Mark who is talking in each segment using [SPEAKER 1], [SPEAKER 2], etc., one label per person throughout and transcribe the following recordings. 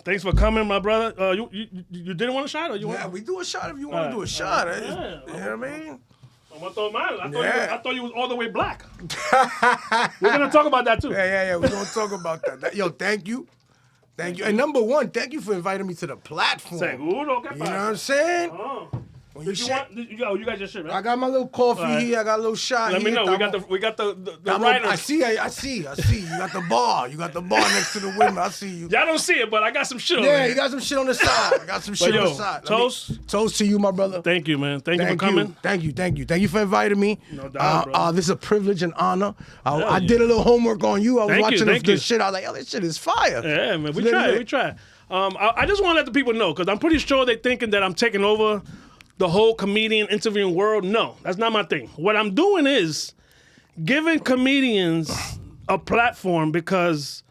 [SPEAKER 1] Thanks for coming, my brother. You didn't want a shot, or you want?
[SPEAKER 2] Yeah, we do a shot if you want to do a shot. You know what I mean?
[SPEAKER 1] I'm gonna throw mine. I thought you was all the way black. We're gonna talk about that too.
[SPEAKER 2] Yeah. We're gonna talk about that. Yo, thank you. Thank you. And number one, thank you for inviting me to the platform.
[SPEAKER 1] Seguro, ¿qué pasa?
[SPEAKER 2] You know what I'm saying?
[SPEAKER 1] You got your shit, right?
[SPEAKER 2] I got my little coffee here. I got a little shot.
[SPEAKER 1] Let me know. We got the writers.
[SPEAKER 2] I see. You got the bar. You got the bar next to the window. I see you.
[SPEAKER 1] Y'all don't see it, but I got some shit on
[SPEAKER 2] there. You got some shit on the side. I got some shit on the side. Toast to you, my brother.
[SPEAKER 1] Thank you, man. Thank you for coming.
[SPEAKER 2] Thank you for inviting me.
[SPEAKER 1] No doubt, bro.
[SPEAKER 2] This is a privilege and honor. I did a little homework on you. I was watching the shit. I was like, yo, this shit is fire.
[SPEAKER 1] Yeah, man. We try. I just want to let the people know, because I'm pretty sure they're thinking that I'm taking over the whole comedian interviewing world. No, that's not my thing. What I'm doing is giving comedians a platform, because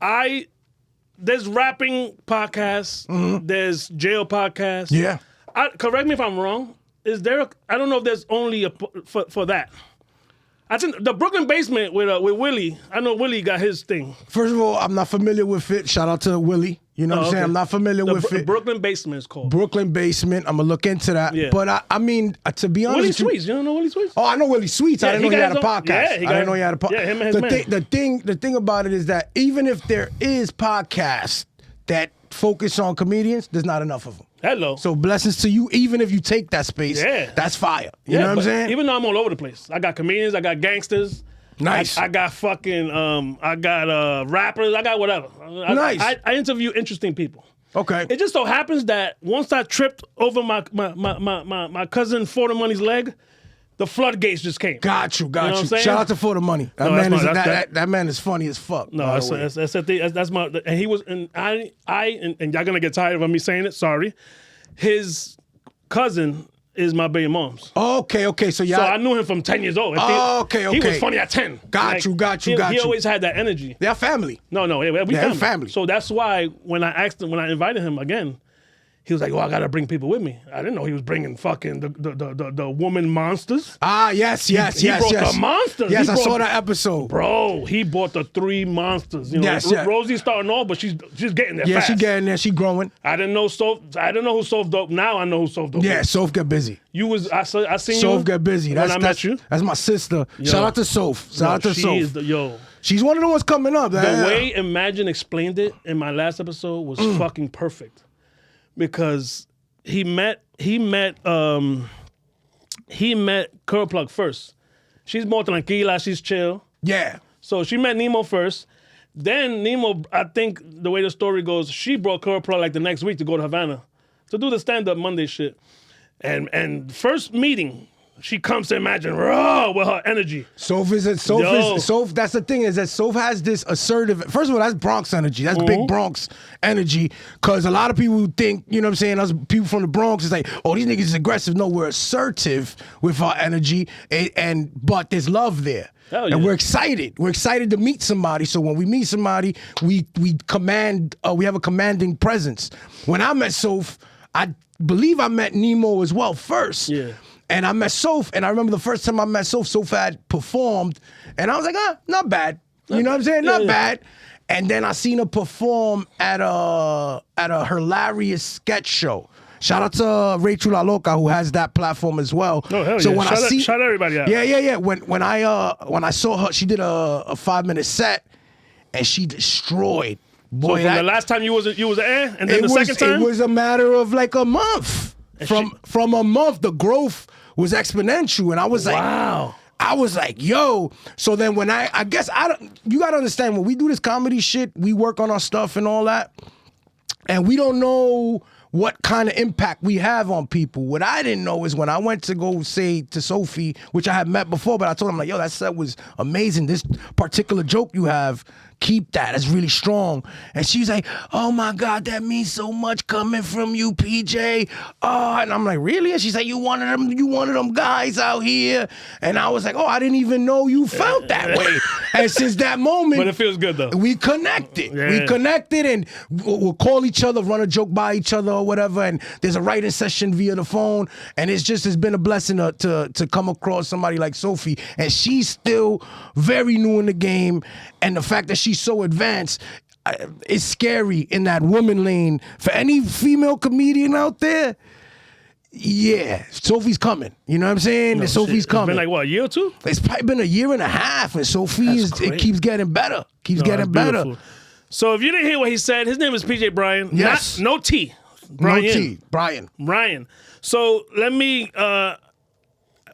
[SPEAKER 1] there's rapping podcasts, there's jail podcasts.
[SPEAKER 2] Yeah.
[SPEAKER 1] Correct me if I'm wrong. I don't know if there's only for that. I think the Brooklyn Basement with Willie. I know Willie got his thing.
[SPEAKER 2] First of all, I'm not familiar with it. Shout out to Willie. You know what I'm saying? I'm not familiar with it.
[SPEAKER 1] Brooklyn Basement is called.
[SPEAKER 2] Brooklyn Basement. I'm going to look into that. Yeah. But I mean, to be honest.
[SPEAKER 1] Willie Sweets. You don't know Willie Sweets?
[SPEAKER 2] Oh, I know Willie Sweets. I didn't know he had a podcast. I didn't know he had a podcast.
[SPEAKER 1] Yeah, him and his man.
[SPEAKER 2] The thing about it is that even if there is podcasts that focus on comedians, there's not enough of them.
[SPEAKER 1] Hello.
[SPEAKER 2] So blessings to you. Even if you take that space, that's fire. You know what I'm saying?
[SPEAKER 1] Even though I'm all over the place. I got comedians, I got gangsters.
[SPEAKER 2] Nice.
[SPEAKER 1] I got fucking, I got rappers, I got whatever.
[SPEAKER 2] Nice.
[SPEAKER 1] I interview interesting people.
[SPEAKER 2] Okay.
[SPEAKER 1] It just so happens that once I tripped over my cousin For the Money's leg, the floodgates just came.
[SPEAKER 2] Got you. Shout out to For the Money. That man is funny as fuck.
[SPEAKER 1] No, that's my. And he was, and and y'all gonna get tired of me saying it. Sorry, his cousin is my baby mom's.
[SPEAKER 2] Okay. So
[SPEAKER 1] I knew him from 10 years old.
[SPEAKER 2] Okay.
[SPEAKER 1] He was funny at 10.
[SPEAKER 2] Got you.
[SPEAKER 1] He always had that energy.
[SPEAKER 2] They're family.
[SPEAKER 1] No, we family. So that's why when I invited him again, he was like, "Oh, I gotta bring people with me." I didn't know he was bringing fucking the woman monsters.
[SPEAKER 2] Yes.
[SPEAKER 1] He brought the monsters.
[SPEAKER 2] Yes, I saw that episode,
[SPEAKER 1] bro. He brought the 3 monsters. You know, Rosie's starting off, but she's getting there.
[SPEAKER 2] Yeah,
[SPEAKER 1] fast.
[SPEAKER 2] She's getting there. She's growing.
[SPEAKER 1] I didn't know who Soph Dope. Now I know who Soph Dope.
[SPEAKER 2] Yeah, Soph get busy.
[SPEAKER 1] I seen
[SPEAKER 2] Soph
[SPEAKER 1] you.
[SPEAKER 2] get busy.
[SPEAKER 1] When I met you.
[SPEAKER 2] That's my sister. Shout out to Soph. She's one of the ones coming up.
[SPEAKER 1] The way Imagine explained it in my last episode was fucking perfect. Because he met Curl Plug first. She's more tranquila, she's chill.
[SPEAKER 2] Yeah.
[SPEAKER 1] So she met Nemo first. Then Nemo, I think the way the story goes, she brought Curl Plug like the next week to go to Havana to do the stand-up Monday shit. And first meeting, she comes to Imagine raw with her energy.
[SPEAKER 2] Soph, that's the thing, is that Soph has this assertive, first of all, that's Bronx energy. That's big Bronx energy. Because a lot of people think, you know what I'm saying, us people from the Bronx is like, oh, these niggas is aggressive. No, we're assertive with our energy, but there's love there.
[SPEAKER 1] Hell yeah.
[SPEAKER 2] And we're excited. We're excited to meet somebody. So when we meet somebody, we have a commanding presence. When I met Soph, I believe I met Nemo as well first.
[SPEAKER 1] Yeah.
[SPEAKER 2] And I met Soph, and I remember the first time I met Soph had performed, and I was like, not bad. You know what I'm saying? Not bad. And then I seen her perform at a hilarious sketch show. Shout out to Rachel La Loca, who has that platform as well.
[SPEAKER 1] Oh, hell
[SPEAKER 2] so
[SPEAKER 1] yeah.
[SPEAKER 2] when
[SPEAKER 1] Shout everybody out.
[SPEAKER 2] Yeah. When I saw her, she did a 5-minute set, and she destroyed. Boy,
[SPEAKER 1] so from the last time you was and then the second time?
[SPEAKER 2] It was a matter of like a month. From a month, the growth was exponential, and I was like,
[SPEAKER 1] wow.
[SPEAKER 2] I was like, yo. So then when I guess you gotta understand, when we do this comedy shit, we work on our stuff and all that, and we don't know what kind of impact we have on people. What I didn't know is when I went to go say to Sophie, which I had met before, but I told him, like, yo, that set was amazing. This particular joke you have, keep that. It's really strong. And she's like, oh my God, that means so much coming from you, PJ. And I'm like, really? And she's like, you one of them guys out here. And I was like, oh, I didn't even know you felt that way. And since that moment,
[SPEAKER 1] but it feels good though.
[SPEAKER 2] We connected.
[SPEAKER 1] Yeah.
[SPEAKER 2] We connected, and we'll call each other, run a joke by each other or whatever. And there's a writing session via the phone. And it's been a blessing to come across somebody like Sophie. And she's still very new in the game. And the fact that she's so advanced, it's scary in that woman lane. For any female comedian out there, yeah, Sophie's coming. You know what I'm saying?
[SPEAKER 1] No,
[SPEAKER 2] Sophie's
[SPEAKER 1] shit.
[SPEAKER 2] coming.
[SPEAKER 1] It's been like, what, a year or two?
[SPEAKER 2] It's probably been a year and a half, and it keeps getting better. Keeps getting better.
[SPEAKER 1] Beautiful. So if you didn't hear what he said, his name is PJ Bryan.
[SPEAKER 2] Yes.
[SPEAKER 1] No T. Bryan.
[SPEAKER 2] No T. Bryan.
[SPEAKER 1] So let me,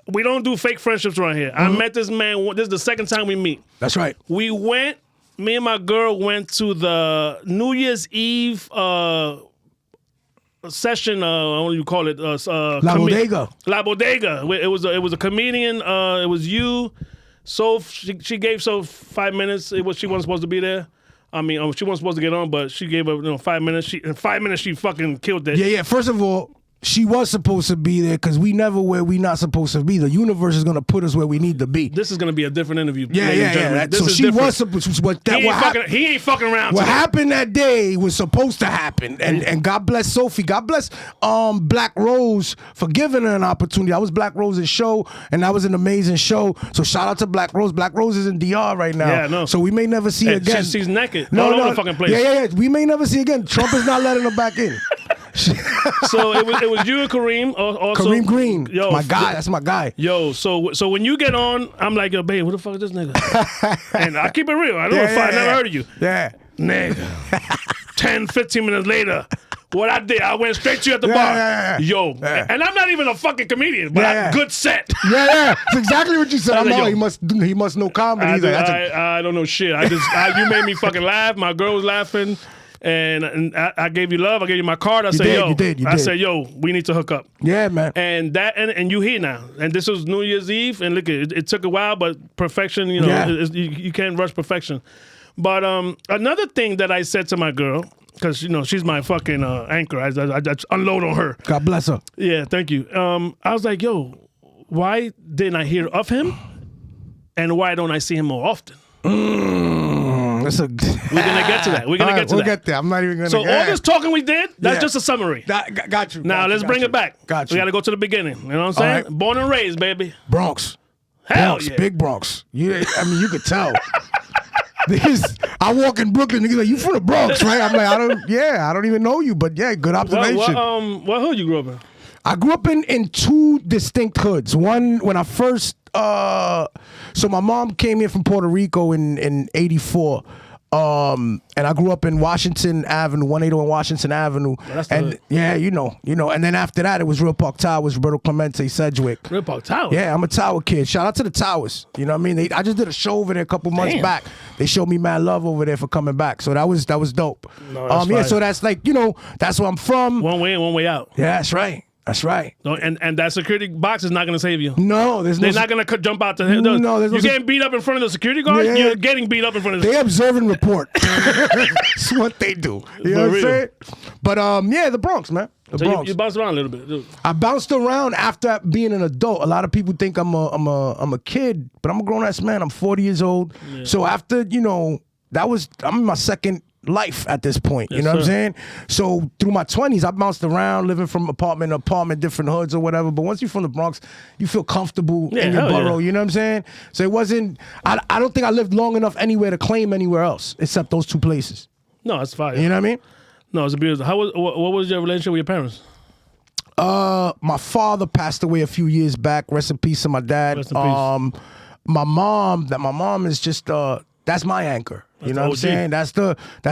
[SPEAKER 1] we don't do fake friendships around here. I met this man, this is the second time we meet.
[SPEAKER 2] That's right.
[SPEAKER 1] Me and my girl went to the New Year's Eve session. What do you call it?
[SPEAKER 2] La Bodega.
[SPEAKER 1] La Bodega. It was a comedian. It was you. So she gave 5 minutes. She wasn't supposed to be there. I mean, she wasn't supposed to get on, but she gave her 5 minutes. In 5 minutes, she fucking killed it.
[SPEAKER 2] Yeah. First of all, she was supposed to be there because we never where we not supposed to be. The universe is gonna put us where we need to be.
[SPEAKER 1] This is gonna be a different interview.
[SPEAKER 2] Yeah.
[SPEAKER 1] This
[SPEAKER 2] So
[SPEAKER 1] is
[SPEAKER 2] she
[SPEAKER 1] different.
[SPEAKER 2] was supposed.
[SPEAKER 1] He ain't fucking around.
[SPEAKER 2] What
[SPEAKER 1] today.
[SPEAKER 2] happened that day was supposed to happen, and God bless Sophie. God bless Black Rose for giving her an opportunity. That was Black Rose's show, and that was an amazing show. So shout out to Black Rose. Black Rose is in DR right now.
[SPEAKER 1] Yeah, no.
[SPEAKER 2] So we may never see her again.
[SPEAKER 1] She's naked.
[SPEAKER 2] No,
[SPEAKER 1] all over the fucking place.
[SPEAKER 2] Yeah. We may never see again. Trump is not letting her back in.
[SPEAKER 1] So it was you and Kareem. Also,
[SPEAKER 2] Kareem Green,
[SPEAKER 1] yo,
[SPEAKER 2] my guy. That's my guy.
[SPEAKER 1] Yo, so when you get on, I'm like, yo, babe, who the fuck is this nigga? And I keep it real. I never heard of you.
[SPEAKER 2] Yeah.
[SPEAKER 1] Nigga. 10, 15 minutes later, what I did, I went straight to you at the bar.
[SPEAKER 2] Yeah.
[SPEAKER 1] Yo, and I'm not even a fucking comedian, but good set.
[SPEAKER 2] Yeah. It's exactly what you said.
[SPEAKER 1] I was like, yo,
[SPEAKER 2] he must know comedy.
[SPEAKER 1] I don't know shit. You made me fucking laugh. My girl was laughing. And I gave you love. I gave you my card. I said, yo, we need to hook up.
[SPEAKER 2] Yeah, man.
[SPEAKER 1] And you here now. And this was New Year's Eve. And look, it took a while, but perfection, you can't rush perfection. But another thing that I said to my girl, because she's my fucking anchor. I unload on her.
[SPEAKER 2] God bless her.
[SPEAKER 1] Yeah, thank you. I was like, yo, why didn't I hear of him? And why don't I see him more often?
[SPEAKER 2] We're gonna
[SPEAKER 1] get to that. We'll
[SPEAKER 2] get there. I'm not even gonna.
[SPEAKER 1] So all this talking we did, that's just a summary.
[SPEAKER 2] Got you.
[SPEAKER 1] Now let's bring it back.
[SPEAKER 2] Got you.
[SPEAKER 1] We got to go to the beginning. You know what I'm saying?
[SPEAKER 2] Right.
[SPEAKER 1] Born and raised, baby.
[SPEAKER 2] Bronx.
[SPEAKER 1] Hell
[SPEAKER 2] Bronx,
[SPEAKER 1] yeah.
[SPEAKER 2] big Bronx. You could tell. I walk in Brooklyn, niggas like, you from the Bronx, right? I'm like, I don't even know you, but yeah, good observation.
[SPEAKER 1] What hood you grew up in?
[SPEAKER 2] I grew up in two distinct hoods. One, when I first, so my mom came here from Puerto Rico in '84. And I grew up in Washington Avenue, 180 Washington Avenue. And yeah, you know. And then after that, it was Real Park Towers, Roberto Clemente, Sedgwick.
[SPEAKER 1] Real Park Towers?
[SPEAKER 2] Yeah, I'm a Tower kid. Shout out to the Towers. You know what I mean? I just did a show over there a couple months back. They showed me mad love over there for coming back. So that was dope.
[SPEAKER 1] No, that's fine.
[SPEAKER 2] So that's like, that's where I'm from.
[SPEAKER 1] One way in, one way out.
[SPEAKER 2] Yeah, that's right. That's right.
[SPEAKER 1] And that security box is not going to save you.
[SPEAKER 2] No,
[SPEAKER 1] they're not going to jump out the head.
[SPEAKER 2] No,
[SPEAKER 1] you're getting beat up in front of the security guard.
[SPEAKER 2] Yeah.
[SPEAKER 1] You're getting beat up in front of.
[SPEAKER 2] They observe and report. That's what they do. You know what I'm saying? But the Bronx, man. The Bronx.
[SPEAKER 1] You bounced around a little bit. Dude.
[SPEAKER 2] I bounced around after being an adult. A lot of people think I'm a kid, but I'm a grown ass man. I'm 40 years old. Yeah. So after I'm in my second life at this point. You know what I'm saying? So through my 20s, I bounced around, living from apartment to apartment, different hoods or whatever. But once you're from the Bronx, you feel comfortable in your borough. You know what I'm saying? So it wasn't. I don't think I lived long enough anywhere to claim anywhere else except those two places.
[SPEAKER 1] No, it's fine.
[SPEAKER 2] You know what I mean?
[SPEAKER 1] No, it's beautiful. What was your relationship with your parents?
[SPEAKER 2] My father passed away a few years back. Rest in peace to my dad.
[SPEAKER 1] Rest in peace.
[SPEAKER 2] My mom is just that's my anchor. You know what I'm saying? That's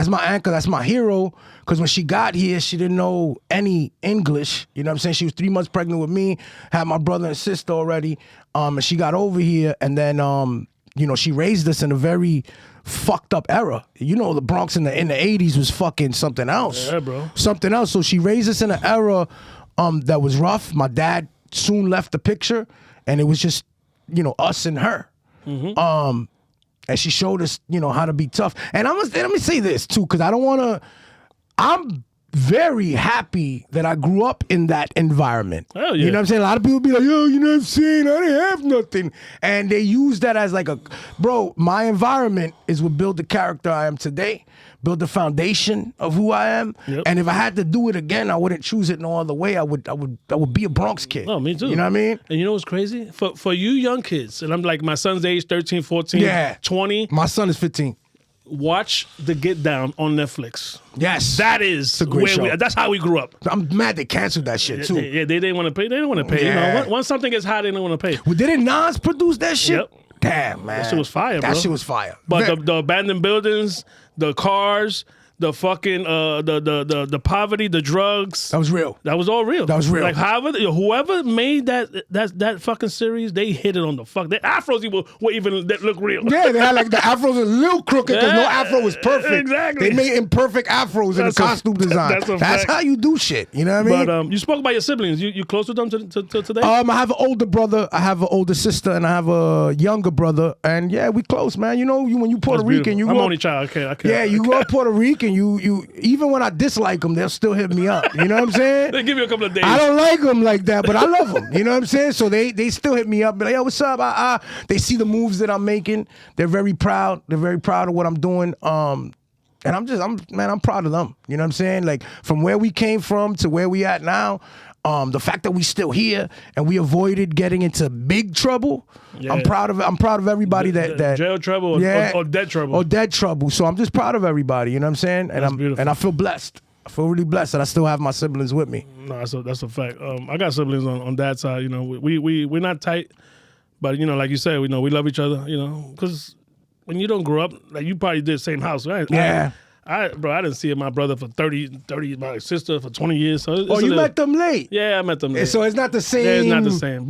[SPEAKER 2] my anchor. That's my hero. Because when she got here, she didn't know any English. You know what I'm saying? She was 3 months pregnant with me, had my brother and sister already. And she got over here, and then she raised us in a very fucked up era. The Bronx in the 80s was fucking something else.
[SPEAKER 1] Yeah, bro.
[SPEAKER 2] Something else. So she raised us in an era that was rough. My dad soon left the picture, and it was just us and her. Mm-hmm. And she showed us, how to be tough. And let me say this too, because I'm very happy that I grew up in that environment.
[SPEAKER 1] Oh, yeah.
[SPEAKER 2] You know what I'm saying? A lot of people be like, yo, you know what I'm saying? I didn't have nothing. And they use that as like my environment is what built the character I am today, built the foundation of who I am. Yep. And if I had to do it again, I wouldn't choose it no other way. I would be a Bronx kid.
[SPEAKER 1] Oh, me too.
[SPEAKER 2] You know what I mean?
[SPEAKER 1] And you know what's crazy? For you young kids, and I'm like, my son's age, 13, 14, 20.
[SPEAKER 2] My son is 15.
[SPEAKER 1] watch The Get Down on Netflix.
[SPEAKER 2] Yes.
[SPEAKER 1] That is
[SPEAKER 2] a great
[SPEAKER 1] where
[SPEAKER 2] show.
[SPEAKER 1] that's how we grew up.
[SPEAKER 2] I'm mad they canceled that shit too.
[SPEAKER 1] Yeah, they didn't want to pay. They didn't want to pay.
[SPEAKER 2] Yeah.
[SPEAKER 1] You know, once something gets hot, they don't want to pay.
[SPEAKER 2] Well, didn't Nas produce that shit?
[SPEAKER 1] Yep.
[SPEAKER 2] Damn, man.
[SPEAKER 1] That shit was fire, bro.
[SPEAKER 2] That shit was fire.
[SPEAKER 1] But the abandoned buildings, the cars, the fucking the poverty, the drugs.
[SPEAKER 2] that was real.
[SPEAKER 1] That was all real.
[SPEAKER 2] That was real.
[SPEAKER 1] Like whoever made that fucking series, they hit it on the fuck. The afros even were even that look real.
[SPEAKER 2] Yeah, they had like the afros a little crooked because no afro was perfect.
[SPEAKER 1] Exactly.
[SPEAKER 2] They made imperfect afros in the costume design. That's how you do shit. You know what I mean?
[SPEAKER 1] But you spoke about your siblings. You close with them to today?
[SPEAKER 2] I have an older brother, I have an older sister, and I have a younger brother. And yeah, we close, man. You know, when you Puerto
[SPEAKER 1] That's
[SPEAKER 2] Rican,
[SPEAKER 1] beautiful.
[SPEAKER 2] you
[SPEAKER 1] I'm
[SPEAKER 2] grow
[SPEAKER 1] only
[SPEAKER 2] up,
[SPEAKER 1] child. I can't.
[SPEAKER 2] yeah, you grow up Puerto Rican. You even when I dislike them, they'll still hit me up. You know what I'm saying?
[SPEAKER 1] They give you a couple of days.
[SPEAKER 2] I don't like them like that, but I love them. You know what I'm saying? So they still hit me up, be like, yo, what's up? They see the moves that I'm making. They're very proud. They're very proud of what I'm doing. And I'm proud of them. You know what I'm saying? Like from where we came from to where we at now, the fact that we still here and we avoided getting into big trouble.
[SPEAKER 1] Yeah.
[SPEAKER 2] I'm proud of everybody that
[SPEAKER 1] jail trouble or dead trouble.
[SPEAKER 2] Or dead trouble. So I'm just proud of everybody, you know what I'm saying? And
[SPEAKER 1] That's beautiful.
[SPEAKER 2] and I feel blessed. I feel really blessed that I still have my siblings with me.
[SPEAKER 1] No, that's a fact. I got siblings on dad's side. You know, we're not tight, but you know, like you said, we love each other. You know, because when you don't grow up, like you probably did same house, right?
[SPEAKER 2] Yeah.
[SPEAKER 1] I didn't see my brother for 30, my sister for 20 years. So
[SPEAKER 2] You met them late.
[SPEAKER 1] Yeah, I met them late.
[SPEAKER 2] So it's not the same.
[SPEAKER 1] Yeah, it's not the same.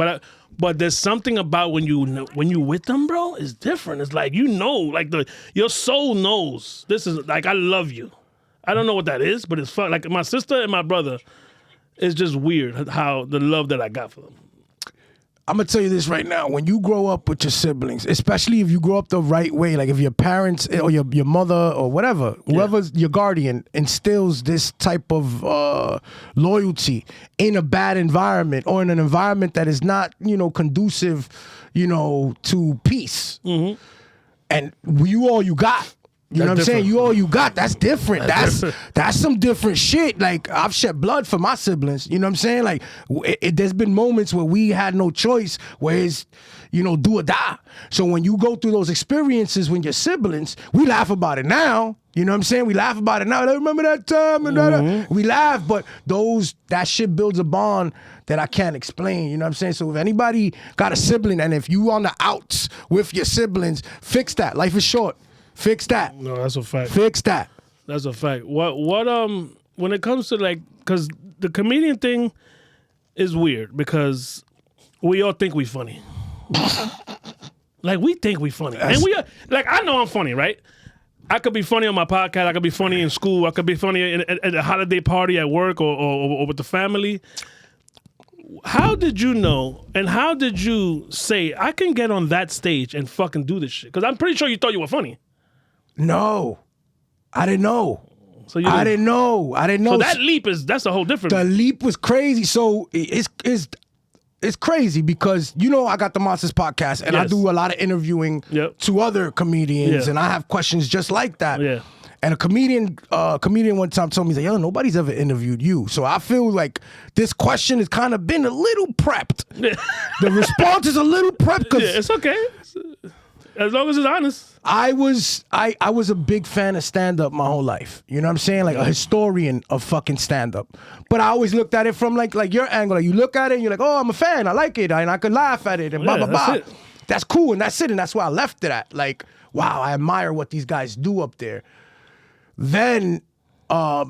[SPEAKER 1] But there's something about when you with them, bro, it's different. It's like like your soul knows this is like I love you. I don't know what that is, but it's fun. Like my sister and my brother, it's just weird how the love that I got for them.
[SPEAKER 2] I'm gonna tell you this right now. When you grow up with your siblings, especially if you grow up the right way, like if your parents or your mother or whatever, whoever's your guardian instills this type of loyalty in a bad environment or in an environment that is not, conducive, to peace. Mm-hmm. And you all you got. You know what I'm saying? You all you got. That's different. That's some different shit. Like I've shed blood for my siblings. You know what I'm saying? Like there's been moments where we had no choice, where it's do or die. So when you go through those experiences with your siblings, we laugh about it now. You know what I'm saying? We laugh about it now. Like, remember that time? And we laugh, but that shit builds a bond that I can't explain. You know what I'm saying? So if anybody got a sibling, and if you on the outs with your siblings, fix that. Life is short. Fix that.
[SPEAKER 1] No, that's a fact.
[SPEAKER 2] Fix that.
[SPEAKER 1] That's a fact. What when it comes to because the comedian thing is weird because we all think we funny. Like we think we funny, and we are I know I'm funny, right? I could be funny on my podcast. I could be funny in school. I could be funny at a holiday party at work or with the family. How did you know, and how did you say I can get on that stage and fucking do this shit? Because I'm pretty sure you thought you were funny.
[SPEAKER 2] No, I didn't know.
[SPEAKER 1] So
[SPEAKER 2] I didn't know.
[SPEAKER 1] So that leap that's a whole different.
[SPEAKER 2] The leap was crazy. So it's crazy because I got the Monsters podcast and I do a lot of interviewing to other comedians and I have questions just like that. Yeah. And a comedian one time told me, he's like, yo, nobody's ever interviewed you. So I feel like this question has kind of been a little prepped. The response is a little prepped because
[SPEAKER 1] it's okay. As long as it's honest.
[SPEAKER 2] I was a big fan of stand-up my whole life. You know what I'm saying? Like a historian of fucking stand-up. But I always looked at it from like your angle. Like you look at it and you're like, oh, I'm a fan. I like it. And I could laugh at it and blah, blah, blah. That's cool. And that's it. And that's why I left it at. Like, wow, I admire what these guys do up there. Then I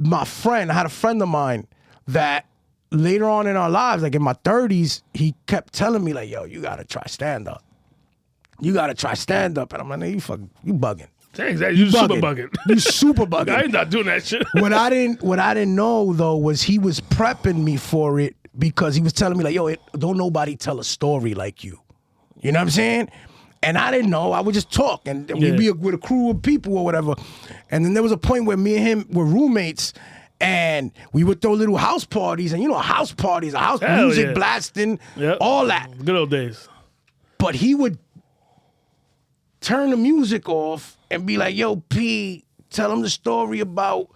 [SPEAKER 2] had a friend of mine that later on in our lives, like in my 30s, he kept telling me like, yo, you got to try stand-up. You gotta try stand up, and I'm like, you bugging.
[SPEAKER 1] Thanks, you super bugging.
[SPEAKER 2] You super bugging.
[SPEAKER 1] I ain't not doing that shit.
[SPEAKER 2] What I didn't know though was he was prepping me for it because he was telling me like, yo, don't nobody tell a story like you. You know what I'm saying? And I didn't know. I would just talk, and we'd be with a crew of people or whatever. And then there was a point where me and him were roommates. And we would throw little house parties, and house parties, house music blasting, all that.
[SPEAKER 1] Good old days.
[SPEAKER 2] But he would turn the music off and be like, yo, P, tell him the story about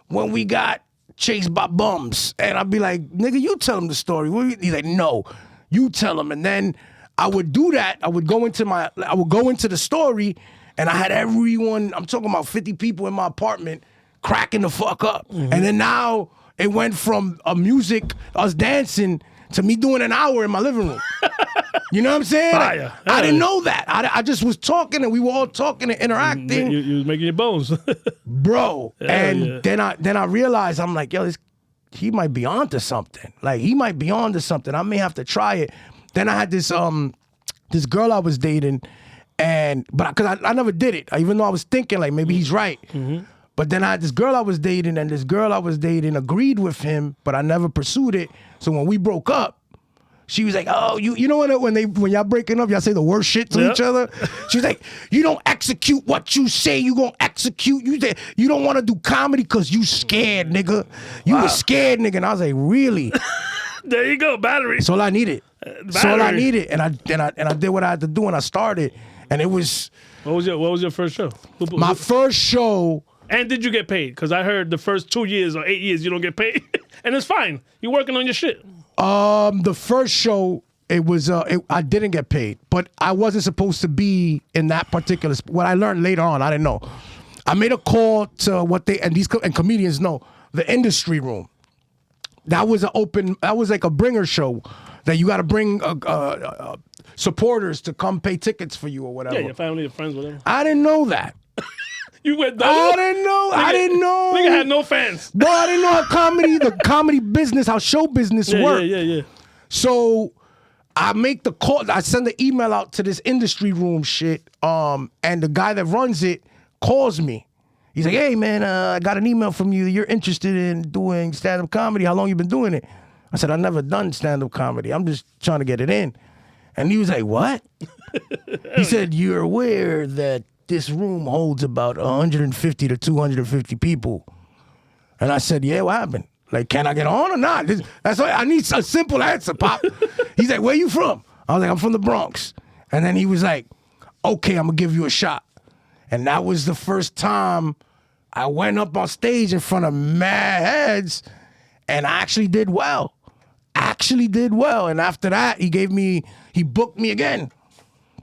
[SPEAKER 2] when we got chased by bums. And I'd be like, nigga, you tell him the story. He's like, no, you tell him. And then I would do that. I would go into the story And I had everyone, I'm talking about 50 people in my apartment cracking the fuck up. And then now it went from us dancing to me doing an hour in my living room. You know what I'm saying?
[SPEAKER 1] Fire.
[SPEAKER 2] I didn't know that. I just was talking and we were all talking and interacting.
[SPEAKER 1] You was making your bones.
[SPEAKER 2] Bro. And then I realized, I'm like, yo, he might be onto something. Like, he might be onto something. I may have to try it. Then I had this girl I was dating, but because I never did it, even though I was thinking like maybe he's right. But then I had this girl I was dating, and this girl I was dating agreed with him, but I never pursued it. So when we broke up, she was like, "Oh, you know when y'all breaking up, y'all say the worst shit to each other." She's like, "You don't execute what you say you gonna execute. You don't want to do comedy because you scared, nigga. You was scared, nigga." And I was like, "Really?"
[SPEAKER 1] There you go, battery.
[SPEAKER 2] That's all I needed. That's all I needed, and I did what I had to do, and I started, and it was.
[SPEAKER 1] What was your first show?
[SPEAKER 2] My first show.
[SPEAKER 1] And did you get paid? Because I heard the first 2 years or 8 years you don't get paid, and it's fine. You're working on your shit.
[SPEAKER 2] The first show, it was I didn't get paid, but I wasn't supposed to be in that particular. What I learned later on, I didn't know. I made a call to and comedians know, the industry room. That was like a bringer show that you got to bring supporters to come pay tickets for you or whatever.
[SPEAKER 1] Yeah, your family, your friends, whatever.
[SPEAKER 2] I didn't know that.
[SPEAKER 1] You went
[SPEAKER 2] I didn't know. I didn't know.
[SPEAKER 1] Nigga had no fans.
[SPEAKER 2] Bro, I didn't know how the comedy business, how show business worked.
[SPEAKER 1] Yeah.
[SPEAKER 2] So I make the call. I send the email out to this industry room shit. And the guy that runs it calls me. He's like, "Hey man, I got an email from you. You're interested in doing stand-up comedy. How long you been doing it?" I said, "I've never done stand-up comedy. I'm just trying to get it in." And he was like, "What?" He said, "You're aware that this room holds about 150 to 250 people." And I said, "Yeah, what happened? Like, can I get on or not?" That's all, I need a simple answer, Pop. He's like, "Where you from?" I was like, "I'm from the Bronx." And then he was like, "Okay, I'm gonna give you a shot." And that was the first time I went up on stage in front of mad heads, and I actually did well. And after that, he booked me again.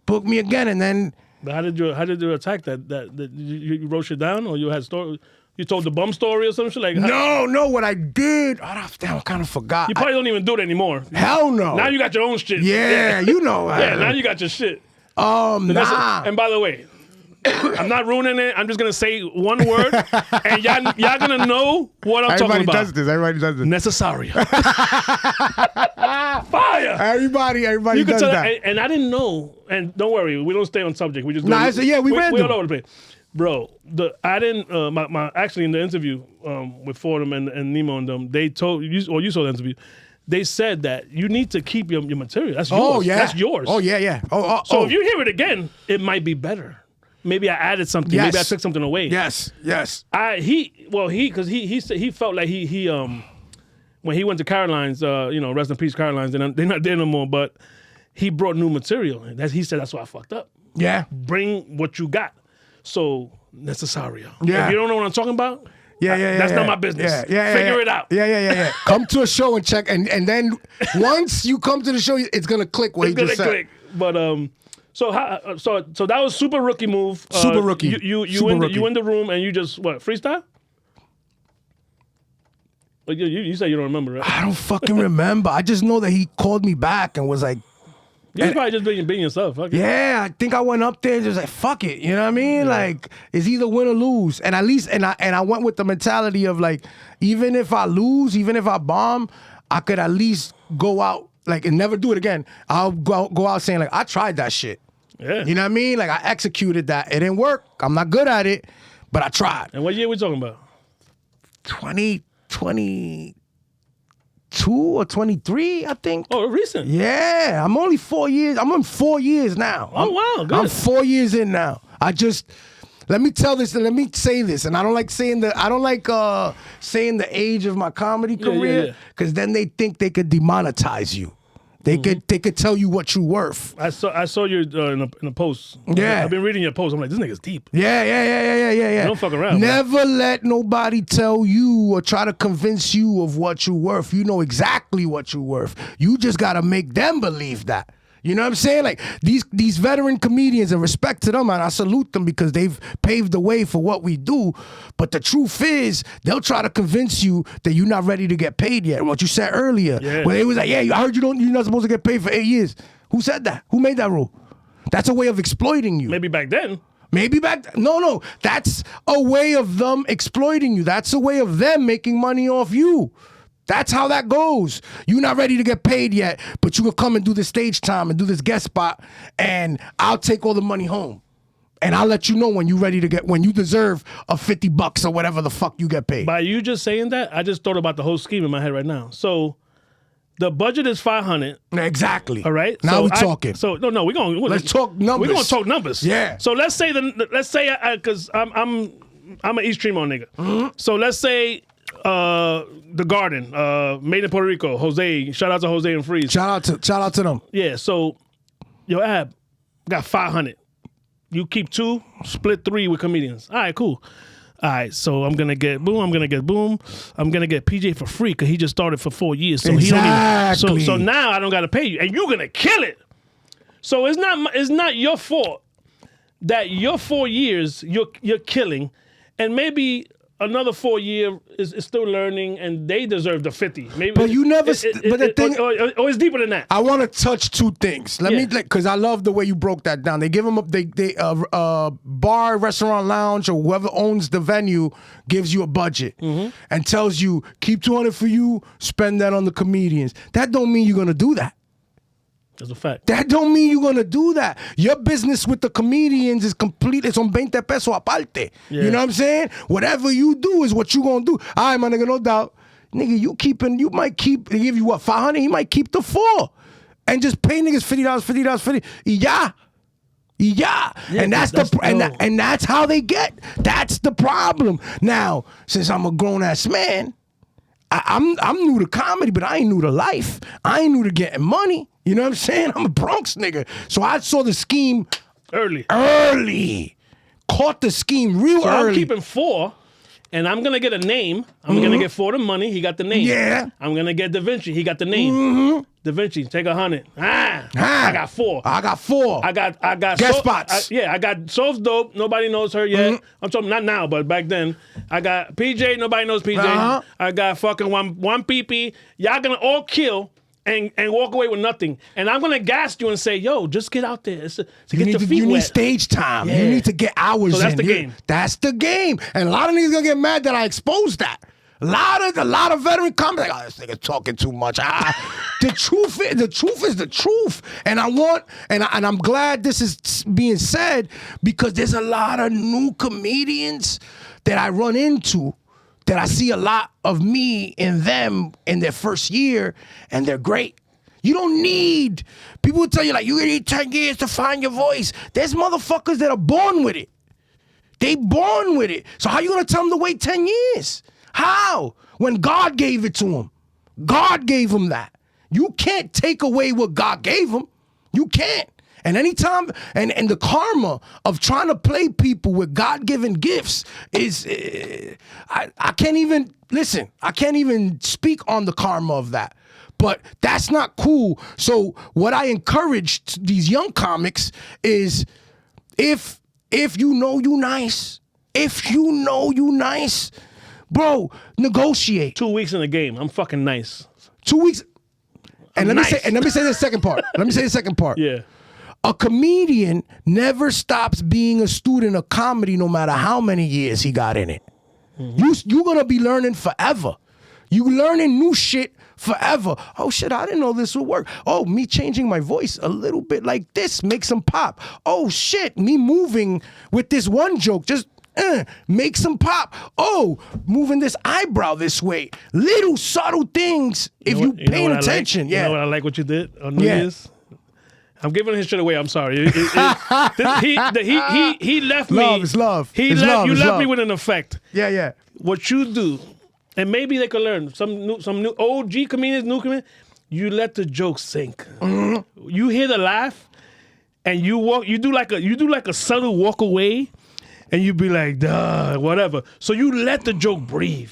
[SPEAKER 2] And then.
[SPEAKER 1] But how did you attack that you wrote shit down, or you had story? You told the bum story or some shit like?
[SPEAKER 2] No. What I did, I kind of forgot.
[SPEAKER 1] You probably don't even do it anymore.
[SPEAKER 2] Hell no.
[SPEAKER 1] Now you got your own shit.
[SPEAKER 2] Yeah, you know.
[SPEAKER 1] Yeah, now you got your shit.
[SPEAKER 2] Nah.
[SPEAKER 1] And by the way, I'm not ruining it. I'm just gonna say one word, and y'all gonna know what I'm talking about.
[SPEAKER 2] Everybody does this.
[SPEAKER 1] Necesario. Fire.
[SPEAKER 2] Everybody
[SPEAKER 1] You
[SPEAKER 2] does that.
[SPEAKER 1] And I didn't know. And don't worry, we don't stay on subject. We just
[SPEAKER 2] we ran
[SPEAKER 1] all over the place. Bro, I didn't. Actually, in the interview with Fordham and Nemo and them, they told you, or you saw the interview. They said that you need to keep your material. That's yours.
[SPEAKER 2] Oh yeah,
[SPEAKER 1] that's yours.
[SPEAKER 2] Oh yeah.
[SPEAKER 1] So if you hear it again, it might be better. Maybe I added something.
[SPEAKER 2] Yes.
[SPEAKER 1] Maybe I took something away.
[SPEAKER 2] Yes.
[SPEAKER 1] He felt like he when he went to Caroline's, rest in peace, Caroline's. They're not there no more. But he brought new material. He said that's why I fucked up.
[SPEAKER 2] Yeah.
[SPEAKER 1] Bring what you got. So necesario.
[SPEAKER 2] Yeah.
[SPEAKER 1] If you don't know what I'm talking about,
[SPEAKER 2] yeah.
[SPEAKER 1] That's not my business. Figure it out.
[SPEAKER 2] Yeah. Come to a show and check, and then once you come to the show, it's gonna click what he just said. Click.
[SPEAKER 1] But So that was super rookie move.
[SPEAKER 2] Super rookie.
[SPEAKER 1] You in the room and you just freestyle? You said you don't remember, right?
[SPEAKER 2] I don't fucking remember. I just know that he called me back and was like,
[SPEAKER 1] "You was probably just being yourself." Fuck
[SPEAKER 2] yeah, I think I went up there and just like, "Fuck it," you know what I mean? Yeah. Like, it's either win or lose. And at least, and I went with the mentality of like, even if I lose, even if I bomb, I could at least go out like and never do it again. I'll go out saying like, I tried that shit.
[SPEAKER 1] Yeah.
[SPEAKER 2] You know what I mean? Like, I executed that. It didn't work. I'm not good at it, but I tried.
[SPEAKER 1] And what year we talking about?
[SPEAKER 2] 2022 or 23, I think.
[SPEAKER 1] Oh, recent.
[SPEAKER 2] Yeah, I'm only 4 years. I'm on 4 years now.
[SPEAKER 1] Oh, wow, good.
[SPEAKER 2] I'm 4 years in now. Let me say this, and I don't like saying the age of my comedy career, because then they think they could demonetize you. They could tell you what you're worth.
[SPEAKER 1] I saw you in a post.
[SPEAKER 2] Yeah,
[SPEAKER 1] I've been reading your post. I'm like, this nigga's deep.
[SPEAKER 2] Yeah.
[SPEAKER 1] Don't fuck around.
[SPEAKER 2] Never let nobody tell you or try to convince you of what you're worth. You know exactly what you're worth. You just gotta make them believe that. You know what I'm saying? Like these veteran comedians, and respect to them, and I salute them because they've paved the way for what we do. But the truth is, they'll try to convince you that you're not ready to get paid yet. What you said earlier, where it was like, yeah, I heard you're not supposed to get paid for 8 years. Who said that? Who made that rule? That's a way of exploiting you.
[SPEAKER 1] Maybe back then.
[SPEAKER 2] No. That's a way of them exploiting you. That's a way of them making money off you. That's how that goes. You're not ready to get paid yet, but you can come and do this stage time and do this guest spot, and I'll take all the money home. And I'll let you know when when you deserve a $50 or whatever the fuck you get paid.
[SPEAKER 1] By you just saying that, I just thought about the whole scheme in my head right now. So the budget is $500.
[SPEAKER 2] Exactly.
[SPEAKER 1] All right.
[SPEAKER 2] Now we're talking.
[SPEAKER 1] So no, we're going.
[SPEAKER 2] Let's talk numbers.
[SPEAKER 1] We're going to talk numbers.
[SPEAKER 2] Yeah.
[SPEAKER 1] So let's say because I'm an East Tremont nigga.
[SPEAKER 2] Mm-hmm.
[SPEAKER 1] So let's say the Garden, made in Puerto Rico. Jose, shout out to Jose and Freeze.
[SPEAKER 2] Shout out to them.
[SPEAKER 1] Yeah. So your Ab got 500. You keep 2, split 3 with comedians. All right, cool. All right, so I'm gonna get Boom. I'm gonna get PJ for free because he just started for 4 years. So
[SPEAKER 2] exactly.
[SPEAKER 1] He don't even, so now I don't gotta pay you, and you're gonna kill it. So it's not your fault that your 4 years you're killing, and maybe another 4 year is still learning, and they deserve the 50. Maybe,
[SPEAKER 2] but you never. But the thing,
[SPEAKER 1] or it's deeper than that.
[SPEAKER 2] I want to touch 2 things. Let me, because I love the way you broke that down. They give them bar, restaurant, lounge, or whoever owns the venue gives you a budget and tells you keep 200 for you, spend that on the comedians. That don't mean you're gonna do that.
[SPEAKER 1] That's a fact.
[SPEAKER 2] That don't mean you're gonna do that. Your business with the comedians is complete. It's on 20 pesos aparte.
[SPEAKER 1] Yeah.
[SPEAKER 2] You know what I'm saying? Whatever you do is what you gonna do. All right, my nigga, no doubt. Nigga, you might keep, they give you what, 500? He might keep the 4. And just pay niggas $50. Yeah. And and that's how they get. That's the problem. Now, since I'm a grown ass man, I'm new to comedy, but I ain't new to life. I ain't new to getting money. You know what I'm saying? I'm a Bronx nigga. So I saw the scheme
[SPEAKER 1] early.
[SPEAKER 2] Caught the scheme real early.
[SPEAKER 1] I'm keeping 4, and I'm going to get a name. I'm going to get 4 the money. He got the name.
[SPEAKER 2] Yeah.
[SPEAKER 1] I'm going to get Da Vinci. He got the name. Da Vinci, take 100. I got 4.
[SPEAKER 2] I got 4.
[SPEAKER 1] I got
[SPEAKER 2] guest spots.
[SPEAKER 1] I got Soul's dope. Nobody knows her yet. I'm talking not now, but back then. I got PJ. Nobody knows PJ. I got fucking one PP. Y'all gonna all kill and walk away with nothing. And I'm gonna gas you and say, yo, just get out there to get your feet
[SPEAKER 2] you
[SPEAKER 1] wet.
[SPEAKER 2] need stage time.
[SPEAKER 1] Yeah.
[SPEAKER 2] You need to get hours in.
[SPEAKER 1] So that's the game.
[SPEAKER 2] That's the game. And a lot of niggas gonna get mad that I exposed that. A lot of veteran comics like, oh, this nigga talking too much. The truth is the truth. And I'm glad this is being said because there's a lot of new comedians that I run into that I see a lot of me in them in their first year, and they're great. You don't need, people will tell you like, you need 10 years to find your voice. There's motherfuckers that are born with it. They born with it. So how you gonna tell them to wait 10 years? How? When God gave it to him. God gave him that. You can't take away what God gave him. You can't. And anytime, and the karma of trying to play people with God-given gifts is, I can't even, listen, I can't even speak on the karma of that. But that's not cool. So what I encourage these young comics is if you know you nice, bro, negotiate.
[SPEAKER 1] 2 weeks in the game. I'm fucking nice.
[SPEAKER 2] 2 weeks. And let
[SPEAKER 1] nice.
[SPEAKER 2] me say the second part.
[SPEAKER 1] Yeah.
[SPEAKER 2] A comedian never stops being a student of comedy no matter how many years he got in it. You're going to be learning forever. You learning new shit forever. Oh shit, I didn't know this would work. Oh, me changing my voice a little bit like this makes them pop. Oh shit, me moving with this one joke just makes them pop. Oh, moving this eyebrow this way. Little subtle things if you paying attention.
[SPEAKER 1] You know what I like what you did on New Year's? I'm giving his shit away. I'm sorry. He left me.
[SPEAKER 2] Love is love.
[SPEAKER 1] You left me with an effect.
[SPEAKER 2] Yeah.
[SPEAKER 1] What you do, and maybe they could learn. Some new OG comedians, new comedians. You let the joke sink. You hear the laugh, and you walk. You do like a subtle walk away, and you be like, duh, whatever. So you let the joke breathe.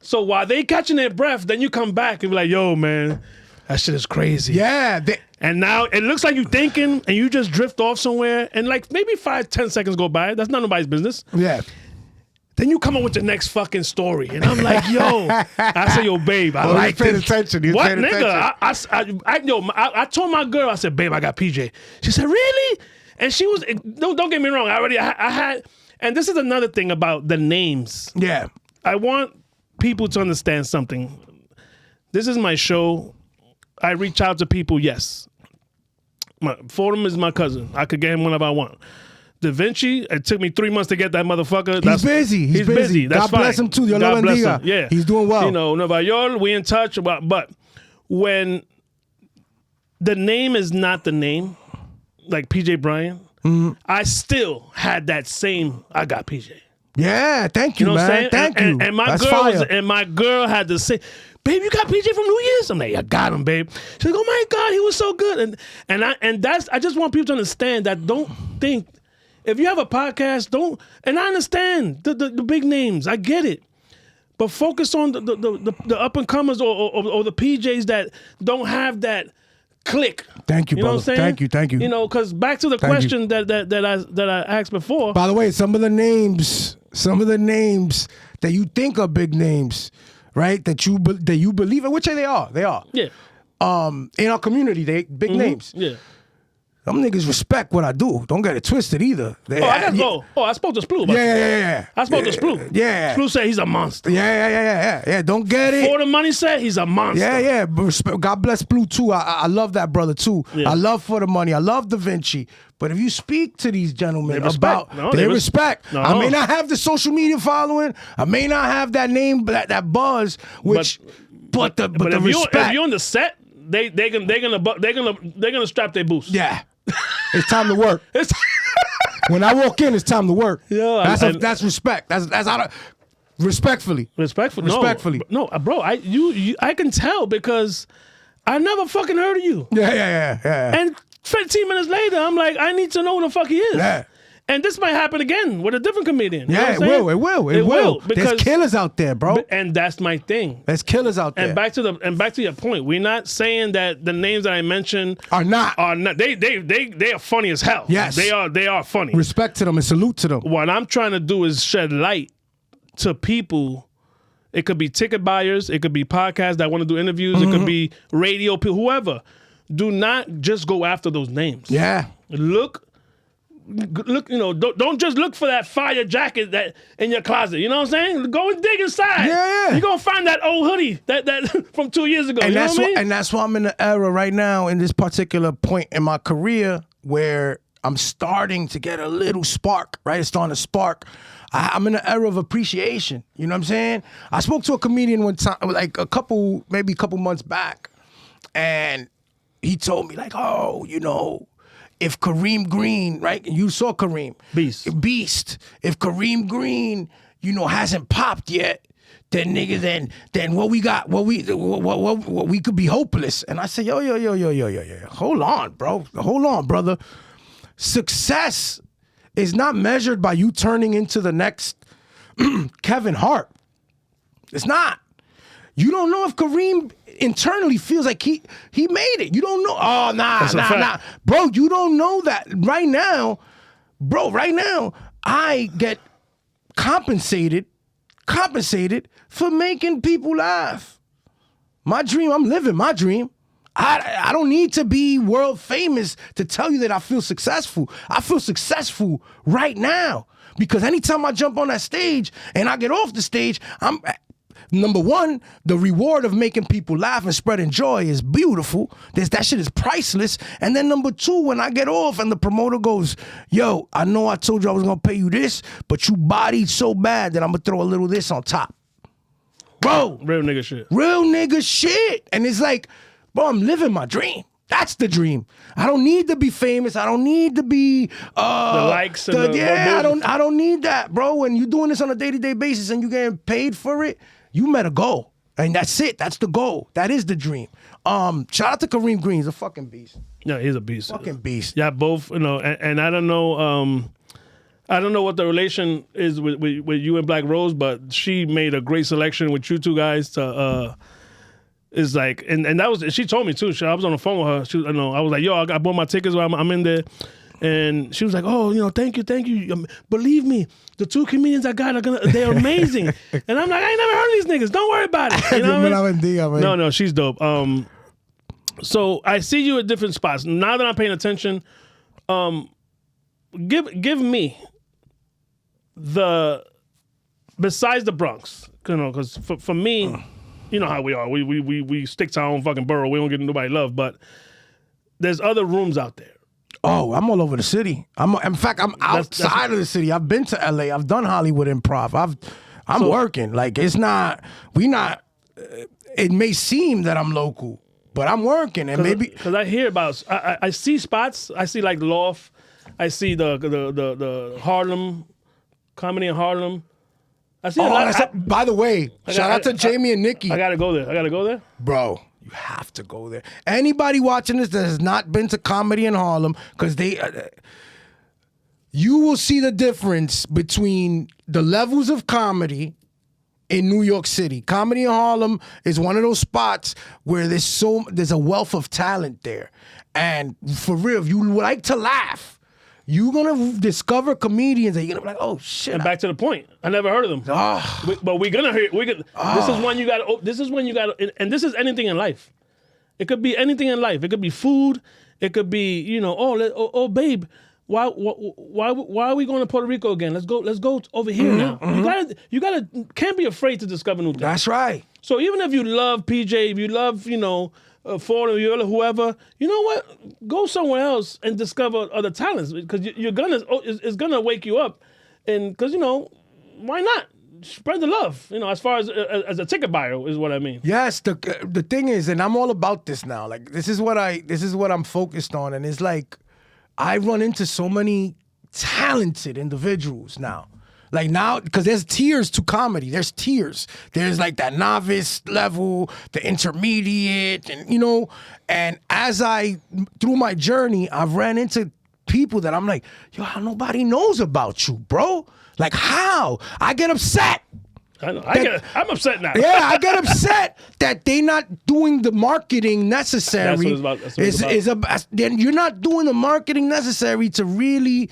[SPEAKER 1] So while they catching their breath, then you come back and be like, yo, man, that shit is crazy.
[SPEAKER 2] Yeah.
[SPEAKER 1] And now it looks like you thinking and you just drift off somewhere and like maybe 5-10 seconds go by. That's not nobody's business.
[SPEAKER 2] Yeah.
[SPEAKER 1] Then you come up with the next fucking story. And I'm like, yo. I say, yo, babe, I like
[SPEAKER 2] paying
[SPEAKER 1] this.
[SPEAKER 2] attention. He's
[SPEAKER 1] What,
[SPEAKER 2] paying
[SPEAKER 1] nigga?
[SPEAKER 2] attention.
[SPEAKER 1] I told my girl, I said, babe, I got PJ. She said, really? And she was, don't get me wrong. I had, and this is another thing about the names.
[SPEAKER 2] Yeah.
[SPEAKER 1] I want people to understand something. This is my show. I reach out to people, yes. Fordham is my cousin. I could get him whenever I want. Da Vinci, it took me 3 months to get that motherfucker.
[SPEAKER 2] He's busy. He's busy.
[SPEAKER 1] That's
[SPEAKER 2] God bless
[SPEAKER 1] fine.
[SPEAKER 2] him too. Dios lo
[SPEAKER 1] God bless
[SPEAKER 2] bendiga.
[SPEAKER 1] him. Yeah.
[SPEAKER 2] He's doing well.
[SPEAKER 1] You know, Nueva York, we in touch. But when the name is not the name, like PJ Bryan, I still had that same, I got PJ.
[SPEAKER 2] Yeah, thank you,
[SPEAKER 1] You know what I'm
[SPEAKER 2] man.
[SPEAKER 1] saying?
[SPEAKER 2] Thank you.
[SPEAKER 1] And my
[SPEAKER 2] That's
[SPEAKER 1] girl
[SPEAKER 2] fire.
[SPEAKER 1] and my girl had to say, babe, you got PJ from New Year's? I'm like, I got him, babe. She's like, oh my God, he was so good. I just want people to understand that don't think, if you have a podcast, don't, and I understand the big names, I get it. But focus on the up and comers or the PJs that don't have that click.
[SPEAKER 2] Thank you,
[SPEAKER 1] You know
[SPEAKER 2] brother.
[SPEAKER 1] what I'm saying?
[SPEAKER 2] Thank you.
[SPEAKER 1] You know, because back to the question that I asked before.
[SPEAKER 2] By the way, some of the names that you think are big names, right? That you believe in, which they are.
[SPEAKER 1] Yeah.
[SPEAKER 2] In our community, they big names.
[SPEAKER 1] Yeah.
[SPEAKER 2] Them niggas respect what I do. Don't get it twisted either.
[SPEAKER 1] I spoke to Splu. About
[SPEAKER 2] Yeah.
[SPEAKER 1] I spoke to Splu.
[SPEAKER 2] Yeah.
[SPEAKER 1] Splu said he's a monster.
[SPEAKER 2] Yeah. Don't get it.
[SPEAKER 1] For the money said he's a monster.
[SPEAKER 2] Yeah. But God bless Blue too. I love that brother too.
[SPEAKER 1] Yeah.
[SPEAKER 2] I love For the Money. I love Da Vinci. But if you speak to these gentlemen
[SPEAKER 1] They respect.
[SPEAKER 2] about
[SPEAKER 1] No,
[SPEAKER 2] they
[SPEAKER 1] they
[SPEAKER 2] respect.
[SPEAKER 1] No.
[SPEAKER 2] I may not have the social media following. I may not have that name, that buzz. But the respect.
[SPEAKER 1] If you're on the set, they're gonna strap their boots.
[SPEAKER 2] Yeah. It's time to work.
[SPEAKER 1] It's
[SPEAKER 2] When I walk in, it's time to work.
[SPEAKER 1] Yeah,
[SPEAKER 2] that's respect. That's out of respectfully.
[SPEAKER 1] Respectfully. No, bro, I can tell because I never fucking heard of you.
[SPEAKER 2] Yeah.
[SPEAKER 1] And 15 minutes later, I'm like, I need to know who the fuck he is.
[SPEAKER 2] Yeah.
[SPEAKER 1] And this might happen again with a different comedian. You know
[SPEAKER 2] Yeah,
[SPEAKER 1] what I'm saying?
[SPEAKER 2] it will.
[SPEAKER 1] Because,
[SPEAKER 2] There's killers out there, bro.
[SPEAKER 1] And that's my thing.
[SPEAKER 2] There's killers out there.
[SPEAKER 1] And back to your point, we're not saying that the names that I mentioned
[SPEAKER 2] are not.
[SPEAKER 1] They are funny as hell.
[SPEAKER 2] Yes.
[SPEAKER 1] They are funny.
[SPEAKER 2] Respect to them and salute to them.
[SPEAKER 1] What I'm trying to do is shed light to people. It could be ticket buyers, it could be podcasts that want to do interviews, it could be radio people, whoever. Do not just go after those names.
[SPEAKER 2] Yeah.
[SPEAKER 1] Look, you know, don't just look for that fire jacket that in your closet. You know what I'm saying? Go and dig inside.
[SPEAKER 2] Yeah.
[SPEAKER 1] You're gonna find that old hoodie that from 2 years ago.
[SPEAKER 2] And
[SPEAKER 1] you know
[SPEAKER 2] that's
[SPEAKER 1] what I mean?
[SPEAKER 2] and that's why I'm in the era right now in this particular point in my career where I'm starting to get a little spark, right? It's starting to spark. I'm in an era of appreciation. You know what I'm saying? I spoke to a comedian one time, like maybe a couple months back, and he told me like, oh, you know, if Kareem Green, right? You saw Kareem. Beast. If Kareem Green, you know, hasn't popped yet, then nigga, then what we got, what we could be hopeless. And I said, yo. Hold on, bro. Hold on, brother. Success is not measured by you turning into the next Kevin Hart. It's not. You don't know if Kareem internally feels like he made it. You don't know. Oh, nah. Bro, you don't know that. Right now, I get compensated for making people laugh. My dream, I'm living my dream. I don't need to be world famous to tell you that I feel successful. I feel successful right now because anytime I jump on that stage and I get off the stage, I'm number one, the reward of making people laugh and spreading joy is beautiful. That shit is priceless. And then number two, when I get off and the promoter goes, yo, I know I told you I was gonna pay you this, but you bodied so bad that I'm gonna throw a little this on top. Bro.
[SPEAKER 1] Real nigga shit.
[SPEAKER 2] Real nigga shit. And it's like, bro, I'm living my dream. That's the dream. I don't need to be famous. I don't need to be
[SPEAKER 1] the likes and
[SPEAKER 2] I don't need that, bro. When you're doing this on a day-to-day basis and you're getting paid for it, you met a goal. And that's it. That's the goal. That is the dream. Shout out to Kareem Green. He's a fucking beast.
[SPEAKER 1] Yeah, he's a beast.
[SPEAKER 2] Fucking beast.
[SPEAKER 1] Yeah, both, you know, and I don't know what the relation is with you and Black Rose, but she made a great selection with you two guys to is like, and that was, she told me too. I was on the phone with her. I was like, yo, I bought my tickets. I'm in there. And she was like, oh, thank you. Believe me, the 2 comedians I got they're amazing. And I'm like, I ain't never heard of these niggas. Don't worry about it. You know what I mean? No, she's dope. So I see you at different spots. Now that I'm paying attention, give me besides the Bronx, because for me, you know how we are. We stick to our own fucking borough. We don't get nobody love, but there's other rooms out there.
[SPEAKER 2] Oh, I'm all over the city. I'm outside of the city. I've been to LA. I've done Hollywood Improv. I'm working. Like it may seem that I'm local, but I'm working, and maybe
[SPEAKER 1] because I hear about. I see spots. I see like Loft. I see the Harlem comedy in Harlem. I see a lot.
[SPEAKER 2] By the way, shout out to Jamie and Nikki.
[SPEAKER 1] I gotta go there,
[SPEAKER 2] bro. You have to go there. Anybody watching this that has not been to comedy in Harlem, because you will see the difference between the levels of comedy in New York City. Comedy in Harlem is one of those spots where there's a wealth of talent there. And for real, if you like to laugh, you're gonna discover comedians that you're gonna be like, oh shit.
[SPEAKER 1] And back to the point, I never heard of them. But we're gonna hear. This is when you got. This is when you got. And this is anything in life. It could be anything in life. It could be food. It could be babe. Why are we going to Puerto Rico again? Let's go over here now. You gotta can't be afraid to discover new things.
[SPEAKER 2] That's right.
[SPEAKER 1] So even if you love PJ, if you love Ford or whoever, you know what? Go somewhere else and discover other talents, because it's gonna wake you up, and because why not spread the love? As far as a ticket buyer is what I mean.
[SPEAKER 2] Yes, the thing is, and I'm all about this now. Like this is what I'm focused on, and it's like I run into so many talented individuals now. Like now, because there's tiers to comedy. There's tiers. There's like that novice level, the intermediate, and as through my journey, I've ran into people that I'm like, yo, how nobody knows about you, bro? Like how? I get upset.
[SPEAKER 1] I know. I'm upset now.
[SPEAKER 2] Yeah, I get upset that they not doing the marketing necessary.
[SPEAKER 1] That's what it's about.
[SPEAKER 2] Then you're not doing the marketing necessary to really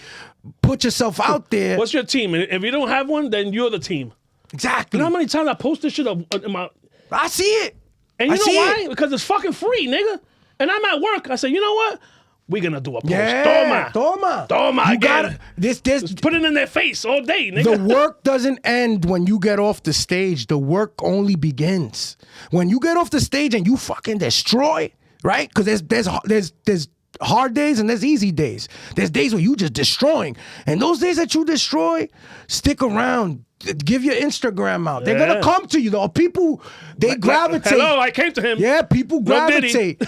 [SPEAKER 2] put yourself out there.
[SPEAKER 1] What's your team? If you don't have one, then you're the team.
[SPEAKER 2] Exactly.
[SPEAKER 1] You know how many times I post this shit in my...
[SPEAKER 2] I see it.
[SPEAKER 1] And you know why? Because it's fucking free, nigga. And I'm at work. I say, you know what? We're going to do a post.
[SPEAKER 2] Yeah, Toma.
[SPEAKER 1] You got this. Just put it in their face all day, nigga.
[SPEAKER 2] The work doesn't end when you get off the stage. The work only begins. When you get off the stage and you fucking destroy, right? Because there's hard days and there's easy days. There's days where you just destroying. And those days that you destroy, stick around. Give your Instagram out. They're gonna come to you though. People, they gravitate.
[SPEAKER 1] Hello, I came to him.
[SPEAKER 2] Yeah, people gravitate.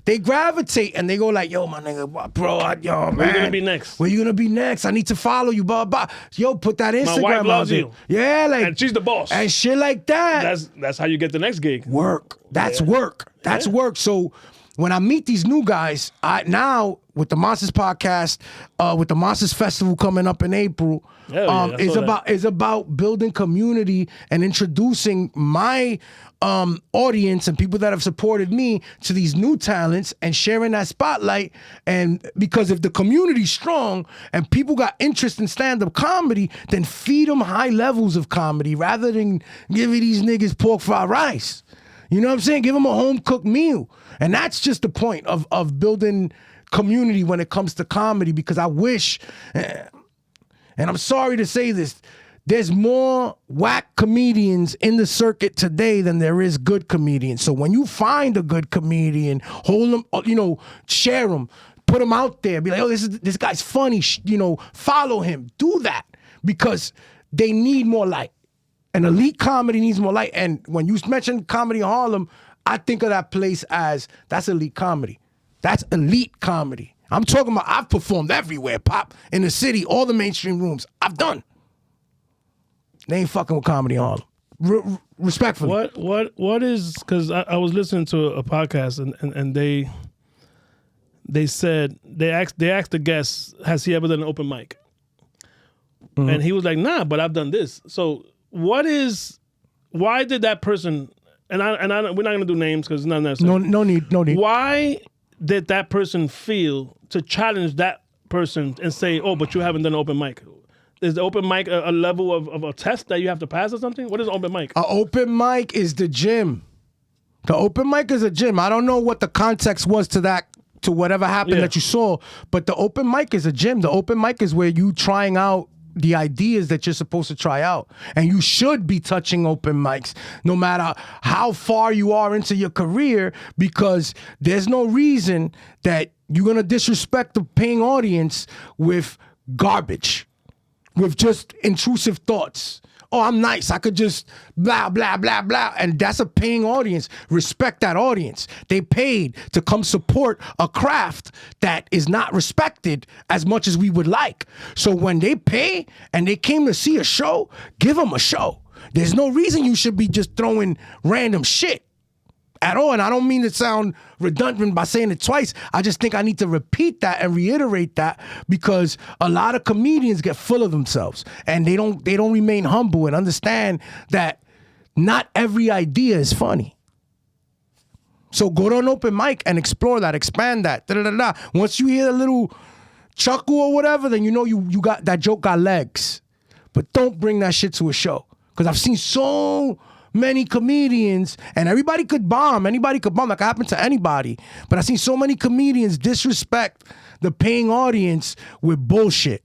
[SPEAKER 2] They gravitate and they go like, yo, my nigga, bro, yo, man.
[SPEAKER 1] Where you gonna be next?
[SPEAKER 2] Where you gonna be next? I need to follow you, blah blah. Yo, put that Instagram
[SPEAKER 1] my wife loves
[SPEAKER 2] out there.
[SPEAKER 1] you.
[SPEAKER 2] Yeah, like,
[SPEAKER 1] and she's the boss.
[SPEAKER 2] And shit like that.
[SPEAKER 1] That's how you get the next gig.
[SPEAKER 2] Work. That's work. That's work. So when I meet these new guys, now with the Monsters podcast, with the Monsters Festival coming up in April, it's about building community and introducing my audience and people that have supported me to these new talents and sharing that spotlight. And because if the community's strong and people got interest in stand-up comedy, then feed them high levels of comedy rather than giving these niggas pork fried rice. You know what I'm saying? Give them a home-cooked meal. And that's just the point of building community when it comes to comedy, because I wish, and I'm sorry to say this, there's more whack comedians in the circuit today than there is good comedians. So when you find a good comedian, hold them, share them, put them out there, be like, oh, this guy's funny, follow him. Do that, because they need more light. And elite comedy needs more light. And when you mention comedy in Harlem, I think of that place as, that's elite comedy. That's elite comedy. I'm talking about, I've performed everywhere, Pop, in the city, all the mainstream rooms. I've done. They ain't fucking with comedy in Harlem. Respectfully.
[SPEAKER 1] What is, because I was listening to a podcast and they said, they asked the guest, has he ever done an open mic? Mm-hmm. And he was like, nah, but I've done this. So why did that person and we're not gonna do names because it's not necessary.
[SPEAKER 2] No need.
[SPEAKER 1] Why did that person feel to challenge that person and say, "Oh, but you haven't done an open mic"? Is the open mic a level of a test that you have to pass or something? What is open mic?
[SPEAKER 2] An open mic is the gym. The open mic is a gym. I don't know what the context was to whatever happened that you saw, but the open mic is a gym. The open mic is where you trying out the ideas that you're supposed to try out. And you should be touching open mics no matter how far you are into your career, because there's no reason that you're going to disrespect the paying audience with garbage, with just intrusive thoughts. Oh, I'm nice. I could just blah, blah, blah, blah. And that's a paying audience. Respect that audience. They paid to come support a craft that is not respected as much as we would like. So when they pay and they came to see a show, give them a show. There's no reason you should be just throwing random shit at all. And I don't mean to sound redundant by saying it twice. I just think I need to repeat that and reiterate that, because a lot of comedians get full of themselves and they don't remain humble and understand that not every idea is funny. So go to an open mic and explore that, expand that. Once you hear a little chuckle or whatever, then you know you got that joke got legs. But don't bring that shit to a show, because I've seen so many comedians, and everybody could bomb. Anybody could bomb. That could happen to anybody. But I've seen so many comedians disrespect the paying audience with bullshit.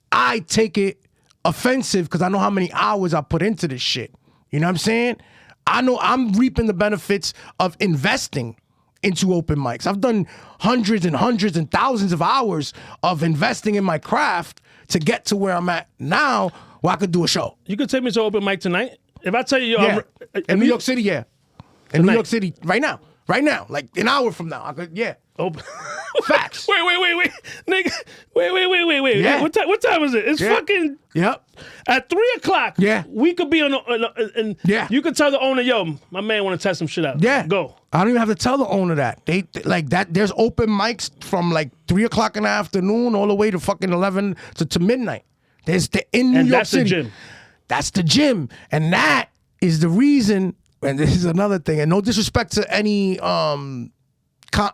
[SPEAKER 2] I take it offensive because I know how many hours I put into this shit. You know what I'm saying? I know I'm reaping the benefits of investing into open mics. I've done hundreds and thousands of hours of investing in my craft to get to where I'm at now, where I could do a show.
[SPEAKER 1] You could take me to open mic tonight? If I tell you,
[SPEAKER 2] yeah. In New York City, yeah. In
[SPEAKER 1] Tonight.
[SPEAKER 2] New York City, right now, like an hour from now, I could, yeah.
[SPEAKER 1] Open.
[SPEAKER 2] Facts.
[SPEAKER 1] Wait, nigga. Wait.
[SPEAKER 2] Yeah.
[SPEAKER 1] What time is it? It's fucking.
[SPEAKER 2] Yep.
[SPEAKER 1] At 3:00.
[SPEAKER 2] Yeah.
[SPEAKER 1] We could be and
[SPEAKER 2] Yeah.
[SPEAKER 1] You could tell the owner, yo, my man want to test some shit out.
[SPEAKER 2] Yeah.
[SPEAKER 1] Go.
[SPEAKER 2] I don't even have to tell the owner that. They like that. There's open mics from like 3:00 in the afternoon all the way to fucking 11 to midnight. There's in New York City.
[SPEAKER 1] That's the gym.
[SPEAKER 2] That's the gym. And that is the reason, and this is another thing, and no disrespect to any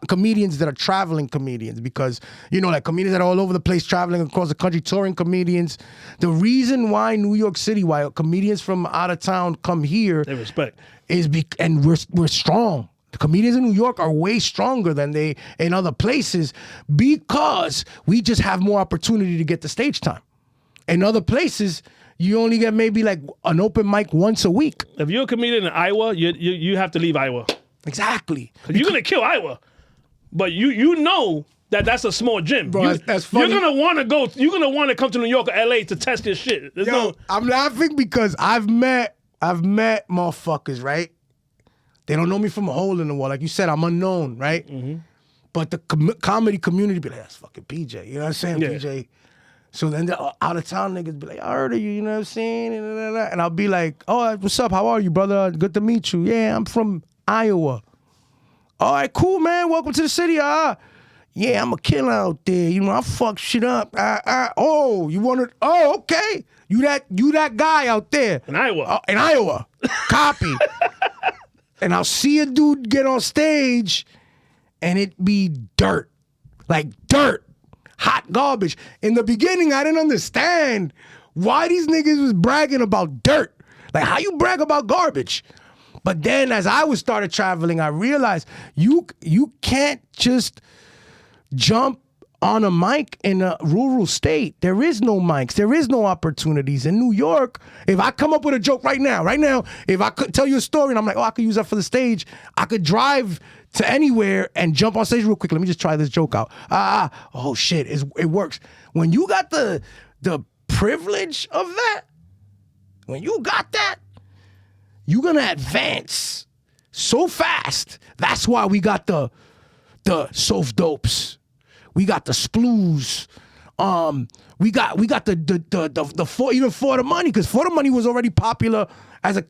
[SPEAKER 2] comedians that are traveling comedians, because, you know, like comedians that are all over the place traveling across the country, touring comedians. The reason why New York City, why comedians from out of town come here,
[SPEAKER 1] They respect.
[SPEAKER 2] and we're strong. The comedians in New York are way stronger than they in other places, because we just have more opportunity to get the stage time. In other places, you only get maybe like an open mic once a week.
[SPEAKER 1] If you're a comedian in Iowa, you have to leave Iowa.
[SPEAKER 2] Exactly.
[SPEAKER 1] You're gonna kill Iowa, but you know that's a small gym.
[SPEAKER 2] Bro, that's funny.
[SPEAKER 1] You're gonna want to go. You're gonna want to come to New York or LA to test your shit.
[SPEAKER 2] I'm laughing because I've met motherfuckers, right? They don't know me from a hole in the wall. Like you said, I'm unknown, right? Mm-hmm. But the comedy community be like, that's fucking PJ. You know what I'm saying?
[SPEAKER 1] Yeah.
[SPEAKER 2] PJ. So then the out of town niggas be like, I heard of you, you know what I'm saying? And I'll be like, oh, what's up? How are you, brother? Good to meet you. Yeah, I'm from Iowa. All right, cool, man. Welcome to the city. Yeah, I'm a killer out there. You know, I fuck shit up. Oh, you want to? Oh, okay. You that guy out there
[SPEAKER 1] In Iowa.
[SPEAKER 2] In Iowa. Copy. And I'll see a dude get on stage, and it be dirt, like dirt. Hot garbage. In the beginning, I didn't understand why these niggas was bragging about dirt. Like, how you brag about garbage? But then as I started traveling, I realized you can't just jump on a mic in a rural state. There is no mics. There is no opportunities. In New York, if I come up with a joke right now, if I could tell you a story and I'm like, oh, I could use that for the stage, I could drive to anywhere and jump on stage real quick. Let me just try this joke out. Oh shit, it works. When you got the privilege of that, when you got that, you're gonna advance so fast. That's why we got the soft dopes. We got the sploos. We got the even For the Money, because For the Money was already popular as a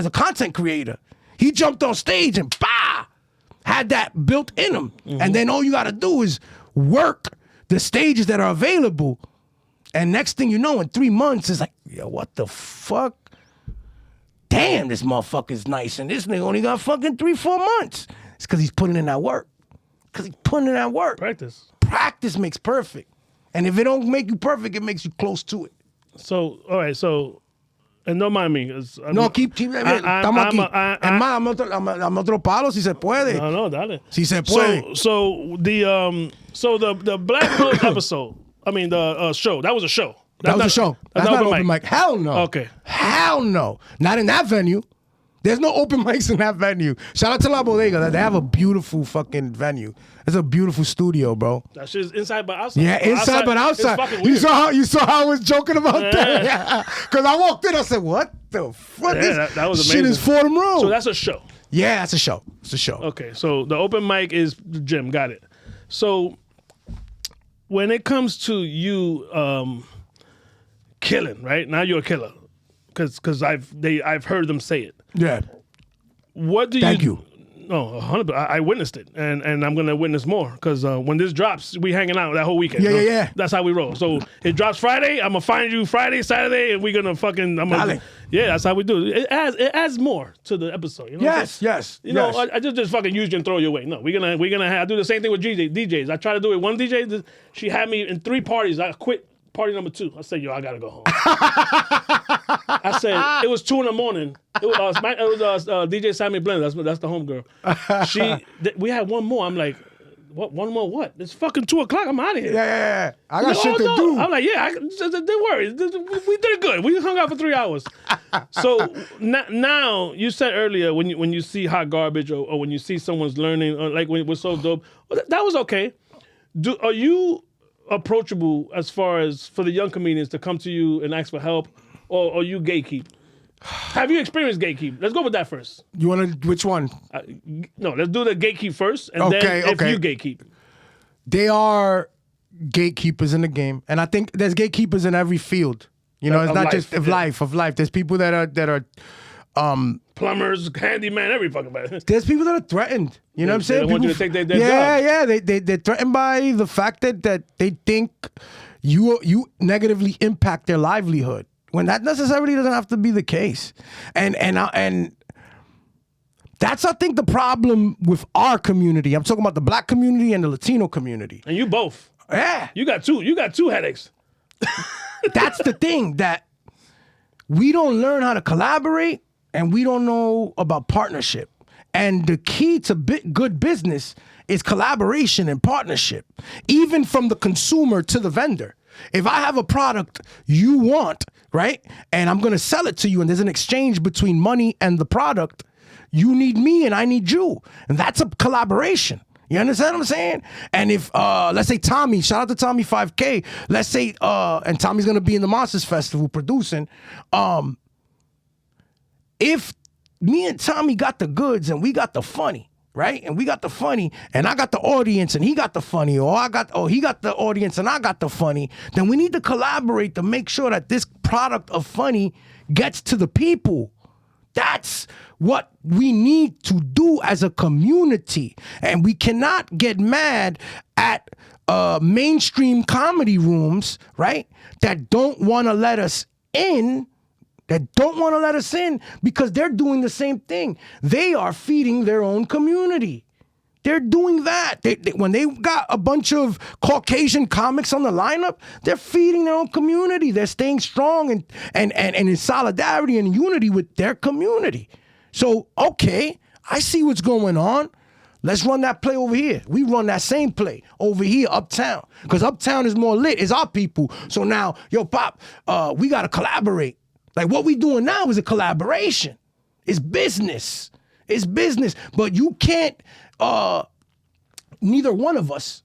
[SPEAKER 2] content creator. He jumped on stage and had that built in him. Mm-hmm. And then all you got to do is work the stages that are available. And next thing you know, in 3 months, it's like, yo, what the fuck? damn, this motherfucker's nice, and this nigga only got fucking 3-4 months. It's because he's putting in that work.
[SPEAKER 1] Practice.
[SPEAKER 2] Practice makes perfect. And if it don't make you perfect, it makes you close to it.
[SPEAKER 1] So, all right, so, and don't mind me.
[SPEAKER 2] No, keep. Estamos aquí. Es más, dame otro palo si se puede.
[SPEAKER 1] No, dale.
[SPEAKER 2] Si se puede.
[SPEAKER 1] So the Black Rose episode, I mean, the show, that was a show.
[SPEAKER 2] That was a show. That's not open mic. Hell no.
[SPEAKER 1] Okay.
[SPEAKER 2] Hell no. Not in that venue. There's no open mics in that venue. Shout out to La Bodega. They have a beautiful fucking venue. It's a beautiful studio, bro.
[SPEAKER 1] That shit's inside but outside.
[SPEAKER 2] Yeah, inside but outside.
[SPEAKER 1] You
[SPEAKER 2] saw how I was joking about that? Because I walked in, I said, what the fuck?
[SPEAKER 1] Yeah, that was amazing.
[SPEAKER 2] Shit is Fordham Road.
[SPEAKER 1] So that's a show.
[SPEAKER 2] Yeah, that's a show. It's a show.
[SPEAKER 1] Okay, so the open mic is the gym. Got it. So when it comes to you killing, right? Now you're a killer. Because I've heard them say it.
[SPEAKER 2] Yeah.
[SPEAKER 1] What do
[SPEAKER 2] Thank you.
[SPEAKER 1] No, 100%. I witnessed it, and I'm gonna witness more because when this drops, we hanging out that whole weekend.
[SPEAKER 2] Yeah.
[SPEAKER 1] That's how we roll. So it drops Friday. I'm gonna find you Friday, Saturday, and we're gonna fucking. Yeah, that's how we do it. It adds more to the episode. You know
[SPEAKER 2] Yes.
[SPEAKER 1] You know, I just fucking use you and throw you away. No, we're gonna have, I do the same thing with DJs. I try to do it. One DJ, she had me in 3 parties. I quit party number 2. I said, yo, I gotta go home. I said, it was 2 a.m. It was DJ Sammy Blend. That's the homegirl. We had one more. I'm like, what? One more what? It's fucking 2 o'clock. I'm out of here.
[SPEAKER 2] Yeah. I got shit to do.
[SPEAKER 1] I'm like, don't worry. We did good. We hung out for 3 hours. So now, you said earlier when you see hot garbage or when you see someone's learning, or like when it was so dope, that was okay. Are you approachable as far as for the young comedians to come to you and ask for help, or you gatekeep? Have you experienced gatekeep? Let's go with that first.
[SPEAKER 2] You want to, which one?
[SPEAKER 1] No, let's do the gatekeep first, and then if you gatekeep.
[SPEAKER 2] They are gatekeepers in the game, and I think there's gatekeepers in every field. You know, it's not just of life. There's people that are
[SPEAKER 1] plumbers, handyman, every fucking body.
[SPEAKER 2] There's people that are threatened. You know what I'm saying?
[SPEAKER 1] They want you to take their job.
[SPEAKER 2] Yeah. They're threatened by the fact that they think you negatively impact their livelihood, when that necessarily doesn't have to be the case. And that's, I think, the problem with our community. I'm talking about the Black community and the Latino community.
[SPEAKER 1] And you both.
[SPEAKER 2] Yeah.
[SPEAKER 1] You got two headaches.
[SPEAKER 2] That's the thing, that we don't learn how to collaborate, and we don't know about partnership. And the key to good business is collaboration and partnership, even from the consumer to the vendor. If I have a product you want, right, and I'm going to sell it to you, and there's an exchange between money and the product, you need me and I need you. And that's a collaboration. You understand what I'm saying? And if, let's say Tommy, shout out to Tommy 5K, let's say, and Tommy's going to be in the Monsters Festival producing, if me and Tommy got the goods and we got the funny, right? And we got the funny, and I got the audience and he got the funny, or he got the audience and I got the funny, then we need to collaborate to make sure that this product of funny gets to the people. That's what we need to do as a community. And we cannot get mad at mainstream comedy rooms, right, that don't want to let us in, because they're doing the same thing. They are feeding their own community. They're doing that. When they got a bunch of Caucasian comics on the lineup, they're feeding their own community. They're staying strong and in solidarity and unity with their community. So, okay, I see what's going on. Let's run that play over here. We run that same play over here, uptown. Because uptown is more lit. It's our people. So now, yo, Pop, we got to collaborate. Like, what we doing now is a collaboration. It's business. But you can't, neither one of us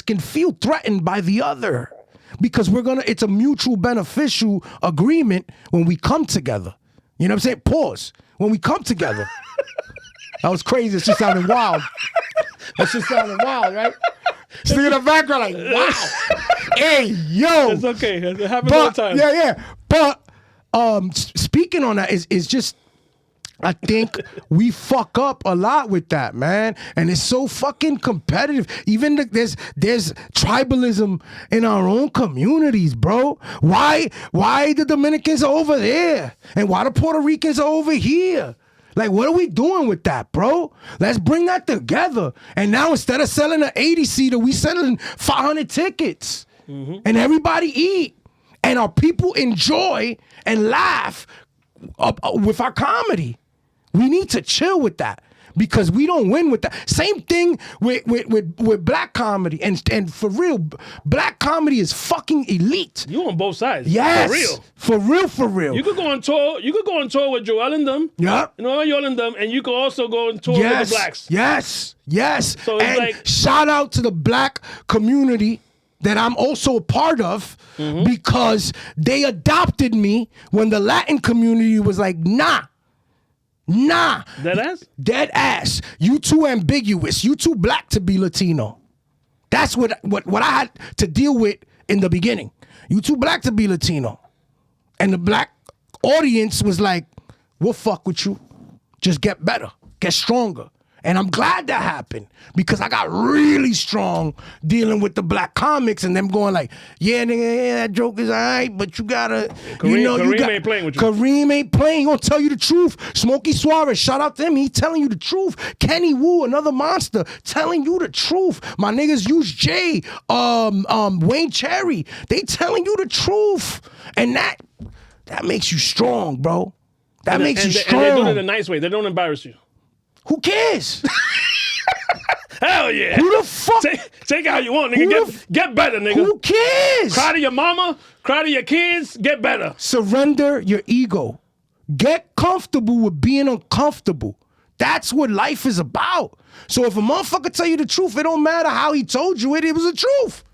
[SPEAKER 2] can feel threatened by the other, because it's a mutual beneficial agreement when we come together. You know what I'm saying? Pause. When we come together. That was crazy. It just sounded wild. Right? See in the background, like, wow. Hey, yo.
[SPEAKER 1] It's okay. It happens all the time.
[SPEAKER 2] Yeah. But speaking on that is just, I think we fuck up a lot with that, man. And it's so fucking competitive. Even there's tribalism in our own communities, bro. Why the Dominicans are over there? And why the Puerto Ricans are over here? Like, what are we doing with that, bro? Let's bring that together. And now instead of selling an 80-seater, we selling 500 tickets. And everybody eat. And our people enjoy and laugh with our comedy. We need to chill with that because we don't win with that. Same thing with black comedy. And for real, black comedy is fucking elite.
[SPEAKER 1] You on both sides.
[SPEAKER 2] Yes.
[SPEAKER 1] For real.
[SPEAKER 2] For real.
[SPEAKER 1] You could go on tour. You could go on tour with Joel and them.
[SPEAKER 2] Yeah.
[SPEAKER 1] You know, Joel and them. And you could also go on tour with the blacks.
[SPEAKER 2] Yes.
[SPEAKER 1] So it's
[SPEAKER 2] and
[SPEAKER 1] like,
[SPEAKER 2] shout out to the black community that I'm also a part of because they adopted me when the Latin community was like, nah.
[SPEAKER 1] Dead ass?
[SPEAKER 2] Dead ass. You too ambiguous. You too black to be Latino. That's what I had to deal with in the beginning. You too black to be Latino. And the black audience was like, we'll fuck with you. Just get better. Get stronger. And I'm glad that happened because I got really strong dealing with the black comics and them going like, yeah, nigga, yeah, that joke is all right, but you gotta,
[SPEAKER 1] Kareem ain't playing with you.
[SPEAKER 2] Kareem ain't playing. He gonna tell you the truth. Smokey Suarez, shout out to him. He telling you the truth. Kenny Wu, another monster, telling you the truth. My niggas Use J, Wayne Cherry, they telling you the truth. And that makes you strong, bro. That makes you strong.
[SPEAKER 1] And they do it in a nice way. They don't embarrass you.
[SPEAKER 2] Who cares?
[SPEAKER 1] Hell yeah.
[SPEAKER 2] Who the fuck?
[SPEAKER 1] Take it how you want, nigga. Get better, nigga.
[SPEAKER 2] Who cares?
[SPEAKER 1] Cry to your mama. Cry to your kids. Get better.
[SPEAKER 2] Surrender your ego. Get comfortable with being uncomfortable. That's what life is about. So if a motherfucker tell you the truth, it don't matter how he told you it. It was the truth.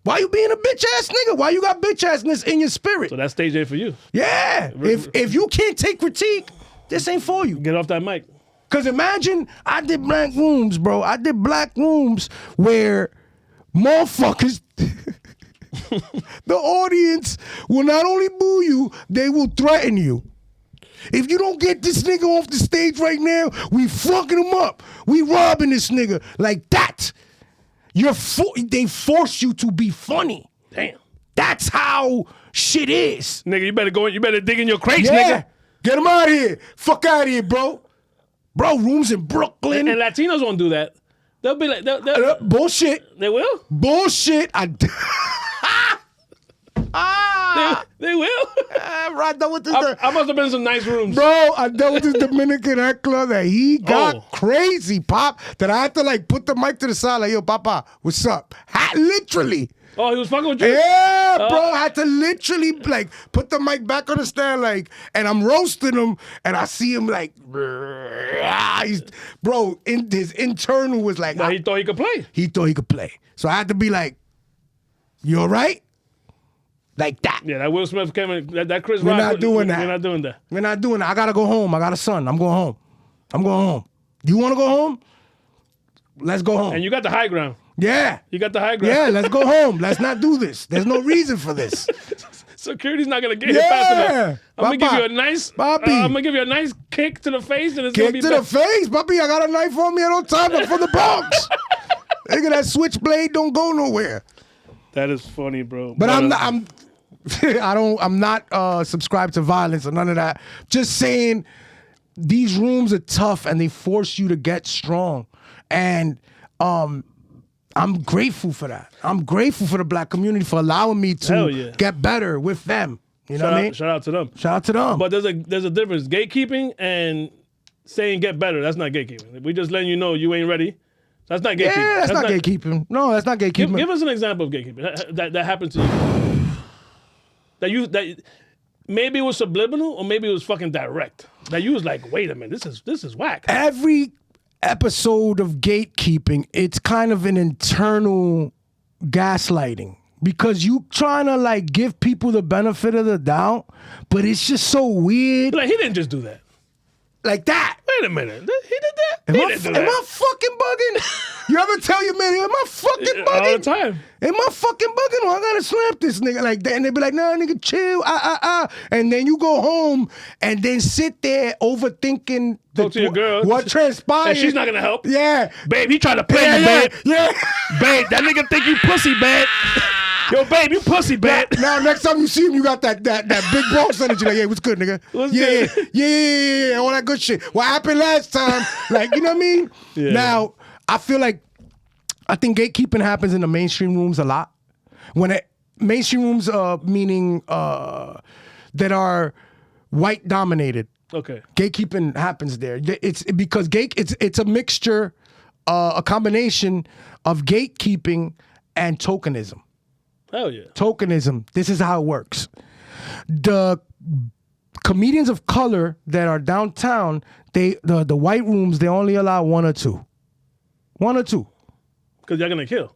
[SPEAKER 2] Why you being a bitch ass nigga? Why you got bitch assness in your spirit?
[SPEAKER 1] So that's stage A for you.
[SPEAKER 2] Yeah. If you can't take critique, this ain't for you.
[SPEAKER 1] Get off that mic.
[SPEAKER 2] Because imagine I did black rooms, bro. I did black rooms where motherfuckers, the audience will not only boo you, they will threaten you. If you don't get this nigga off the stage right now, we fucking him up. We robbing this nigga. Like that. They force you to be funny.
[SPEAKER 1] Damn.
[SPEAKER 2] That's how shit is.
[SPEAKER 1] Nigga, you better dig in your crates, nigga.
[SPEAKER 2] Get him out of here. Fuck out of here, bro. Bro, rooms in Brooklyn.
[SPEAKER 1] And Latinos won't do that. They'll be like,
[SPEAKER 2] bullshit.
[SPEAKER 1] They will?
[SPEAKER 2] Bullshit.
[SPEAKER 1] They will?
[SPEAKER 2] I dealt with this.
[SPEAKER 1] I must have been in some nice rooms.
[SPEAKER 2] Bro, I dealt with this Dominican heckler that he got crazy, Pop, that I had to like put the mic to the side like, yo, Papa, what's up? Literally.
[SPEAKER 1] Oh, he was fucking with you?
[SPEAKER 2] Yeah, bro. I had to literally like put the mic back on the stand, like, and I'm roasting him, and I see him like, bro, his internal was like,
[SPEAKER 1] he thought he could play.
[SPEAKER 2] He thought he could play. So I had to be like, you all right? Like that.
[SPEAKER 1] Yeah, that Will Smith came in, that Chris
[SPEAKER 2] We're
[SPEAKER 1] Rock.
[SPEAKER 2] not doing that.
[SPEAKER 1] We're not doing that.
[SPEAKER 2] We're not doing that. I gotta go home. I got a son. I'm going home. You wanna go home? Let's go home.
[SPEAKER 1] And you got the high ground.
[SPEAKER 2] Yeah.
[SPEAKER 1] You got the high ground.
[SPEAKER 2] Yeah, let's go home. Let's not do this. There's no reason for this.
[SPEAKER 1] Security's not gonna get here fast enough. I'm gonna give you a nice
[SPEAKER 2] I'm
[SPEAKER 1] gonna give you a nice kick to the face and it's
[SPEAKER 2] kick
[SPEAKER 1] gonna be
[SPEAKER 2] to the face, Papi. I got a knife on me at all times. I'm from the Bronx. Nigga, that switchblade don't go nowhere.
[SPEAKER 1] That is funny, bro.
[SPEAKER 2] But I'm not subscribed to violence or none of that. Just saying these rooms are tough and they force you to get strong. And I'm grateful for that. I'm grateful for the black community for allowing me to get better with them. You know what I mean?
[SPEAKER 1] Shout out to them.
[SPEAKER 2] Shout out to them.
[SPEAKER 1] But there's a difference. Gatekeeping and saying get better, that's not gatekeeping. We just letting you know you ain't ready. That's not gatekeeping.
[SPEAKER 2] Yeah, that's not gatekeeping. No, that's not gatekeeping.
[SPEAKER 1] Give us an example of gatekeeping that happened to you. That maybe it was subliminal or maybe it was fucking direct. That you was like, wait a minute, this is whack.
[SPEAKER 2] Every episode of gatekeeping, it's kind of an internal gaslighting because you trying to like give people the benefit of the doubt, but it's just so weird.
[SPEAKER 1] Like he didn't just do that.
[SPEAKER 2] Like that.
[SPEAKER 1] Wait a minute. He did that?
[SPEAKER 2] Am I fucking bugging? You ever tell your man, am I fucking bugging?
[SPEAKER 1] All the time.
[SPEAKER 2] Am I fucking bugging? Or I gotta slap this nigga like that. And they be like, nah, nigga, chill. And then you go home and then sit there overthinking
[SPEAKER 1] Talk to your girl.
[SPEAKER 2] what transpired.
[SPEAKER 1] And she's not gonna help.
[SPEAKER 2] Yeah.
[SPEAKER 1] Babe, he trying to play you, babe.
[SPEAKER 2] Yeah.
[SPEAKER 1] Babe, that nigga think you pussy, babe. Yo, babe, you pussy, babe.
[SPEAKER 2] Now, next time you see him, you got that big Bronx energy. Like, yeah, what's good, nigga?
[SPEAKER 1] What's
[SPEAKER 2] yeah,
[SPEAKER 1] good?
[SPEAKER 2] yeah, all that good shit. What happened last time? Like, you know what I mean?
[SPEAKER 1] Yeah.
[SPEAKER 2] Now, I think gatekeeping happens in the mainstream rooms a lot. Mainstream rooms, meaning that are white dominated.
[SPEAKER 1] Okay.
[SPEAKER 2] Gatekeeping happens there. It's because it's a mixture, a combination of gatekeeping and tokenism.
[SPEAKER 1] Hell yeah.
[SPEAKER 2] Tokenism. This is how it works. The comedians of color that are downtown, the white rooms, they only allow one or two. One or two.
[SPEAKER 1] Because you're gonna kill.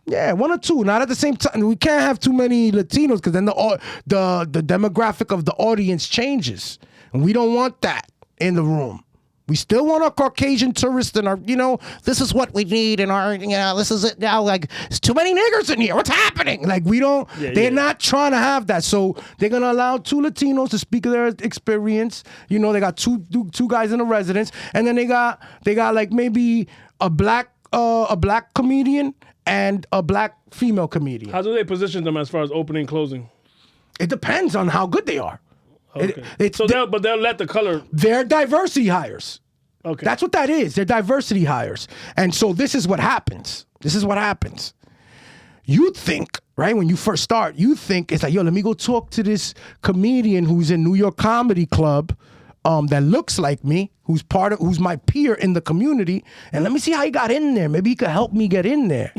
[SPEAKER 2] Yeah, one or two. Not at the same time. We can't have too many Latinos because then the demographic of the audience changes. And we don't want that in the room. We still want our Caucasian tourists and our, this is what we need in our, this is it now. Like, it's too many niggers in here. What's happening? Like, they're not trying to have that. So they're going to allow two Latinos to speak of their experience. They got two guys in the residence. And then they got like maybe a black comedian and a black female comedian.
[SPEAKER 1] How do they position them as far as opening and closing?
[SPEAKER 2] It depends on how good they are.
[SPEAKER 1] Okay. They'll let the color.
[SPEAKER 2] They're diversity hires.
[SPEAKER 1] Okay.
[SPEAKER 2] That's what that is. They're diversity hires. And so this is what happens. You think, right, when you first start, it's like, yo, let me go talk to this comedian who's in New York Comedy Club that looks like me, who's my peer in the community, and let me see how he got in there. Maybe he could help me get in there.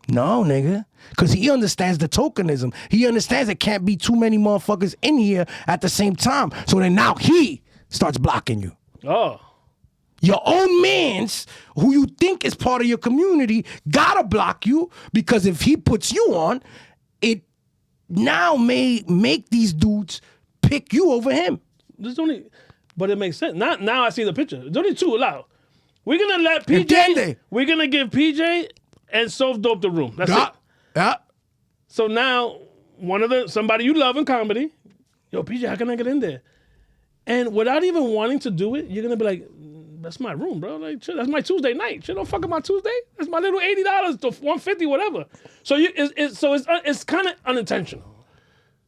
[SPEAKER 2] No, nigga. Because he understands the tokenism. He understands it can't be too many motherfuckers in here at the same time. So then now he starts blocking you.
[SPEAKER 1] Oh.
[SPEAKER 2] Your own mans, who you think is part of your community, gotta block you because if he puts you on, it now may make these dudes pick you over him.
[SPEAKER 1] But it makes sense. Now I see the picture. There's only two allowed. We're gonna let PJ. We're gonna give PJ and Soph Dope the room. That's it.
[SPEAKER 2] Yeah.
[SPEAKER 1] So now somebody you love in comedy, yo, PJ, how can I get in there? And without even wanting to do it, you're gonna be like, that's my room, bro. Like, shit, that's my Tuesday night. Shit, don't fuck up my Tuesday. That's my little $80 to $150, whatever. So it's kind of unintentional,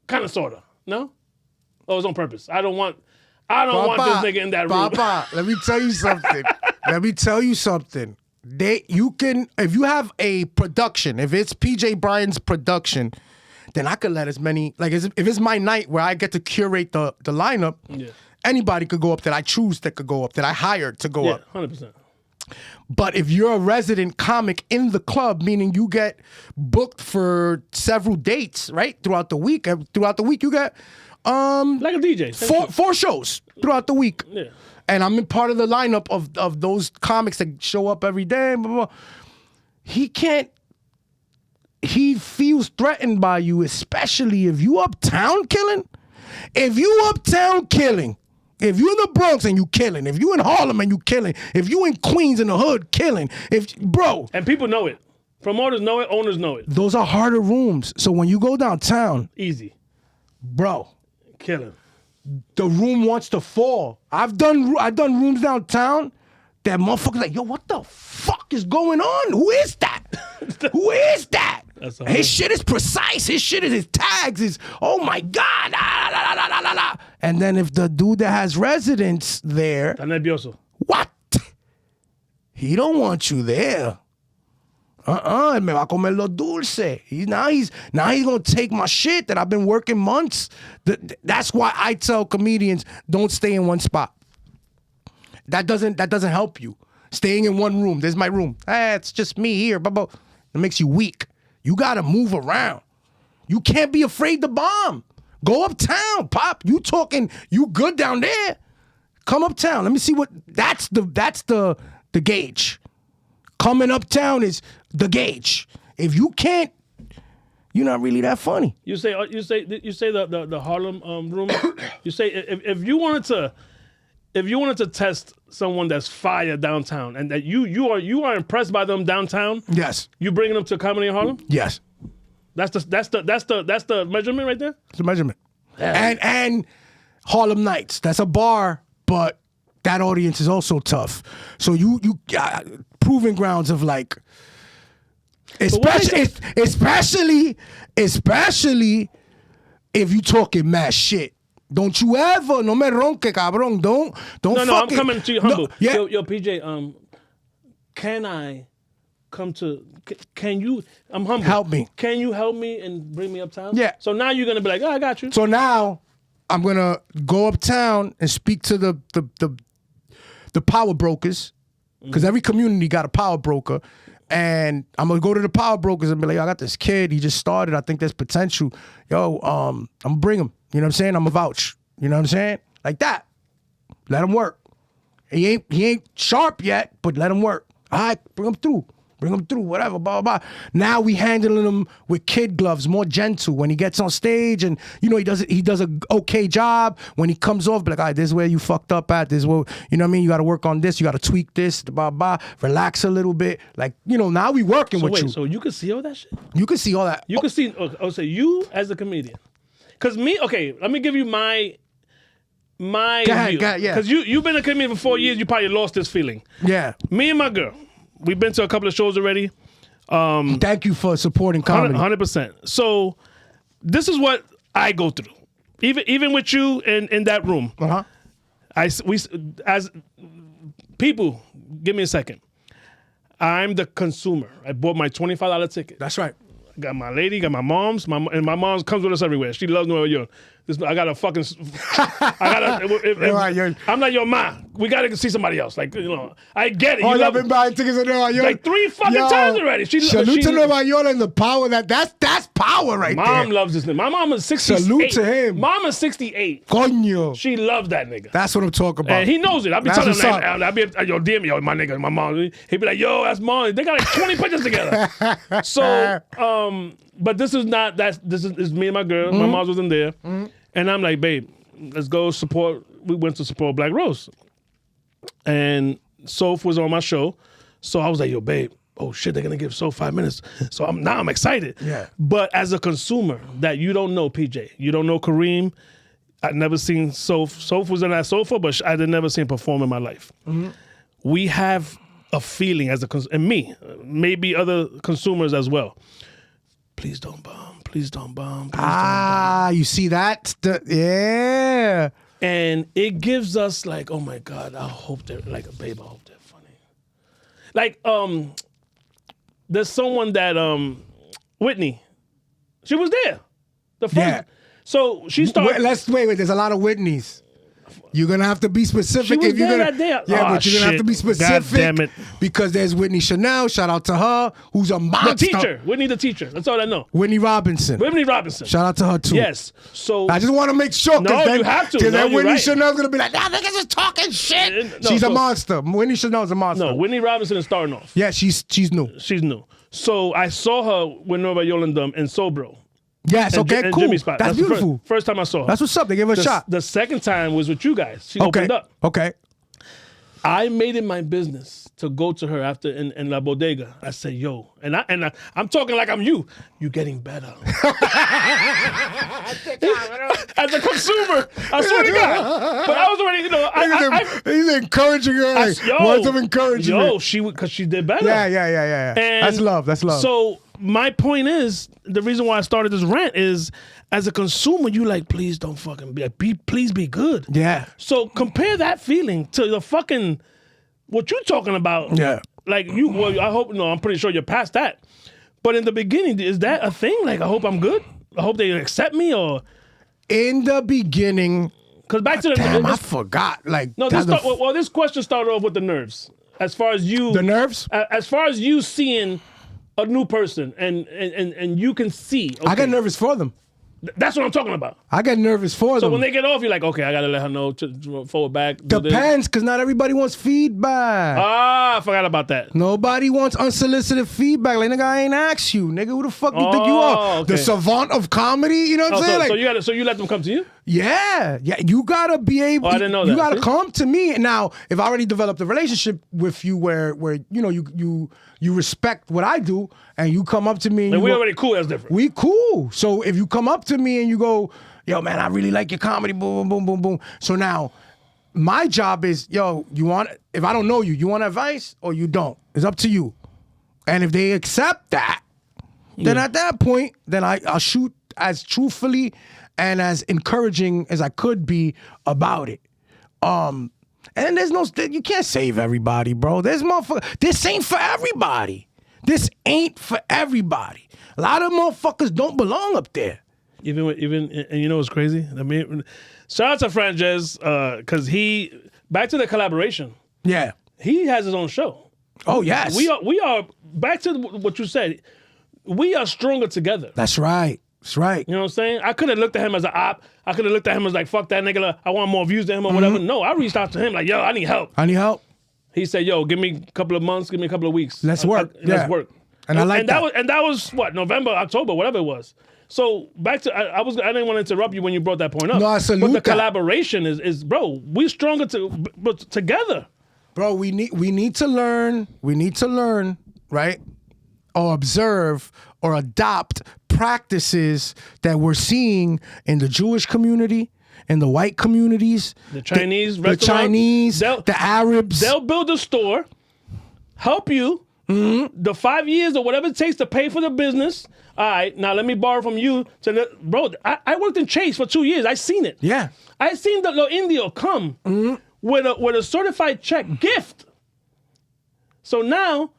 [SPEAKER 1] kind of sorta. No, it's on purpose. I don't want this nigga in that room.
[SPEAKER 2] Papa, let me tell you something. You can, if you have a production, if it's PJ Bryan's production, then I could let as many, like if it's my night where I get to curate the lineup, anybody could go up that I choose that could go up, that I hired to go up.
[SPEAKER 1] 100%.
[SPEAKER 2] But if you're a resident comic in the club, meaning you get booked for several dates, right, throughout the week you get
[SPEAKER 1] like a DJ.
[SPEAKER 2] Four shows throughout the week.
[SPEAKER 1] Yeah.
[SPEAKER 2] And I'm in part of the lineup of those comics that show up every day. Blah, blah, blah. He feels threatened by you, especially if you uptown killing. If you in the Bronx and you killing, if you in Harlem and you killing, if you in Queens in the hood killing,
[SPEAKER 1] and people know it. Promoters know it, owners know it.
[SPEAKER 2] Those are harder rooms. So when you go downtown,
[SPEAKER 1] easy.
[SPEAKER 2] Bro.
[SPEAKER 1] Killing.
[SPEAKER 2] The room wants to fall. I've done rooms downtown that motherfuckers like, yo, what the fuck is going on? Who is that? Who is that? His shit is precise. His tags is, oh my God. La, la, la, la, la, la. And then if the dude that has residence there, what? He don't want you there. Me va a comer lo dulce. Now he's gonna take my shit that I've been working months. That's why I tell comedians, don't stay in one spot. That doesn't help you. Staying in one room. There's my room. It's just me here. It makes you weak. You gotta move around. You can't be afraid to bomb. Go uptown, Pop. You good down there. Come uptown. Let me see what that's the gauge. Coming uptown is the gauge. If you can't, you're not really that funny.
[SPEAKER 1] You say the Harlem room. You say if you wanted to, if you wanted to test someone that's fire downtown and that you are impressed by them downtown,
[SPEAKER 2] Yes.
[SPEAKER 1] you bringing them to Comedy in Harlem?
[SPEAKER 2] Yes.
[SPEAKER 1] That's the measurement right there?
[SPEAKER 2] It's a measurement. And Harlem Nights. That's a bar, but that audience is also tough. So you proving grounds of like, especially if you talking mad shit. Don't you ever, no me ronque, cabrón. Don't
[SPEAKER 1] No, I'm
[SPEAKER 2] fucking-
[SPEAKER 1] coming to you humble.
[SPEAKER 2] No, yeah.
[SPEAKER 1] Yo, PJ, can I come to, can you, I'm humble.
[SPEAKER 2] Help me.
[SPEAKER 1] Can you help me and bring me uptown?
[SPEAKER 2] Yeah.
[SPEAKER 1] So now you're going to be like, oh, I got you.
[SPEAKER 2] So now I'm gonna go uptown and speak to the power brokers, because every community got a power broker. And I'm gonna go to the power brokers and be like, yo, I got this kid. He just started. I think there's potential. Yo, I'm gonna bring him. You know what I'm saying? I'm a vouch. You know what I'm saying? Like that. Let him work. He ain't sharp yet, but let him work. All right, bring him through. Bring him through, whatever, blah, blah, blah. Now we handling him with kid gloves, more gentle. When he gets on stage and, you know, he does a okay job. When he comes off, be like, all right, this is where you fucked up at. This is where, you know what I mean? You got to work on this. You got to tweak this, blah, blah. Relax a little bit. Like, you know, now we working with you.
[SPEAKER 1] So you can see all that shit?
[SPEAKER 2] You can see all that.
[SPEAKER 1] You can see, so you as a comedian. Because me, okay, let me give you my view.
[SPEAKER 2] Go ahead, yeah.
[SPEAKER 1] Because you've been a comedian for 4 years, you probably lost this feeling.
[SPEAKER 2] Yeah.
[SPEAKER 1] Me and my girl, we've been to a couple of shows already.
[SPEAKER 2] Thank you for supporting comedy.
[SPEAKER 1] 100%. So this is what I go through. Even with you in that room.
[SPEAKER 2] Uh-huh.
[SPEAKER 1] We as people, give me a second. I'm the consumer. I bought my $25 ticket.
[SPEAKER 2] That's right.
[SPEAKER 1] Got my lady, got my mom's, and my mom comes with us everywhere. She loves New York. I got a fucking. I'm like, yo, ma, we gotta see somebody else. Like, you know, I get it.
[SPEAKER 2] Oh, I've been buying tickets in Nueva York
[SPEAKER 1] like 3 fucking times already.
[SPEAKER 2] Salute to Nueva York and the power that's power right there.
[SPEAKER 1] Mom loves this nigga. My mom is 68.
[SPEAKER 2] Salute to him.
[SPEAKER 1] Mom is 68.
[SPEAKER 2] Coño.
[SPEAKER 1] She loves that nigga.
[SPEAKER 2] That's what I'm talking about.
[SPEAKER 1] And he knows it. I be
[SPEAKER 2] That's
[SPEAKER 1] telling him,
[SPEAKER 2] what's
[SPEAKER 1] like, I be, yo, DM me, yo, my nigga, my mom. He be like, yo, that's mom. They got like 20 pictures together. So, but this is not that. This is me and my girl. My mom wasn't there, and I'm like, babe, let's go support. We went to support Black Rose, and Soph was on my show, so I was like, yo, babe, oh shit, they're gonna give Soph 5 minutes. So I'm excited.
[SPEAKER 2] Yeah.
[SPEAKER 1] But as a consumer, that you don't know PJ, you don't know Kareem. I'd never seen Soph. Soph was in that sofa, but I had never seen him perform in my life. We have a feeling as and me, maybe other consumers as well. Please don't bomb. Please don't bomb. Please don't bomb.
[SPEAKER 2] You see that? Yeah.
[SPEAKER 1] And it gives us like, oh my God, I hope they're like, babe, I hope they're funny. Like, there's someone that Whitney, she was there. The first.
[SPEAKER 2] Yeah.
[SPEAKER 1] So she started.
[SPEAKER 2] Wait. There's a lot of Whitneys. You're gonna have to be specific.
[SPEAKER 1] She was
[SPEAKER 2] if you're
[SPEAKER 1] there
[SPEAKER 2] gonna,
[SPEAKER 1] that day.
[SPEAKER 2] Yeah,
[SPEAKER 1] Oh,
[SPEAKER 2] but you're gonna have to be
[SPEAKER 1] shit.
[SPEAKER 2] specific.
[SPEAKER 1] God damn it.
[SPEAKER 2] Because there's Whitney Chanel. Shout out to her, who's a
[SPEAKER 1] The
[SPEAKER 2] monster.
[SPEAKER 1] teacher. Whitney the teacher. That's all I know.
[SPEAKER 2] Whitney Robinson.
[SPEAKER 1] Whitney Robinson.
[SPEAKER 2] Shout out to her too.
[SPEAKER 1] Yes. So
[SPEAKER 2] I just want to make sure.
[SPEAKER 1] No,
[SPEAKER 2] then,
[SPEAKER 1] you have to.
[SPEAKER 2] Because
[SPEAKER 1] No,
[SPEAKER 2] then
[SPEAKER 1] you're
[SPEAKER 2] Whitney
[SPEAKER 1] right.
[SPEAKER 2] Chanel's gonna be like, nah, niggas is talking shit.
[SPEAKER 1] No,
[SPEAKER 2] She's a
[SPEAKER 1] so-
[SPEAKER 2] monster. Whitney Chanel's a monster.
[SPEAKER 1] No, Whitney Robinson is starting off.
[SPEAKER 2] Yeah, she's new.
[SPEAKER 1] She's new. So I saw her with Nova Yolanda and Sobro.
[SPEAKER 2] Yes,
[SPEAKER 1] And
[SPEAKER 2] okay,
[SPEAKER 1] and
[SPEAKER 2] cool.
[SPEAKER 1] Jimmy Spot.
[SPEAKER 2] That's
[SPEAKER 1] the
[SPEAKER 2] beautiful.
[SPEAKER 1] First time I saw her.
[SPEAKER 2] That's what's up. They gave her a shot.
[SPEAKER 1] The second time was with you guys. She
[SPEAKER 2] Okay.
[SPEAKER 1] opened up.
[SPEAKER 2] Okay.
[SPEAKER 1] I made it my business to go to her after in La Bodega. I said, yo, and I'm talking like I'm you. You getting better. As a consumer, I swear to God. But I was already, you know,
[SPEAKER 2] He's encouraging her. Words of encouragement.
[SPEAKER 1] Because she did better.
[SPEAKER 2] Yeah.
[SPEAKER 1] And
[SPEAKER 2] That's love. That's love.
[SPEAKER 1] So my point is, the reason why I started this rant is, as a consumer, you like, please don't fucking please be good.
[SPEAKER 2] Yeah.
[SPEAKER 1] So compare that feeling to the fucking what you talking about.
[SPEAKER 2] Yeah.
[SPEAKER 1] Like I hope I'm pretty sure you're past that. But in the beginning, is that a thing? Like, I hope I'm good. I hope they accept me, or
[SPEAKER 2] in the beginning.
[SPEAKER 1] Because back to the
[SPEAKER 2] Damn, I forgot. Like
[SPEAKER 1] no. This question started off with the nerves. As far as you,
[SPEAKER 2] the nerves.
[SPEAKER 1] As far as you seeing a new person, and you can see. Okay,
[SPEAKER 2] I get nervous for them.
[SPEAKER 1] That's what I'm talking about.
[SPEAKER 2] I get nervous for them.
[SPEAKER 1] So when they get off, you're like, okay, I gotta let her know to forward back.
[SPEAKER 2] Depends, because not everybody wants feedback.
[SPEAKER 1] I forgot about that.
[SPEAKER 2] Nobody wants unsolicited feedback. Like, nigga, I ain't asked you. Nigga, who the fuck you think you are?
[SPEAKER 1] Okay.
[SPEAKER 2] The savant of comedy? You know what I'm saying?
[SPEAKER 1] So you let them come to you?
[SPEAKER 2] Yeah, you gotta be able.
[SPEAKER 1] I didn't know that.
[SPEAKER 2] You gotta
[SPEAKER 1] See?
[SPEAKER 2] come to me now. If I already developed a relationship with you, where you respect what I do, and you come up to me, and
[SPEAKER 1] we
[SPEAKER 2] you go,
[SPEAKER 1] already cool. That's different.
[SPEAKER 2] we cool. So if you come up to me and you go, yo, man, I really like your comedy, boom, boom, boom, boom, boom. So now, my job is, yo, if I don't know you, you want advice or you don't? It's up to you. And if they accept that, then at that point, then I'll shoot as truthfully and as encouraging as I could be about it. And there's you can't save everybody, bro. This ain't for everybody. This ain't for everybody. A lot of motherfuckers don't belong up there.
[SPEAKER 1] Even and you know what's crazy? I mean, shout out to Frances, because back to the collaboration.
[SPEAKER 2] Yeah.
[SPEAKER 1] He has his own show.
[SPEAKER 2] Oh, yes.
[SPEAKER 1] We are back to what you said. We are stronger together.
[SPEAKER 2] That's right. That's right.
[SPEAKER 1] You know what I'm saying? I could have looked at him as an op. I could have looked at him as like, fuck that nigga. I want more views than him or whatever. No, I reached out to him like, yo, I need help.
[SPEAKER 2] I need help.
[SPEAKER 1] He said, yo, give me a couple of months, give me a couple of weeks.
[SPEAKER 2] Let's work.
[SPEAKER 1] Let's work.
[SPEAKER 2] And I like that.
[SPEAKER 1] And that was what, November, October, whatever it was. So back to I didn't want to interrupt you when you brought that point up.
[SPEAKER 2] No, I salute
[SPEAKER 1] But the
[SPEAKER 2] that.
[SPEAKER 1] collaboration is bro, we're stronger together.
[SPEAKER 2] Bro, we need to learn, right? Or observe or adopt practices that we're seeing in the Jewish community, in the white communities,
[SPEAKER 1] The Chinese
[SPEAKER 2] the
[SPEAKER 1] restaurant,
[SPEAKER 2] Chinese, the Arabs.
[SPEAKER 1] They'll build a store, help you, the 5 years or whatever it takes to pay for the business. All right, now let me borrow from you. Bro, I worked in Chase for 2 years. I seen it.
[SPEAKER 2] Yeah.
[SPEAKER 1] I seen the Lo Indio come with a certified check gift. So now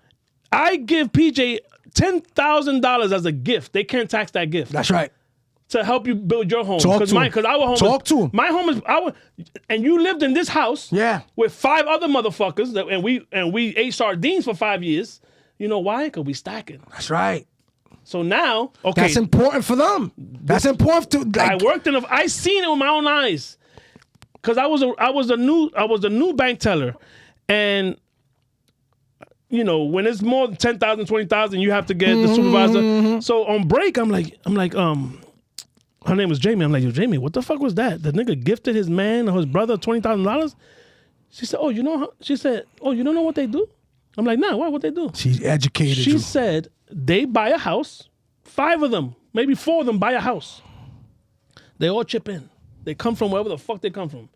[SPEAKER 1] I give PJ $10,000 as a gift. They can't tax that gift.
[SPEAKER 2] That's right.
[SPEAKER 1] To help you build your home.
[SPEAKER 2] Talk to him.
[SPEAKER 1] Because our home
[SPEAKER 2] Talk to him.
[SPEAKER 1] My home is and you lived in this house with 5 other motherfuckers and we ate sardines for 5 years. You know why? Because we stacking.
[SPEAKER 2] That's right.
[SPEAKER 1] So now, okay.
[SPEAKER 2] That's important for them. That's important to
[SPEAKER 1] I worked I seen it with my own eyes. Cause I was a new bank teller. And you know, when it's more than 10,000, 20,000, you have to get the supervisor. So on break, I'm like, her name was Jamie. I'm like, yo, Jamie, what the fuck was that? The nigga gifted his man or his brother $20,000? She said, you don't know what they do? I'm like, nah, what they do?
[SPEAKER 2] She's educated.
[SPEAKER 1] She said they buy a house, 5 of them, maybe 4 of them buy a house. They all chip in. They come from wherever the fuck they come from.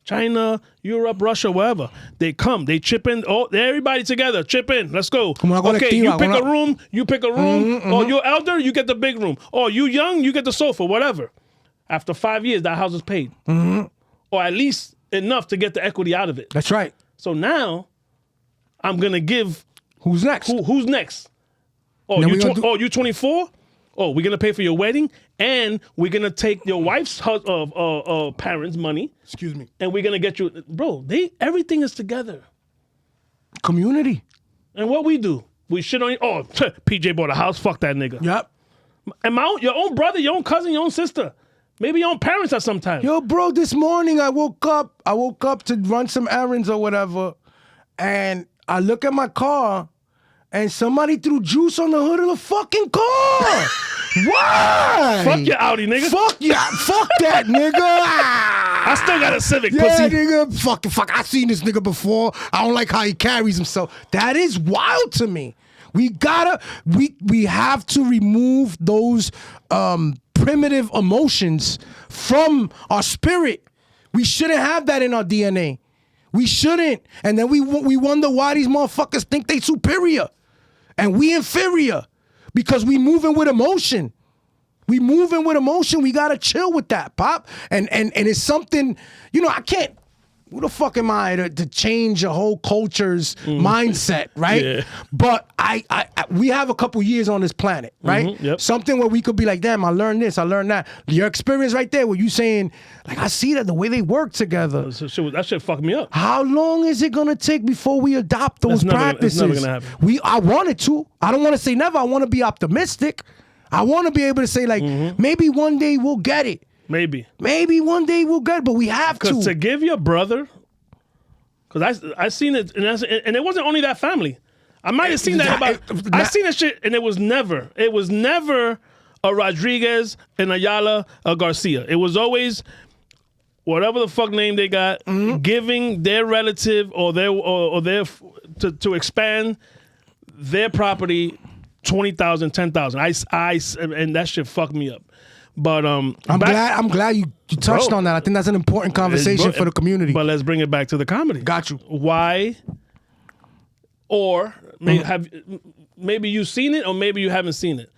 [SPEAKER 1] China, Europe, Russia, wherever. They come, they chip in. Oh, everybody together, chip in. Let's go. Okay, you pick a room. Or you're elder, you get the big room. Or you young, you get the sofa, whatever. After 5 years, that house is paid. Or at least enough to get the equity out of it.
[SPEAKER 2] That's right.
[SPEAKER 1] So now, I'm going to give...
[SPEAKER 2] Who's next?
[SPEAKER 1] Who's next? Oh, you 24? Oh, we're going to pay for your wedding, and we're going to take your wife's parents' money.
[SPEAKER 2] Excuse me.
[SPEAKER 1] And we're going to get you... Bro, everything is together.
[SPEAKER 2] Community.
[SPEAKER 1] And what we do? We shit on you. Oh, PJ bought a house. Fuck that nigga.
[SPEAKER 2] Yep.
[SPEAKER 1] And your own brother, your own cousin, your own sister. Maybe your own parents at some time.
[SPEAKER 2] Yo, bro, this morning I woke up to run some errands or whatever, and I look at my car, and somebody threw juice on the hood of the fucking car. Why?
[SPEAKER 1] Fuck your Audi, nigga.
[SPEAKER 2] Fuck that, nigga.
[SPEAKER 1] I still got a Civic,
[SPEAKER 2] yeah,
[SPEAKER 1] pussy.
[SPEAKER 2] Nigga, fuck. I seen this nigga before. I don't like how he carries himself. That is wild to me. We have to remove those primitive emotions from our spirit. We shouldn't have that in our DNA. We shouldn't. And then we wonder why these motherfuckers think they superior and we inferior because we moving with emotion. We gotta chill with that, Pop. And it's something, I can't. Who the fuck am I to change a whole culture's mindset, right?
[SPEAKER 1] Yeah.
[SPEAKER 2] But we have a couple years on this planet, right?
[SPEAKER 1] Yep.
[SPEAKER 2] Something where we could be like, damn, I learned this, I learned that. Your experience right there, where you saying, like, I see that the way they work together.
[SPEAKER 1] That shit fucked me up.
[SPEAKER 2] How long is it gonna take before we adopt those practices?
[SPEAKER 1] It's never gonna happen.
[SPEAKER 2] I wanted to. I don't want to say never. I want to be optimistic. I want to be able to say, like, maybe one day we'll get it.
[SPEAKER 1] Maybe
[SPEAKER 2] one day we'll get it, but we have to.
[SPEAKER 1] Because to give your brother, because I seen it, and it wasn't only that family. I might have seen that I seen that shit, and it was never a Rodriguez, an Ayala, a Garcia. It was always whatever the fuck name they got, giving their relative or their to expand their property 20,000, 10,000. And that shit fucked me up. But I'm
[SPEAKER 2] glad you touched on that. I think that's an important conversation for the community.
[SPEAKER 1] But let's bring it back to the comedy.
[SPEAKER 2] Got you.
[SPEAKER 1] Why? Or maybe you've seen it, or maybe you haven't seen it.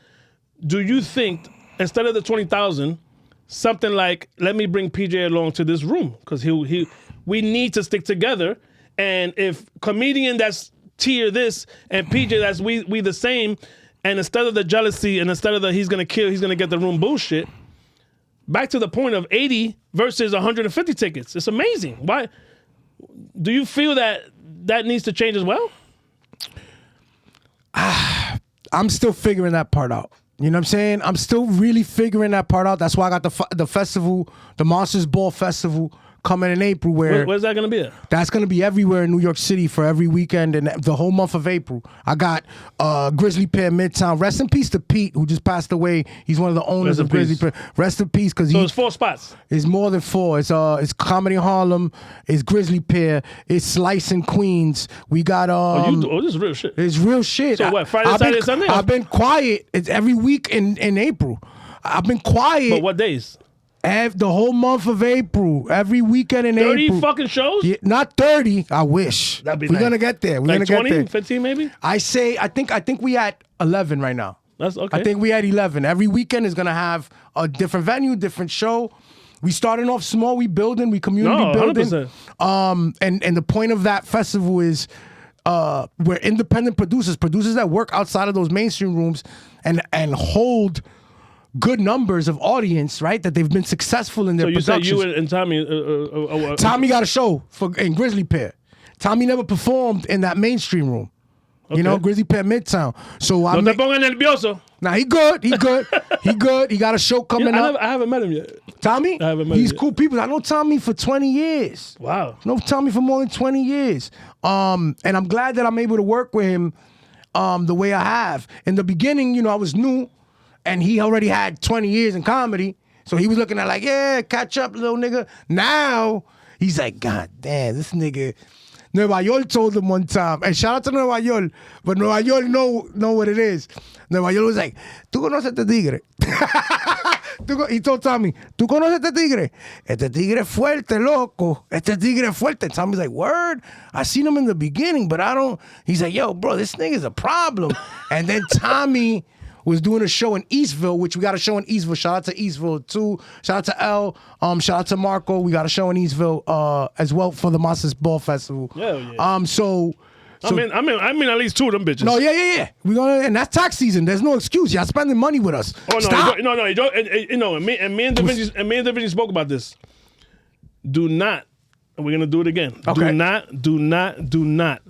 [SPEAKER 1] Do you think instead of the 20,000, something like, let me bring PJ along to this room because we need to stick together, and if comedian that's tier this and PJ that's we the same, and instead of the jealousy and instead of the he's gonna get the room bullshit, back to the point of 80 versus 150 tickets. It's amazing. Why? Do you feel that needs to change as well?
[SPEAKER 2] I'm still figuring that part out. You know what I'm saying? I'm still really figuring that part out. That's why I got the festival, the Monsters Ball Festival, coming in April.
[SPEAKER 1] Where's that going to be at?
[SPEAKER 2] That's going to be everywhere in New York City for every weekend and the whole month of April. I got Grizzly Pear Midtown. Rest in peace to Pete, who just passed away. He's one of the owners of Grizzly Pear. Rest in peace. So
[SPEAKER 1] it's 4 spots.
[SPEAKER 2] It's more than 4. It's Comedy Harlem. It's Grizzly Pear. It's Slice in Queens. We got
[SPEAKER 1] this is real shit.
[SPEAKER 2] It's real shit.
[SPEAKER 1] So what? Friday, Saturday, Sunday?
[SPEAKER 2] I've been quiet. It's every week in April. I've been quiet.
[SPEAKER 1] But what days?
[SPEAKER 2] The whole month of April, every weekend in
[SPEAKER 1] 30
[SPEAKER 2] April.
[SPEAKER 1] 30 fucking shows?
[SPEAKER 2] Yeah, not 30. I wish.
[SPEAKER 1] That'd be
[SPEAKER 2] We're
[SPEAKER 1] nice.
[SPEAKER 2] gonna get there. We're
[SPEAKER 1] like
[SPEAKER 2] gonna
[SPEAKER 1] 20,
[SPEAKER 2] get there.
[SPEAKER 1] 15 maybe?
[SPEAKER 2] I think we at 11 right now.
[SPEAKER 1] That's okay.
[SPEAKER 2] I think we at 11. Every weekend is gonna have a different venue, different show. We starting off small. We building. We community building.
[SPEAKER 1] 100%.
[SPEAKER 2] And the point of that festival is we're independent producers that work outside of those mainstream rooms and hold good numbers of audience, right? That they've been successful in their productions.
[SPEAKER 1] So you said you and Tommy...
[SPEAKER 2] Tommy got a show in Grizzly Pear. Tommy never performed in that mainstream room. Okay. You know, Grizzly Pear Midtown. So
[SPEAKER 1] no te pongas nervioso.
[SPEAKER 2] Nah, he good. He good. He got a show coming up.
[SPEAKER 1] I haven't met him yet.
[SPEAKER 2] Tommy?
[SPEAKER 1] I haven't met him
[SPEAKER 2] He's
[SPEAKER 1] yet.
[SPEAKER 2] cool people. I know Tommy for 20 years.
[SPEAKER 1] Wow.
[SPEAKER 2] I know Tommy for more than 20 years. And I'm glad that I'm able to work with him the way I have. In the beginning, you know, I was new. And he already had 20 years in comedy. So he was looking at like, yeah, catch up, little nigga. Now, he's like, God damn, this nigga. Nueva York told him one time, and shout out to Nueva York, but Nueva York know what it is. Nueva York was like, ¿Tú conoces este tigre? He told Tommy, ¿Tú conoces este tigre? Este tigre es fuerte, loco. Este tigre es fuerte. And Tommy's like, word? I seen him in the beginning, but I don't. He's like, yo, bro, this nigga's a problem. And then Tommy was doing a show in Eastville, which we got a show in Eastville. Shout out to Eastville too. Shout out to L. Shout out to Marco. We got a show in Eastville as well for the Monsters Ball Festival.
[SPEAKER 1] Yeah.
[SPEAKER 2] So
[SPEAKER 1] I mean at least 2 of them bitches.
[SPEAKER 2] No, yeah. We gonna, and that's tax season. There's no excuse. Y'all spending money with us.
[SPEAKER 1] Oh no,
[SPEAKER 2] Stop.
[SPEAKER 1] and me and Da Vinci spoke about this. Do not, and we're gonna do it again.
[SPEAKER 2] Okay.
[SPEAKER 1] Do not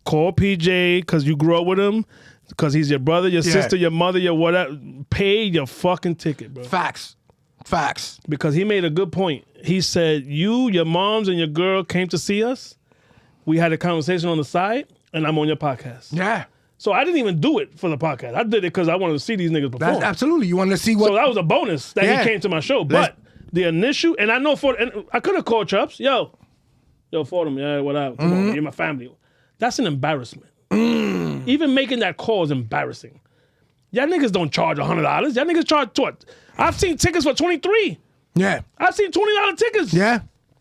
[SPEAKER 1] call PJ because you grew up with him. Because he's your brother, your sister, your mother, your whatever. Pay your fucking ticket, bro.
[SPEAKER 2] Facts.
[SPEAKER 1] Because he made a good point. He said, your moms, and your girl came to see us. We had a conversation on the side, and I'm on your podcast.
[SPEAKER 2] Yeah.
[SPEAKER 1] So I didn't even do it for the podcast. I did it because I wanted to see these niggas perform.
[SPEAKER 2] Absolutely. You wanted to see what...
[SPEAKER 1] So that was a bonus that he came to my show. But the initial... And I know and I could have called Chubbs. Yo, Fordham, yeah, whatever. Come on, you're my family. That's an embarrassment. Even making that call is embarrassing. Y'all niggas don't charge $100. Y'all niggas charge what? I've seen tickets for $23.
[SPEAKER 2] Yeah.
[SPEAKER 1] I've seen $20 tickets.
[SPEAKER 2] Yeah,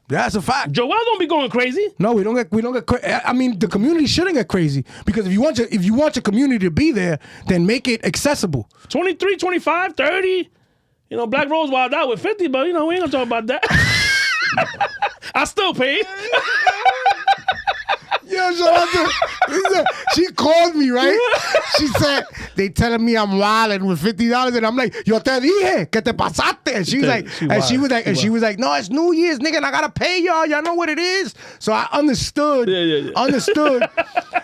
[SPEAKER 2] that's a fact.
[SPEAKER 1] Joel don't be going crazy.
[SPEAKER 2] No, we don't get crazy. I mean, the community shouldn't get crazy because if you want your community to be there, then make it accessible.
[SPEAKER 1] 23, 25, 30. You know, Black Rose wild out with 50, but we ain't gonna talk about that. I still paid.
[SPEAKER 2] Yo, she called me, right? She said, they telling me I'm wilding with $50, and I'm like, yo te dije que te pasaste. And she was like, no, it's New Year's, nigga, and I gotta pay y'all. Y'all know what it is. So I understood.
[SPEAKER 1] Yeah.
[SPEAKER 2] Understood.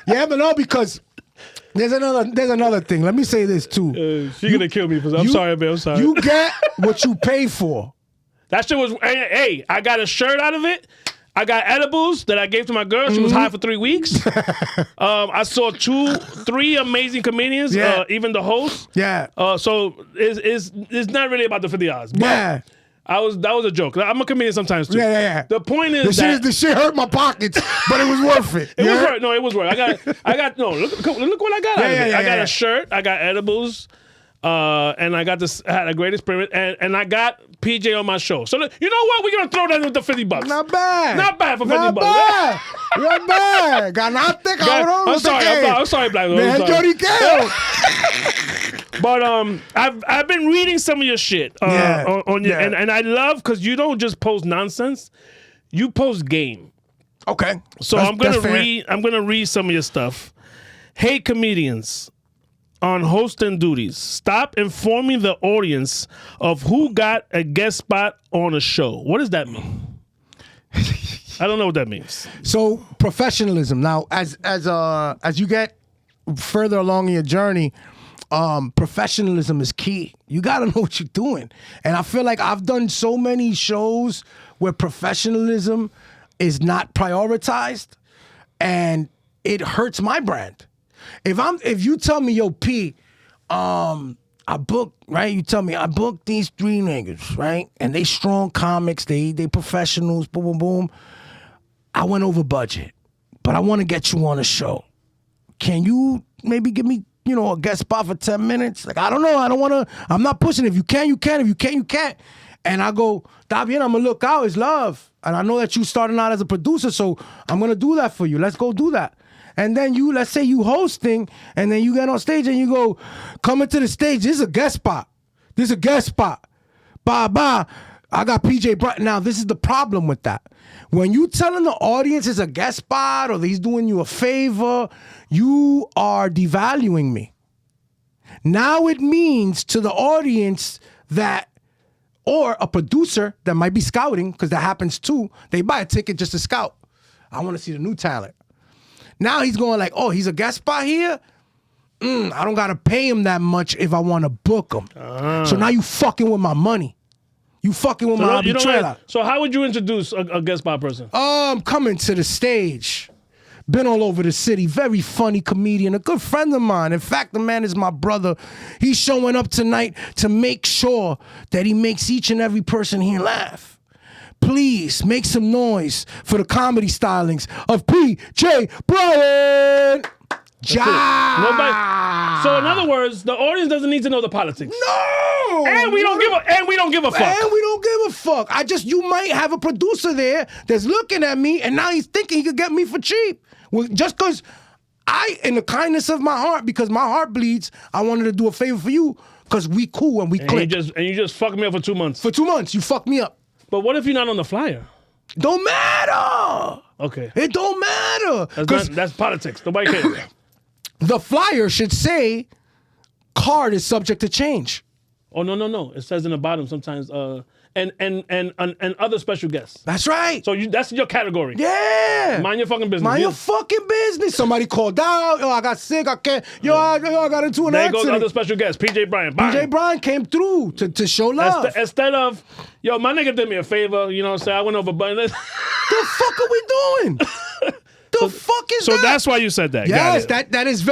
[SPEAKER 2] Yeah, but no, because there's another thing. Let me say this too.
[SPEAKER 1] She's gonna kill me. I'm sorry, babe. I'm sorry.
[SPEAKER 2] You get what you pay for.
[SPEAKER 1] That shit was. Hey, I got a shirt out of it. I got edibles that I gave to my girl. She was high for 3 weeks. I saw 3 amazing comedians, even the host.
[SPEAKER 2] Yeah.
[SPEAKER 1] So it's not really about the $50. But That was a joke. I'm a comedian sometimes too.
[SPEAKER 2] Yeah.
[SPEAKER 1] The point is
[SPEAKER 2] the shit hurt my pockets, but it was worth it.
[SPEAKER 1] It was worth. No, it was worth. I got. No, look what I got. I got a shirt. I got edibles. And I got this. I had a great experience, and I got PJ on my show. So you know what? We're gonna throw that with the $50.
[SPEAKER 2] Not bad.
[SPEAKER 1] Not bad for $50.
[SPEAKER 2] Not bad. Not bad. Ganate, cabrón.
[SPEAKER 1] I'm sorry, Black.
[SPEAKER 2] Man, lloriqueo.
[SPEAKER 1] But I've been reading some of your shit on your, and I love because you don't just post nonsense, you post game.
[SPEAKER 2] Okay.
[SPEAKER 1] So I'm gonna read some of your stuff. Hey, comedians. On hosting duties, stop informing the audience of who got a guest spot on a show. What does that mean? I don't know what that means.
[SPEAKER 2] So professionalism. Now, as you get further along in your journey, professionalism is key. You got to know what you're doing. And I feel like I've done so many shows where professionalism is not prioritized, and it hurts my brand. If you tell me, yo, P, I booked, right? You tell me I booked these 3 niggas, right? And they strong comics, they professionals, boom, boom, boom. I went over budget, but I want to get you on a show. Can you maybe give me, a guest spot for 10 minutes? Like, I don't know. I don't want to, I'm not pushing it. If you can, you can. If you can't, you can't. And I go, está bien, I'm going to look out. It's love. And I know that you starting out as a producer, so I'm going to do that for you. Let's go do that. And then let's say you hosting, and then you get on stage and you go, coming to the stage, this is a guest spot. This is a guest spot. Bye. I got PJ Bryan. Now, this is the problem with that. When you telling the audience it's a guest spot or he's doing you a favor, you are devaluing me. Now it means to the audience that, or a producer that might be scouting, because that happens too, they buy a ticket just to scout. I want to see the new talent. Now he's going like, oh, he's a guest spot here? I don't got to pay him that much if I want to book him. So now you fucking with my money. You fucking with my arbitrage.
[SPEAKER 1] So how would you introduce a guest spot person?
[SPEAKER 2] Coming to the stage. Been all over the city. Very funny comedian. A good friend of mine. In fact, the man is my brother. He's showing up tonight to make sure that he makes each and every person here laugh. Please make some noise for the comedy stylings of PJ Bryan.
[SPEAKER 1] So in other words, the audience doesn't need to know the politics.
[SPEAKER 2] No.
[SPEAKER 1] And we don't give a fuck.
[SPEAKER 2] And we don't give a fuck. You might have a producer there that's looking at me, and now he's thinking he could get me for cheap. Well, just because in the kindness of my heart, because my heart bleeds, I wanted to do a favor for you because we cool and we click.
[SPEAKER 1] You just fucked me up for 2 months.
[SPEAKER 2] For 2 months, you fucked me up.
[SPEAKER 1] But what if you're not on the flyer?
[SPEAKER 2] Don't matter.
[SPEAKER 1] Okay.
[SPEAKER 2] It don't matter.
[SPEAKER 1] That's politics. Nobody cares.
[SPEAKER 2] The flyer should say, card is subject to change.
[SPEAKER 1] Oh, no. It says in the bottom sometimes, and other special guests.
[SPEAKER 2] That's right.
[SPEAKER 1] So that's your category.
[SPEAKER 2] Yeah.
[SPEAKER 1] Mind your fucking business.
[SPEAKER 2] Mind your fucking business. Somebody called out. I got sick. I can't. I got into an accident.
[SPEAKER 1] There goes other special guests. PJ Bryan.
[SPEAKER 2] PJ Bryan came through to show love.
[SPEAKER 1] Instead of, my nigga did me a favor. You know what I'm saying? I went over budget.
[SPEAKER 2] The fuck are we doing? The fuck is that?
[SPEAKER 1] So that's why you said that.
[SPEAKER 2] Yes, that is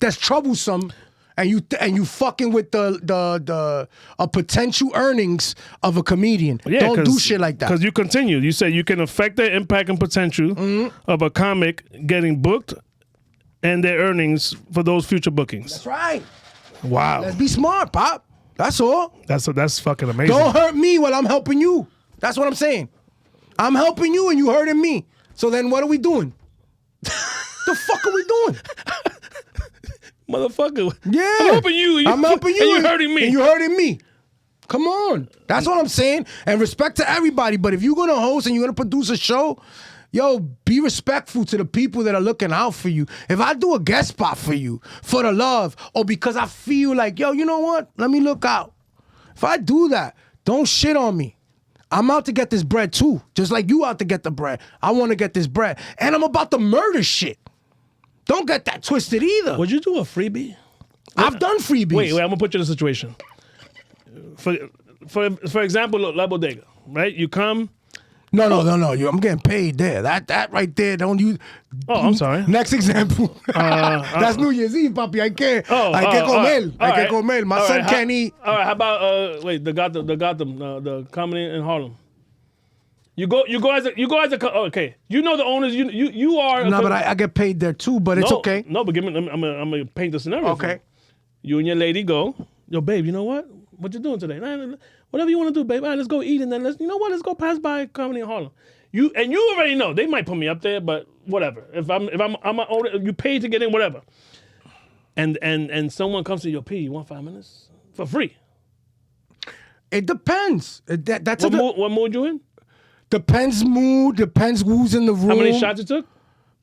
[SPEAKER 2] that's troublesome. And you fucking with the potential earnings of a comedian. Yeah, don't do shit like that.
[SPEAKER 1] Because you continue. You say you can affect the impact and potential of a comic getting booked and their earnings for those future bookings.
[SPEAKER 2] That's right.
[SPEAKER 1] Wow.
[SPEAKER 2] Let's be smart, Pop. That's all.
[SPEAKER 1] That's fucking amazing.
[SPEAKER 2] Don't hurt me while I'm helping you. That's what I'm saying. I'm helping you and you hurting me. So then what are we doing? The fuck are we doing?
[SPEAKER 1] Motherfucker.
[SPEAKER 2] Yeah.
[SPEAKER 1] I'm helping you.
[SPEAKER 2] I'm helping you.
[SPEAKER 1] And you're hurting me.
[SPEAKER 2] And you're hurting me. Come on. That's what I'm saying. And respect to everybody. But if you're going to host and you're going to produce a show, be respectful to the people that are looking out for you. If I do a guest spot for you, for the love, or because I feel like, you know what? Let me look out. If I do that, don't shit on me. I'm out to get this bread too. Just like you out to get the bread. I want to get this bread. And I'm about to murder shit. Don't get that twisted either.
[SPEAKER 1] Would you do a freebie?
[SPEAKER 2] I've done freebies.
[SPEAKER 1] Wait, I'm gonna put you in a situation. For example, La Bodega, right? You come,
[SPEAKER 2] No. I'm getting paid there. That right there. Don't you?
[SPEAKER 1] Oh, I'm sorry.
[SPEAKER 2] Next example. That's New Year's Eve, papi. Hay que comer. Hay que comer. My son can't eat.
[SPEAKER 1] All right. How about the Gotham, the comedy in Harlem. You go as a okay. You know the owners. You are.
[SPEAKER 2] No, but I get paid there too. But it's okay.
[SPEAKER 1] No, but I'm gonna paint the scenario.
[SPEAKER 2] Okay.
[SPEAKER 1] You and your lady go. Yo, babe. You know what? What you doing today? Nah, whatever you want to do, babe. All right, let's go eat and then let's go pass by comedy in Harlem. You already know they might put me up there, but whatever. If I'm older, you paid to get in, whatever. And someone comes to your P. You want 5 minutes for free?
[SPEAKER 2] It depends. That's
[SPEAKER 1] what mood you in?
[SPEAKER 2] Depends mood. Depends who's in the room.
[SPEAKER 1] How many shots you took?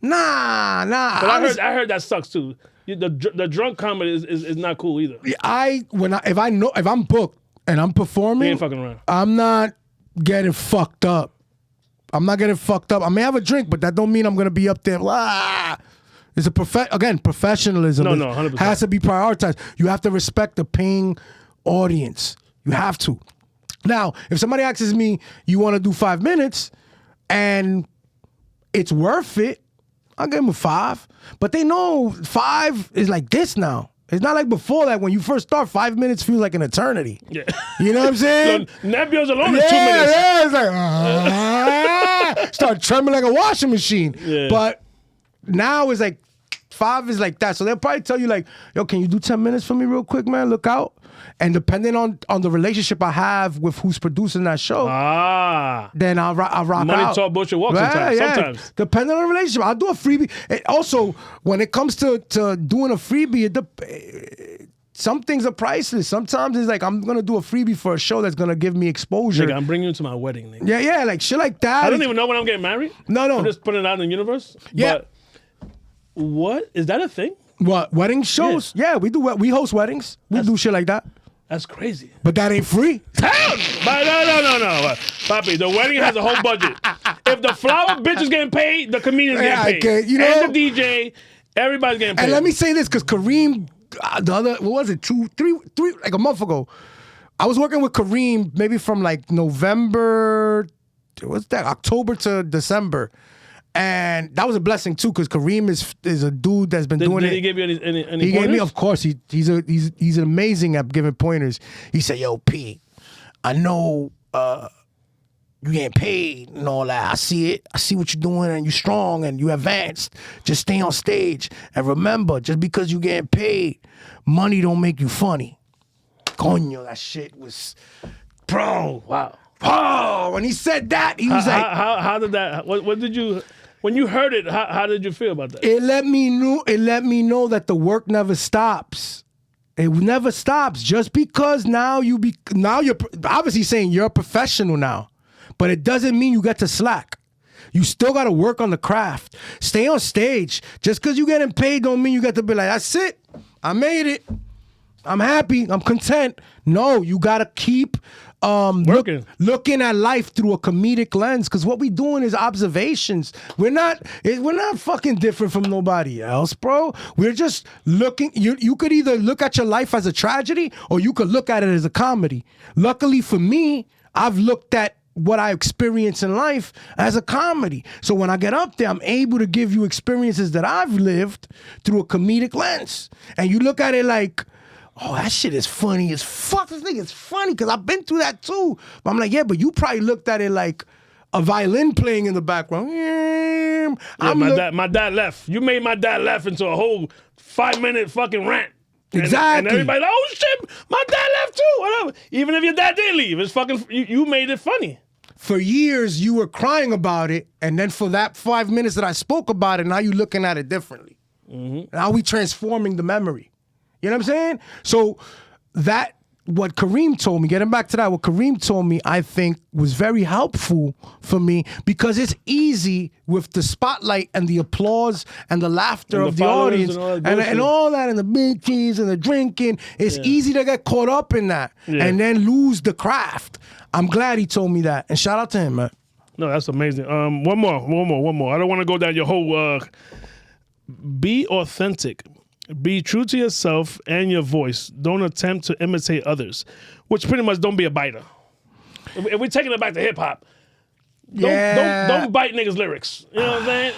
[SPEAKER 2] Nah.
[SPEAKER 1] But I heard that sucks too. The drunk comedy is not cool either.
[SPEAKER 2] If I'm booked and I'm performing,
[SPEAKER 1] You ain't fucking around.
[SPEAKER 2] I'm not getting fucked up. I may have a drink, but that don't mean I'm gonna be up there. It's professionalism.
[SPEAKER 1] No, 100%.
[SPEAKER 2] Has to be prioritized. You have to respect the paying audience. You have to. Now, if somebody asks me, you want to do 5 minutes, and it's worth it, I'll give them a 5. But they know 5 is like this now. It's not like before that when you first start, 5 minutes feels like an eternity.
[SPEAKER 1] Yeah.
[SPEAKER 2] You know what I'm saying?
[SPEAKER 1] So Nebbios alone is 2 minutes.
[SPEAKER 2] Yeah, it's like, start trembling like a washing machine.
[SPEAKER 1] Yeah.
[SPEAKER 2] But now it's like, 5 is like that. So they'll probably tell you like, yo, can you do 10 minutes for me real quick, man? Look out. And depending on the relationship I have with who's producing that show, then I'll rock
[SPEAKER 1] Money
[SPEAKER 2] out.
[SPEAKER 1] talk, bullshit walk sometimes.
[SPEAKER 2] Depending on the relationship, I'll do a freebie. And also, when it comes to doing a freebie, some things are priceless. Sometimes it's like, I'm going to do a freebie for a show that's going to give me exposure.
[SPEAKER 1] Nigga, I'm bringing you to my wedding, nigga.
[SPEAKER 2] Yeah, like shit like that.
[SPEAKER 1] I don't even know when I'm getting married.
[SPEAKER 2] No.
[SPEAKER 1] I'm just putting it out in the universe.
[SPEAKER 2] Yeah.
[SPEAKER 1] But what? Is that a thing?
[SPEAKER 2] What? Wedding shows? Yeah, we do. We host weddings. We do shit like that.
[SPEAKER 1] That's crazy.
[SPEAKER 2] But that ain't free.
[SPEAKER 1] But no. Papi, the wedding has a whole budget. If the flower bitch is getting paid, the comedian's getting paid. And the DJ, everybody's getting paid.
[SPEAKER 2] And let me say this, because Kareem, what was it, 2, 3, like a month ago, I was working with Kareem maybe from like November, what's that, October to December. And that was a blessing too, because Kareem is a dude that's been doing it.
[SPEAKER 1] Did he give you any
[SPEAKER 2] He
[SPEAKER 1] pointers?
[SPEAKER 2] gave me, of course. He's amazing at giving pointers. He said, "Yo, P, I know you getting paid and all that. I see it. I see what you're doing, and you're strong and you advanced. Just stay on stage and remember, just because you getting paid, money don't make you funny." Coño, that shit was, bro.
[SPEAKER 1] Wow.
[SPEAKER 2] Oh, when he said that, he was like,
[SPEAKER 1] how did that? What did you? When you heard it, how did you feel about that?
[SPEAKER 2] It let me know that the work never stops. It never stops. Just because now you're obviously saying you're a professional now, but it doesn't mean you get to slack. You still got to work on the craft. Stay on stage. Just because you're getting paid don't mean you got to be like, that's it. I made it. I'm happy. I'm content. No, you got to keep looking at life through a comedic lens, because what we doing is observations. We're not fucking different from nobody else, bro. We're just looking. You could either look at your life as a tragedy or you could look at it as a comedy. Luckily for me, I've looked at what I experience in life as a comedy. So when I get up there, I'm able to give you experiences that I've lived through a comedic lens. And you look at it like, oh, that shit is funny as fuck. This nigga is funny because I've been through that too. But I'm like, yeah, but you probably looked at it like a violin playing in the background.
[SPEAKER 1] My dad left. You made my dad laugh into a whole 5-minute fucking rant.
[SPEAKER 2] Exactly.
[SPEAKER 1] And everybody like, oh shit, my dad left too. Whatever. Even if your dad did leave, it's fucking. You made it funny.
[SPEAKER 2] For years, you were crying about it, and then for that 5 minutes that I spoke about it, now you're looking at it differently. Mm-hmm. Now we transforming the memory. You know what I'm saying? So what Kareem told me, getting back to that, what Kareem told me, I think was very helpful for me, because it's easy with the spotlight and the applause and the laughter of the audience and all that and the big cheese and the drinking. It's easy to get caught up in that and then lose the craft. I'm glad he told me that. And shout out to him, man.
[SPEAKER 1] No, that's amazing. One more. I don't want to go down your whole be authentic. Be true to yourself and your voice. Don't attempt to imitate others, which pretty much don't be a biter. If we're taking it back to hip hop, don't bite niggas' lyrics. You know what I'm saying?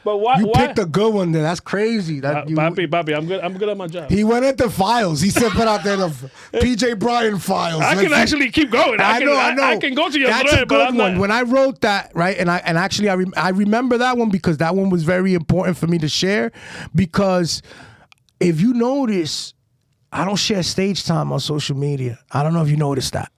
[SPEAKER 1] But why?
[SPEAKER 2] You picked a good one there. That's crazy.
[SPEAKER 1] Papi, I'm good at my job.
[SPEAKER 2] He went at the files. He said, put out there the PJ Bryan files.
[SPEAKER 1] I can actually keep going. I know. I can go to your
[SPEAKER 2] That's
[SPEAKER 1] thread,
[SPEAKER 2] a
[SPEAKER 1] but
[SPEAKER 2] good
[SPEAKER 1] I'm
[SPEAKER 2] one.
[SPEAKER 1] not.
[SPEAKER 2] When I wrote that, right, and actually I remember that one because that one was very important for me to share. Because if you notice, I don't share stage time on social media. I don't know if you noticed that.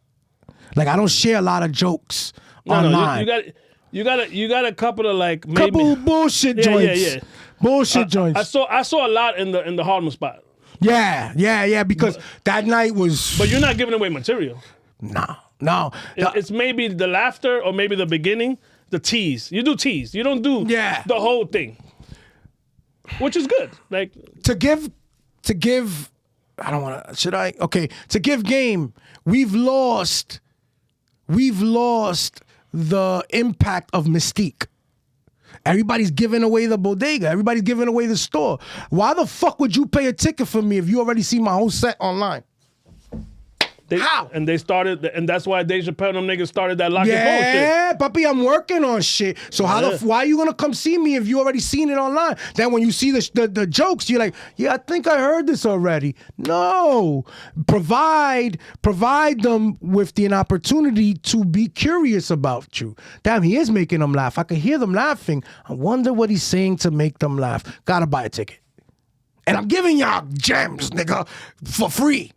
[SPEAKER 2] Like I don't share a lot of jokes online.
[SPEAKER 1] You got a couple of like maybe
[SPEAKER 2] Couple bullshit joints.
[SPEAKER 1] Yeah.
[SPEAKER 2] Bullshit joints.
[SPEAKER 1] I saw a lot in the Harlem spot.
[SPEAKER 2] Yeah. Because that night was.
[SPEAKER 1] But you're not giving away material.
[SPEAKER 2] No.
[SPEAKER 1] It's maybe the laughter or maybe the beginning, the tease. You do tease. You don't do the whole thing, which is good. Like
[SPEAKER 2] to give. I don't want to. Should I? Okay. To give game, we've lost the impact of mystique. Everybody's giving away the bodega. Everybody's giving away the store. Why the fuck would you pay a ticket for me if you already see my whole set online? How?
[SPEAKER 1] And they started, and that's why Dave Chappelle and them niggas started that lock and phone shit.
[SPEAKER 2] Yeah, papi, I'm working on shit. So why are you gonna come see me if you already seen it online? Then when you see the jokes, you're like, yeah, I think I heard this already. No, provide them with an opportunity to be curious about you. Damn, he is making them laugh. I can hear them laughing. I wonder what he's saying to make them laugh. Gotta buy a ticket, and I'm giving y'all gems, nigga, for free.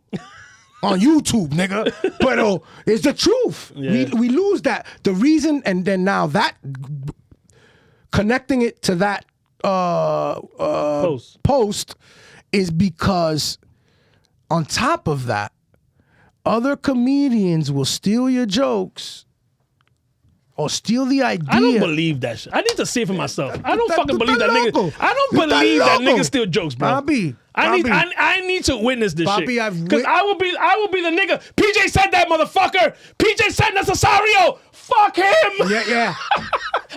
[SPEAKER 2] On YouTube, nigga. But it's the truth. Yeah. We lose that. The reason, and then now that, connecting it to that post is because on top of that, other comedians will steal your jokes or steal the idea.
[SPEAKER 1] I don't believe that shit. I need to see it for myself. I don't fucking believe that nigga. I don't believe that nigga steal jokes, bro. I need to witness this shit. Because I will be the nigga. PJ said that, motherfucker. PJ said Necesario. Fuck him.
[SPEAKER 2] Yeah.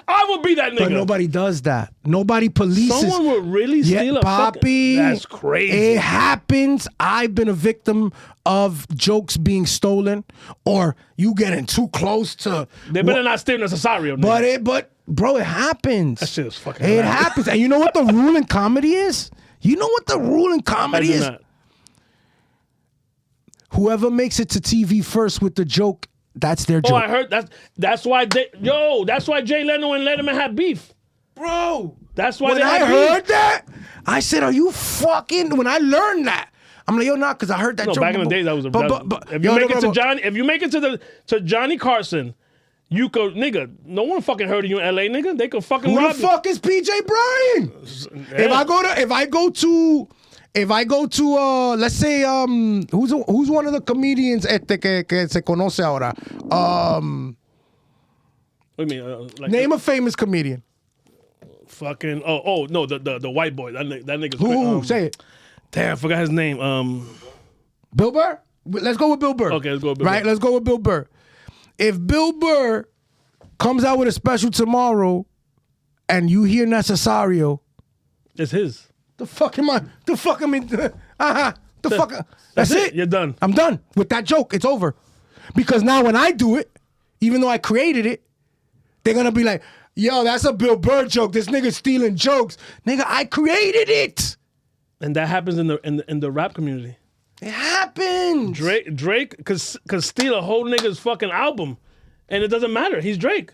[SPEAKER 1] I will be that nigga.
[SPEAKER 2] But nobody does that. Nobody polices.
[SPEAKER 1] Someone would really steal a fucking... That's crazy.
[SPEAKER 2] It happens. I've been a victim of jokes being stolen or you getting too close to...
[SPEAKER 1] They better not steal Necesario.
[SPEAKER 2] But bro, it happens.
[SPEAKER 1] That shit is fucking
[SPEAKER 2] It happens. And you know what the rule in comedy is? You know what the rule in comedy is?
[SPEAKER 1] Not.
[SPEAKER 2] Whoever makes it to TV first with the joke, that's their joke.
[SPEAKER 1] Oh, I heard that's why Jay Leno and Letterman had beef.
[SPEAKER 2] Bro,
[SPEAKER 1] that's why
[SPEAKER 2] when I heard that, I said, "Are you fucking?" When I learned that, I'm like, "Yo, not because I heard that joke."
[SPEAKER 1] Back in the days, that was a. But if you make it to Johnny Carson, you could, nigga. No one fucking heard of you in L.A., nigga. They could fucking rob you.
[SPEAKER 2] Who the fuck is PJ Bryan? Yeah. If I go to let's say who's one of the comedians que se conoce ahora?
[SPEAKER 1] What do you mean?
[SPEAKER 2] Name a famous comedian.
[SPEAKER 1] Fucking no, the white boy. That nigga's
[SPEAKER 2] who say it.
[SPEAKER 1] Damn, I forgot his name.
[SPEAKER 2] Bill Burr? Let's go with Bill Burr.
[SPEAKER 1] Okay, let's go with Bill Burr.
[SPEAKER 2] Right, let's go with Bill Burr. If Bill Burr comes out with a special tomorrow and you hear Necesario,
[SPEAKER 1] it's his.
[SPEAKER 2] The fuck am I? The fuck am I? That's it.
[SPEAKER 1] You're done.
[SPEAKER 2] I'm done with that joke. It's over. Because now when I do it, even though I created it, they're gonna be like, yo, that's a Bill Burr joke. This nigga's stealing jokes. Nigga, I created it.
[SPEAKER 1] And that happens in the rap community.
[SPEAKER 2] It happens.
[SPEAKER 1] Drake could steal a whole nigga's fucking album, and it doesn't matter. He's Drake.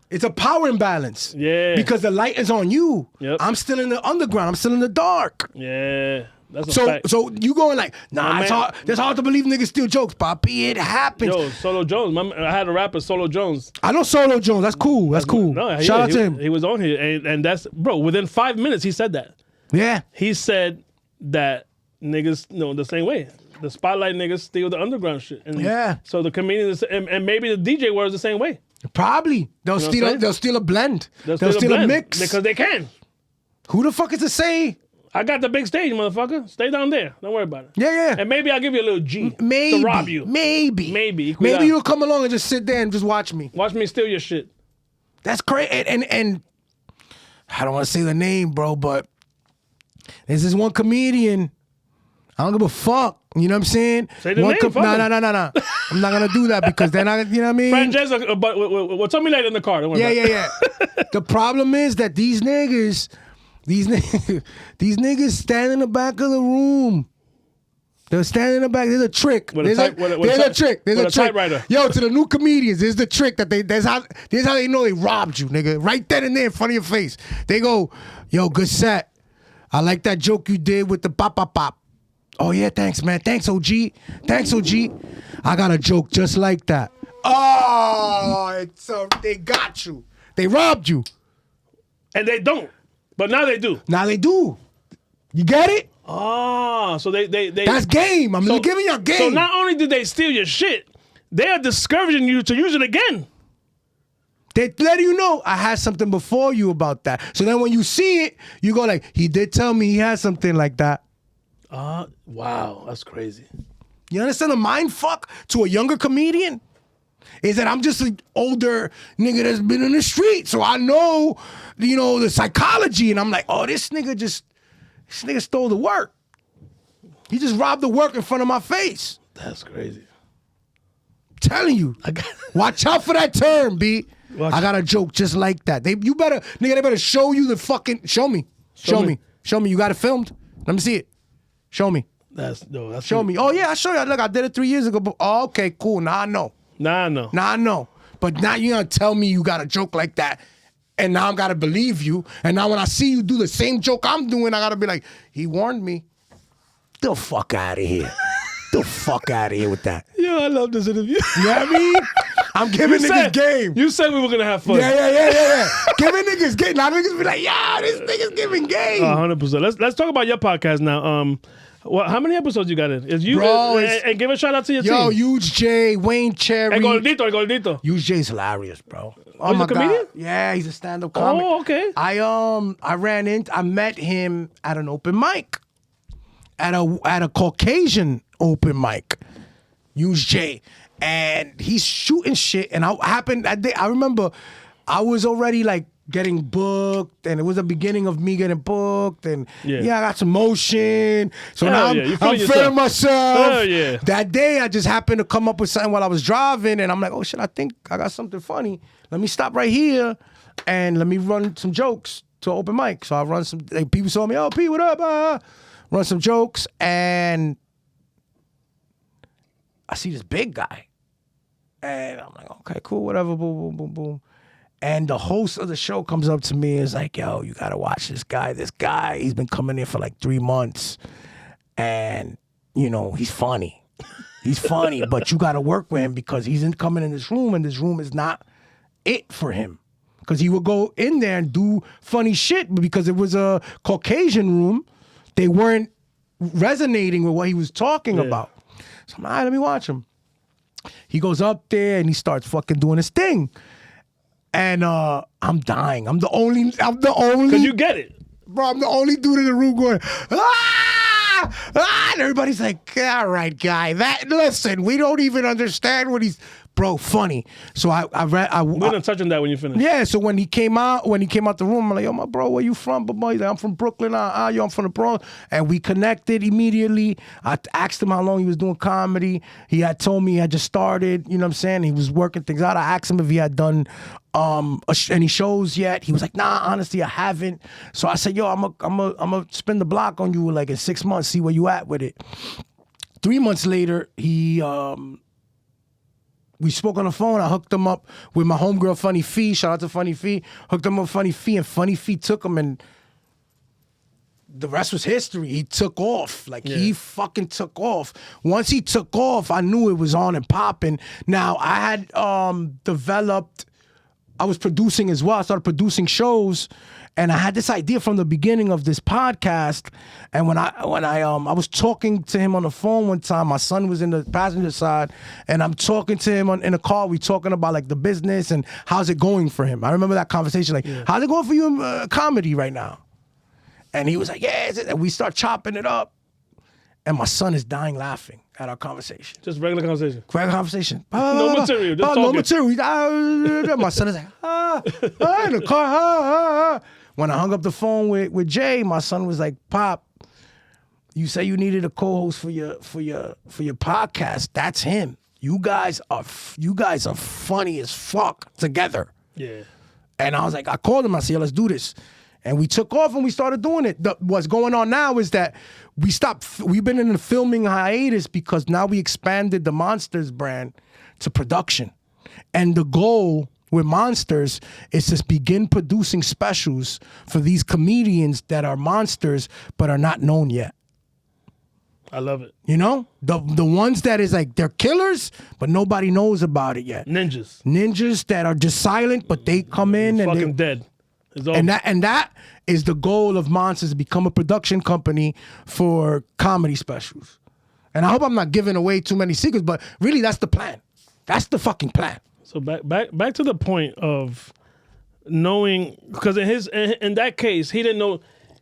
[SPEAKER 2] It's a power imbalance.
[SPEAKER 1] Yeah.
[SPEAKER 2] Because the light is on you.
[SPEAKER 1] Yep.
[SPEAKER 2] I'm still in the underground. I'm still in the dark.
[SPEAKER 1] Yeah. That's a fact.
[SPEAKER 2] So you going like, nah, it's hard to believe niggas steal jokes, Papi. It happens.
[SPEAKER 1] Yo, Solo Jones. I had a rapper, Solo Jones.
[SPEAKER 2] I know Solo Jones. That's cool. That's cool.
[SPEAKER 1] No,
[SPEAKER 2] Shout out to him.
[SPEAKER 1] He was on here, and that's, bro, within 5 minutes, he said that.
[SPEAKER 2] Yeah.
[SPEAKER 1] He said that niggas, the same way. The spotlight niggas steal the underground shit. And
[SPEAKER 2] yeah.
[SPEAKER 1] So the comedians, and maybe the DJ world is the same way.
[SPEAKER 2] Probably. They'll steal a blend.
[SPEAKER 1] They'll steal a mix. Because they can.
[SPEAKER 2] Who the fuck is to say?
[SPEAKER 1] I got the big stage, motherfucker. Stay down there. Don't worry about it.
[SPEAKER 2] Yeah.
[SPEAKER 1] And maybe I'll give you a little G
[SPEAKER 2] to
[SPEAKER 1] rob you.
[SPEAKER 2] Maybe
[SPEAKER 1] Cuidado.
[SPEAKER 2] you'll come along and just sit there and just watch me.
[SPEAKER 1] Watch me steal your shit.
[SPEAKER 2] That's crazy. And I don't want to say the name, bro, but there's this one comedian. I don't give a fuck. You know what I'm saying?
[SPEAKER 1] Say the name, fuck
[SPEAKER 2] No.
[SPEAKER 1] him.
[SPEAKER 2] I'm not gonna do that because then you know what I mean?
[SPEAKER 1] Francesca, but well, tell me later in the car. Don't worry about it.
[SPEAKER 2] Yeah. The problem is that these niggas stand in the back of the room. They're standing in the back. There's a trick. There's a trick. There's a trick.
[SPEAKER 1] Typewriter.
[SPEAKER 2] Yo, to the new comedians, there's the trick that there's how they know they robbed you, nigga. Right then and there in front of your face. They go, yo, good set. I like that joke you did with the pop. Oh yeah, thanks, man. Thanks, OG. I got a joke just like that. Oh, they got you. They robbed you.
[SPEAKER 1] And they don't. But now they do.
[SPEAKER 2] Now they do. You get it?
[SPEAKER 1] Oh, so they
[SPEAKER 2] That's game. I'm giving you a game.
[SPEAKER 1] So not only did they steal your shit, they are discouraging you to use it again.
[SPEAKER 2] They let you know I had something before you about that. So then when you see it, you go like, he did tell me he had something like that.
[SPEAKER 1] Wow, that's crazy.
[SPEAKER 2] You understand the mind fuck to a younger comedian? Is that I'm just an older nigga that's been in the street. So I know, the psychology. And I'm like, oh, this nigga stole the work. He just robbed the work in front of my face.
[SPEAKER 1] That's crazy.
[SPEAKER 2] Telling you. Watch out for that term, B. I got a joke just like that. They better show you the fucking, show me. You got it filmed? Let me see it. Show me. Show me. Oh yeah, I'll show you. Look, I did it 3 years ago. But, oh, okay, cool. Now I know.
[SPEAKER 1] Now I know.
[SPEAKER 2] But now you're gonna tell me you got a joke like that. And now I gotta believe you. And now when I see you do the same joke I'm doing, I gotta be like, he warned me. The fuck out of here. The fuck out of here with that.
[SPEAKER 1] Yo, I love this interview.
[SPEAKER 2] You know what I mean? I'm giving niggas game.
[SPEAKER 1] You said we were gonna have fun.
[SPEAKER 2] Yeah. Giving niggas game. Now niggas be like, yeah, this nigga's giving game.
[SPEAKER 1] 100%. Let's talk about your podcast now. Well, how many episodes you got in? Is you and give a shout out to your team.
[SPEAKER 2] Yo, Huge J, Wayne Cherry.
[SPEAKER 1] El Gordito.
[SPEAKER 2] Huge J's hilarious, bro. Oh
[SPEAKER 1] he's
[SPEAKER 2] my
[SPEAKER 1] a comedian?
[SPEAKER 2] God. Yeah, he's a stand-up comic.
[SPEAKER 1] Oh, okay.
[SPEAKER 2] I met him at an open mic. At a Caucasian open mic. Huge J. And he's shooting shit. And I remember I was already like getting booked, and it was the beginning of me getting booked, and I got some motion. So now I'm feeling myself.
[SPEAKER 1] Hell yeah.
[SPEAKER 2] That day I just happened to come up with something while I was driving, and I'm like, oh shit, I think I got something funny. Let me stop right here and let me run some jokes to open mic. So I run some, people saw me, oh P, what up? Run some jokes, and I see this big guy. And I'm like, okay, cool, whatever, boom, boom, boom, boom. And the host of the show comes up to me and is like, yo, you gotta watch this guy. This guy, he's been coming in for like 3 months. And, he's funny. He's funny, but you gotta work with him because he's coming in this room, and this room is not it for him. Because he would go in there and do funny shit, but because it was a Caucasian room, they weren't resonating with what he was talking about. So I'm like, all right, let me watch him. He goes up there and he starts fucking doing his thing. And I'm dying. I'm the only.
[SPEAKER 1] Because you get it.
[SPEAKER 2] Bro, I'm the only dude in the room going, and everybody's like, all right, guy, listen, we don't even understand what he's, bro, funny. So I
[SPEAKER 1] We're gonna touch on that when you finish.
[SPEAKER 2] Yeah, so when he came out the room, I'm like, yo, my bro, where you from? But he's like, I'm from Brooklyn. Yo, I'm from the Bronx. And we connected immediately. I asked him how long he was doing comedy. He had told me he had just started, you know what I'm saying? He was working things out. I asked him if he had done any shows yet. He was like, nah, honestly, I haven't. So I said, yo, I'm gonna spin the block on you like in 6 months, see where you at with it. 3 months later, we spoke on the phone. I hooked him up with my homegirl, Funny Fee. Shout out to Funny Fee. Hooked him up with Funny Fee, and Funny Fee took him, and the rest was history. He took off. He fucking took off. Once he took off, I knew it was on and popping. Now, I had developed, I was producing as well. I started producing shows, and I had this idea from the beginning of this podcast. And when I was talking to him on the phone one time, my son was in the passenger side, and I'm talking to him in the car. We talking about like the business and how's it going for him. I remember that conversation. How's it going for you in comedy right now? And he was like, yeah. And we start chopping it up, and my son is dying laughing at our conversation.
[SPEAKER 1] Just regular conversation.
[SPEAKER 2] Regular conversation.
[SPEAKER 1] No material. Just
[SPEAKER 2] no
[SPEAKER 1] talking.
[SPEAKER 2] material. My son is like, in the car. When I hung up the phone with Jay, my son was like, Pop, you say you needed a co-host for your podcast. That's him. You guys are funny as fuck together.
[SPEAKER 1] Yeah.
[SPEAKER 2] And I was like, I called him. I said, let's do this. And we took off and we started doing it. What's going on now is that we stopped. We've been in a filming hiatus because now we expanded the Monsters brand to production. And the goal with Monsters is to begin producing specials for these comedians that are monsters but are not known yet.
[SPEAKER 1] I love it.
[SPEAKER 2] You know? The ones that is like, they're killers, but nobody knows about it yet. Ninjas that are just silent, but they come in and
[SPEAKER 1] fucking dead.
[SPEAKER 2] And that is the goal of Monsters, to become a production company for comedy specials. And I hope I'm not giving away too many secrets, but really that's the plan. That's the fucking plan.
[SPEAKER 1] So back to the point of knowing, because in that case he didn't know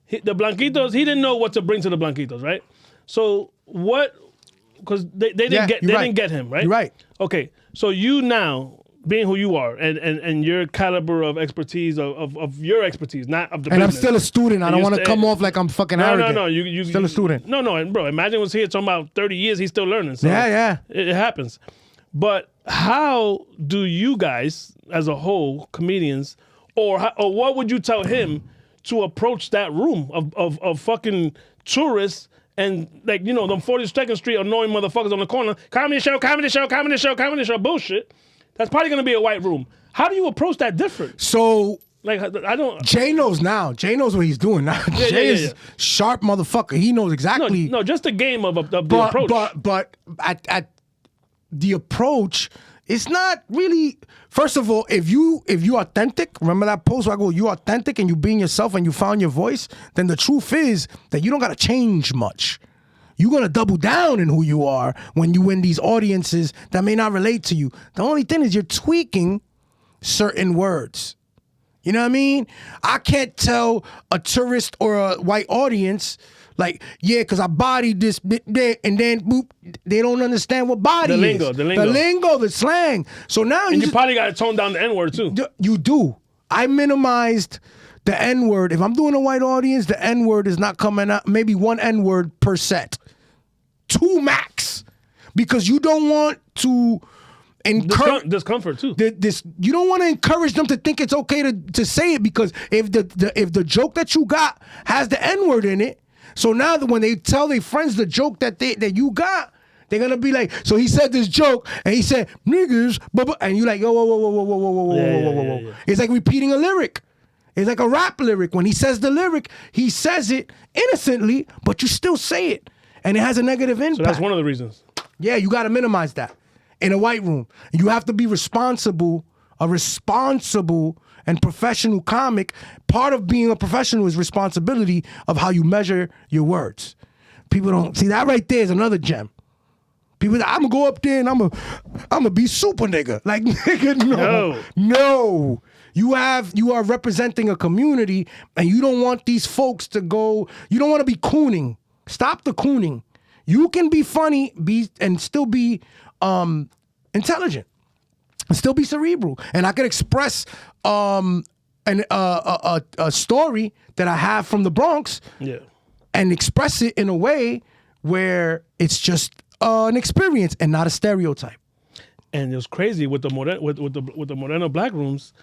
[SPEAKER 1] the Blanquitos. He didn't know what to bring to the Blanquitos, right? So what? Because they didn't get him, right?
[SPEAKER 2] You're right.
[SPEAKER 1] Okay, so you now, being who you are and your caliber of expertise of your expertise, not of the
[SPEAKER 2] and
[SPEAKER 1] business.
[SPEAKER 2] I'm still a student. I don't want to come off like I'm fucking arrogant.
[SPEAKER 1] No. You
[SPEAKER 2] still a student.
[SPEAKER 1] No, and bro, imagine what's here talking about 30 years. He's still learning. So
[SPEAKER 2] yeah.
[SPEAKER 1] It happens. But how do you guys, as a whole, comedians, or what would you tell him to approach that room of fucking tourists? And like, you know, them 42nd Street annoying motherfuckers on the corner, comedy show, bullshit. That's probably gonna be a white room. How do you approach that different?
[SPEAKER 2] So,
[SPEAKER 1] like, I don't.
[SPEAKER 2] Jay knows now. Jay knows what he's doing now. Jay is sharp motherfucker. He knows exactly.
[SPEAKER 1] No, just the game of the approach.
[SPEAKER 2] But at the approach, it's not really. First of all, if you authentic, remember that post where I go, you authentic and you being yourself and you found your voice, then the truth is that you don't gotta change much. You're gonna double down in who you are when you win these audiences that may not relate to you. The only thing is you're tweaking certain words. You know what I mean? I can't tell a tourist or a white audience, like, yeah, because I bodied this bit there, and then boop, they don't understand what body is. The lingo, the slang. So now
[SPEAKER 1] you probably got to tone down the N-word too.
[SPEAKER 2] You do. I minimized the N-word. If I'm doing a white audience, the N-word is not coming out. Maybe one N-word per set. 2 max. Because you don't want to encourage
[SPEAKER 1] discomfort too.
[SPEAKER 2] You don't want to encourage them to think it's okay to say it, because if the joke that you got has the N-word in it, so now that when they tell their friends the joke that you got, they're gonna be like, so he said this joke and he said niggas, and you like, whoa. It's like repeating a lyric. It's like a rap lyric. When he says the lyric, he says it innocently, but you still say it, and it has a negative impact.
[SPEAKER 1] So that's one of the reasons.
[SPEAKER 2] Yeah, you got to minimize that in a white room. You have to be responsible and professional comic. Part of being a professional is responsibility of how you measure your words. People don't see that right there is another gem. People, I'm gonna go up there and I'm gonna be super nigga. Like, nigga, no. You are representing a community, and you don't want these folks to go. You don't want to be cooning. Stop the cooning. You can be funny, and still be intelligent, and still be cerebral. And I could express a story that I have from the Bronx, and express it in a way where it's just an experience and not a stereotype.
[SPEAKER 1] And it's crazy with the Moreno black rooms.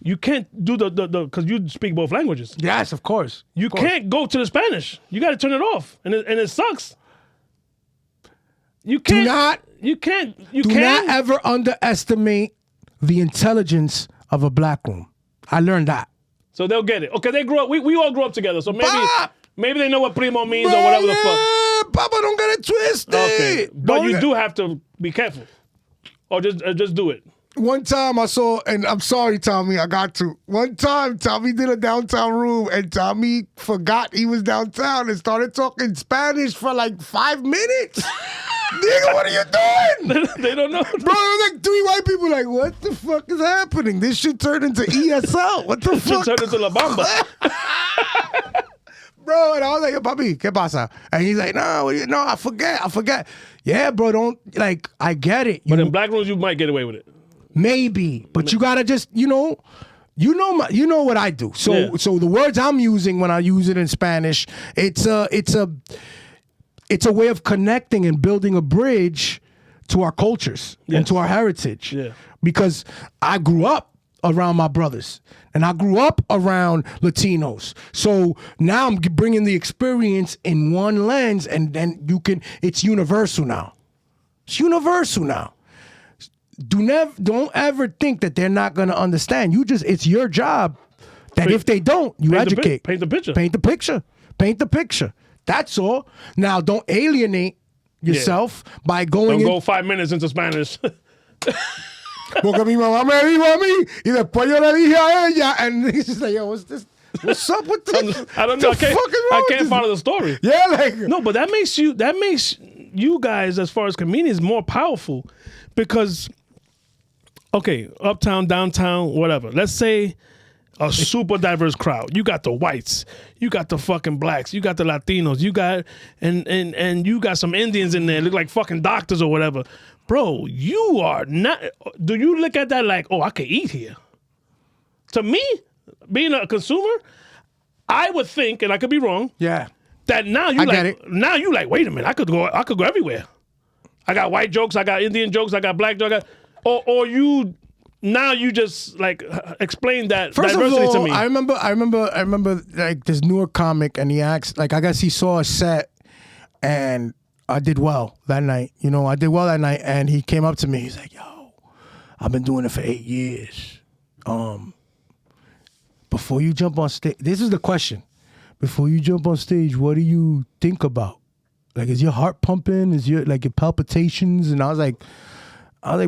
[SPEAKER 1] You can't do the because you speak both languages.
[SPEAKER 2] Yes, of course.
[SPEAKER 1] You can't go to the Spanish. You got to turn it off, and it sucks. You can't. Do
[SPEAKER 2] not ever underestimate the intelligence of a black room. I learned that.
[SPEAKER 1] So they'll get it. Okay, they grew up. We all grew up together. So maybe they know what primo means or whatever the fuck.
[SPEAKER 2] Papa, don't get it twisted.
[SPEAKER 1] Okay, but you do have to be careful, or just do it.
[SPEAKER 2] One time I saw, and I'm sorry, Tommy, I got to. One time, Tommy did a downtown room, and Tommy forgot he was downtown and started talking Spanish for like 5 minutes. Nigga, what are you doing?
[SPEAKER 1] They don't know.
[SPEAKER 2] Bro, there was like 3 white people like, what the fuck is happening? This shit turned into ESL. What the fuck?
[SPEAKER 1] Shit turned into La Bamba.
[SPEAKER 2] Bro, and I was like, yo, papi, ¿qué pasa? And he's like, no, I forget. Yeah, bro, don't, like, I get it.
[SPEAKER 1] But in black rooms, you might get away with it.
[SPEAKER 2] Maybe, but you gotta just, you know what I do. So the words I'm using when I use it in Spanish, it's a it's a way of connecting and building a bridge to our cultures and to our heritage.
[SPEAKER 1] Yeah.
[SPEAKER 2] Because I grew up around my brothers and I grew up around Latinos. So now I'm bringing the experience in one lens, and then it's universal now. It's universal now. Don't ever think that they're not going to understand. It's your job that if they don't, you educate.
[SPEAKER 1] Paint the picture.
[SPEAKER 2] Paint the picture. Paint the picture. That's all. Now, don't alienate yourself by going.
[SPEAKER 1] Don't go 5 minutes into Spanish.
[SPEAKER 2] Porque mi mamá me dijo a mí y después yo le dije a ella, and he's like, yo, what's up with this?
[SPEAKER 1] I don't know. I can't follow the story.
[SPEAKER 2] Yeah, like
[SPEAKER 1] no, but that makes you guys, as far as comedians, more powerful because, okay, uptown, downtown, whatever. Let's say a super diverse crowd. You got the whites, you got the fucking blacks, you got the Latinos, you got and you got some Indians in there, look like fucking doctors or whatever. Bro, you are not. Do you look at that like, oh, I could eat here? To me, being a consumer, I would think, and I could be wrong.
[SPEAKER 2] Yeah.
[SPEAKER 1] That now you like, wait a minute, I could go everywhere. I got white jokes, I got Indian jokes, I got black jokes, or you now you just like explain that
[SPEAKER 2] First
[SPEAKER 1] diversity
[SPEAKER 2] of all,
[SPEAKER 1] to me.
[SPEAKER 2] I remember like this newer comic, and he asked, like, I guess he saw a set, and I did well that night. You know, I did well that night, and he came up to me. He's like, yo, I've been doing it for 8 years. Before you jump on stage, this is the question. Before you jump on stage, what do you think about? Like, is your heart pumping? Is your palpitations? And I was like,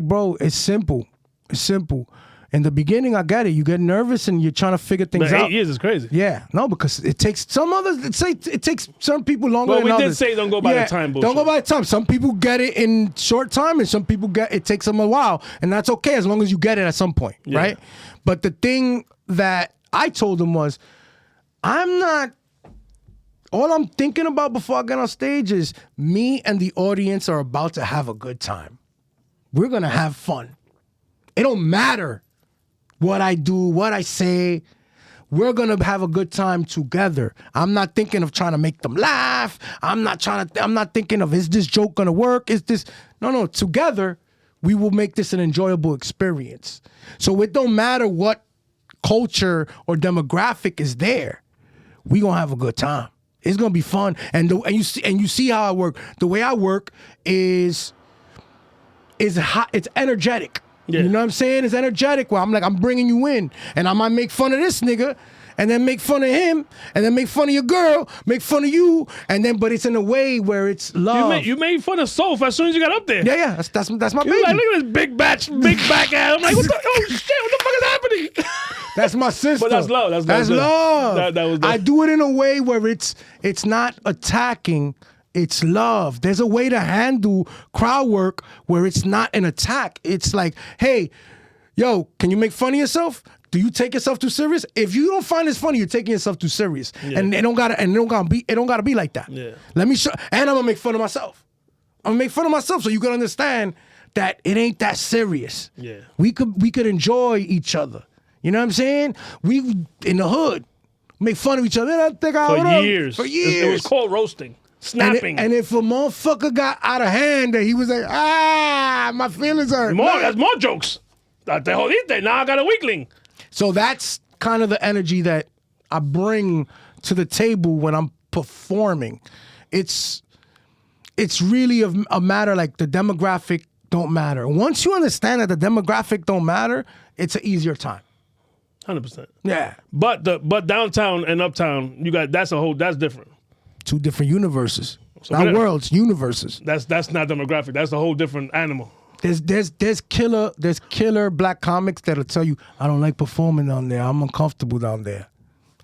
[SPEAKER 2] bro, it's simple. It's simple. In the beginning, I get it. You get nervous and you're trying to figure things out.
[SPEAKER 1] 8 years is crazy.
[SPEAKER 2] Yeah, no, because it takes some others. It takes some people longer than others.
[SPEAKER 1] Well, we did say don't go by the time. Bullshit.
[SPEAKER 2] Don't go by the time. Some people get it in short time, and some people it takes them a while, and that's okay as long as you get it at some point, right? But the thing that I told him was, all I'm thinking about before I get on stage is me and the audience are about to have a good time. We're gonna have fun. It don't matter what I do, what I say. We're gonna have a good time together. I'm not thinking of trying to make them laugh. I'm not thinking of, is this joke gonna work? No, together we will make this an enjoyable experience. So it don't matter what culture or demographic is there. We gonna have a good time. It's gonna be fun. And you see how I work. The way I work is hot, it's energetic. Yeah. You know what I'm saying? It's energetic. Well, I'm bringing you in, and I might make fun of this nigga, and then make fun of him, and then make fun of your girl, make fun of you, and then, but it's in a way where it's love.
[SPEAKER 1] You made fun of Soph as soon as you got up there.
[SPEAKER 2] Yeah, that's my baby.
[SPEAKER 1] Like, look at this big back ass. I'm like, what the fuck is happening?
[SPEAKER 2] That's my sister.
[SPEAKER 1] But that's love.
[SPEAKER 2] That's love.
[SPEAKER 1] That was
[SPEAKER 2] I do it in a way where it's not attacking. It's love. There's a way to handle crowd work where it's not an attack. It's like, hey, yo, can you make fun of yourself? Do you take yourself too serious? If you don't find this funny, you're taking yourself too serious. Yeah. And it don't gotta be like that.
[SPEAKER 1] Yeah.
[SPEAKER 2] Let me show, and I'm gonna make fun of myself. I'm gonna make fun of myself so you can understand that it ain't that serious.
[SPEAKER 1] Yeah.
[SPEAKER 2] We could enjoy each other. You know what I'm saying? We in the hood make fun of each other.
[SPEAKER 1] For years. It was called roasting. Snapping.
[SPEAKER 2] And if a motherfucker got out of hand, that he was like, my feelings hurt.
[SPEAKER 1] That's more jokes. Te jodiste. Now I got a weakling.
[SPEAKER 2] So that's kind of the energy that I bring to the table when I'm performing. It's really a matter, like, the demographic don't matter. Once you understand that the demographic don't matter, it's an easier time.
[SPEAKER 1] 100%.
[SPEAKER 2] Yeah.
[SPEAKER 1] But downtown and uptown, that's different.
[SPEAKER 2] Two different universes. Not worlds, universes.
[SPEAKER 1] That's not demographic. That's a whole different animal.
[SPEAKER 2] There's killer black comics that'll tell you, I don't like performing down there. I'm uncomfortable down there.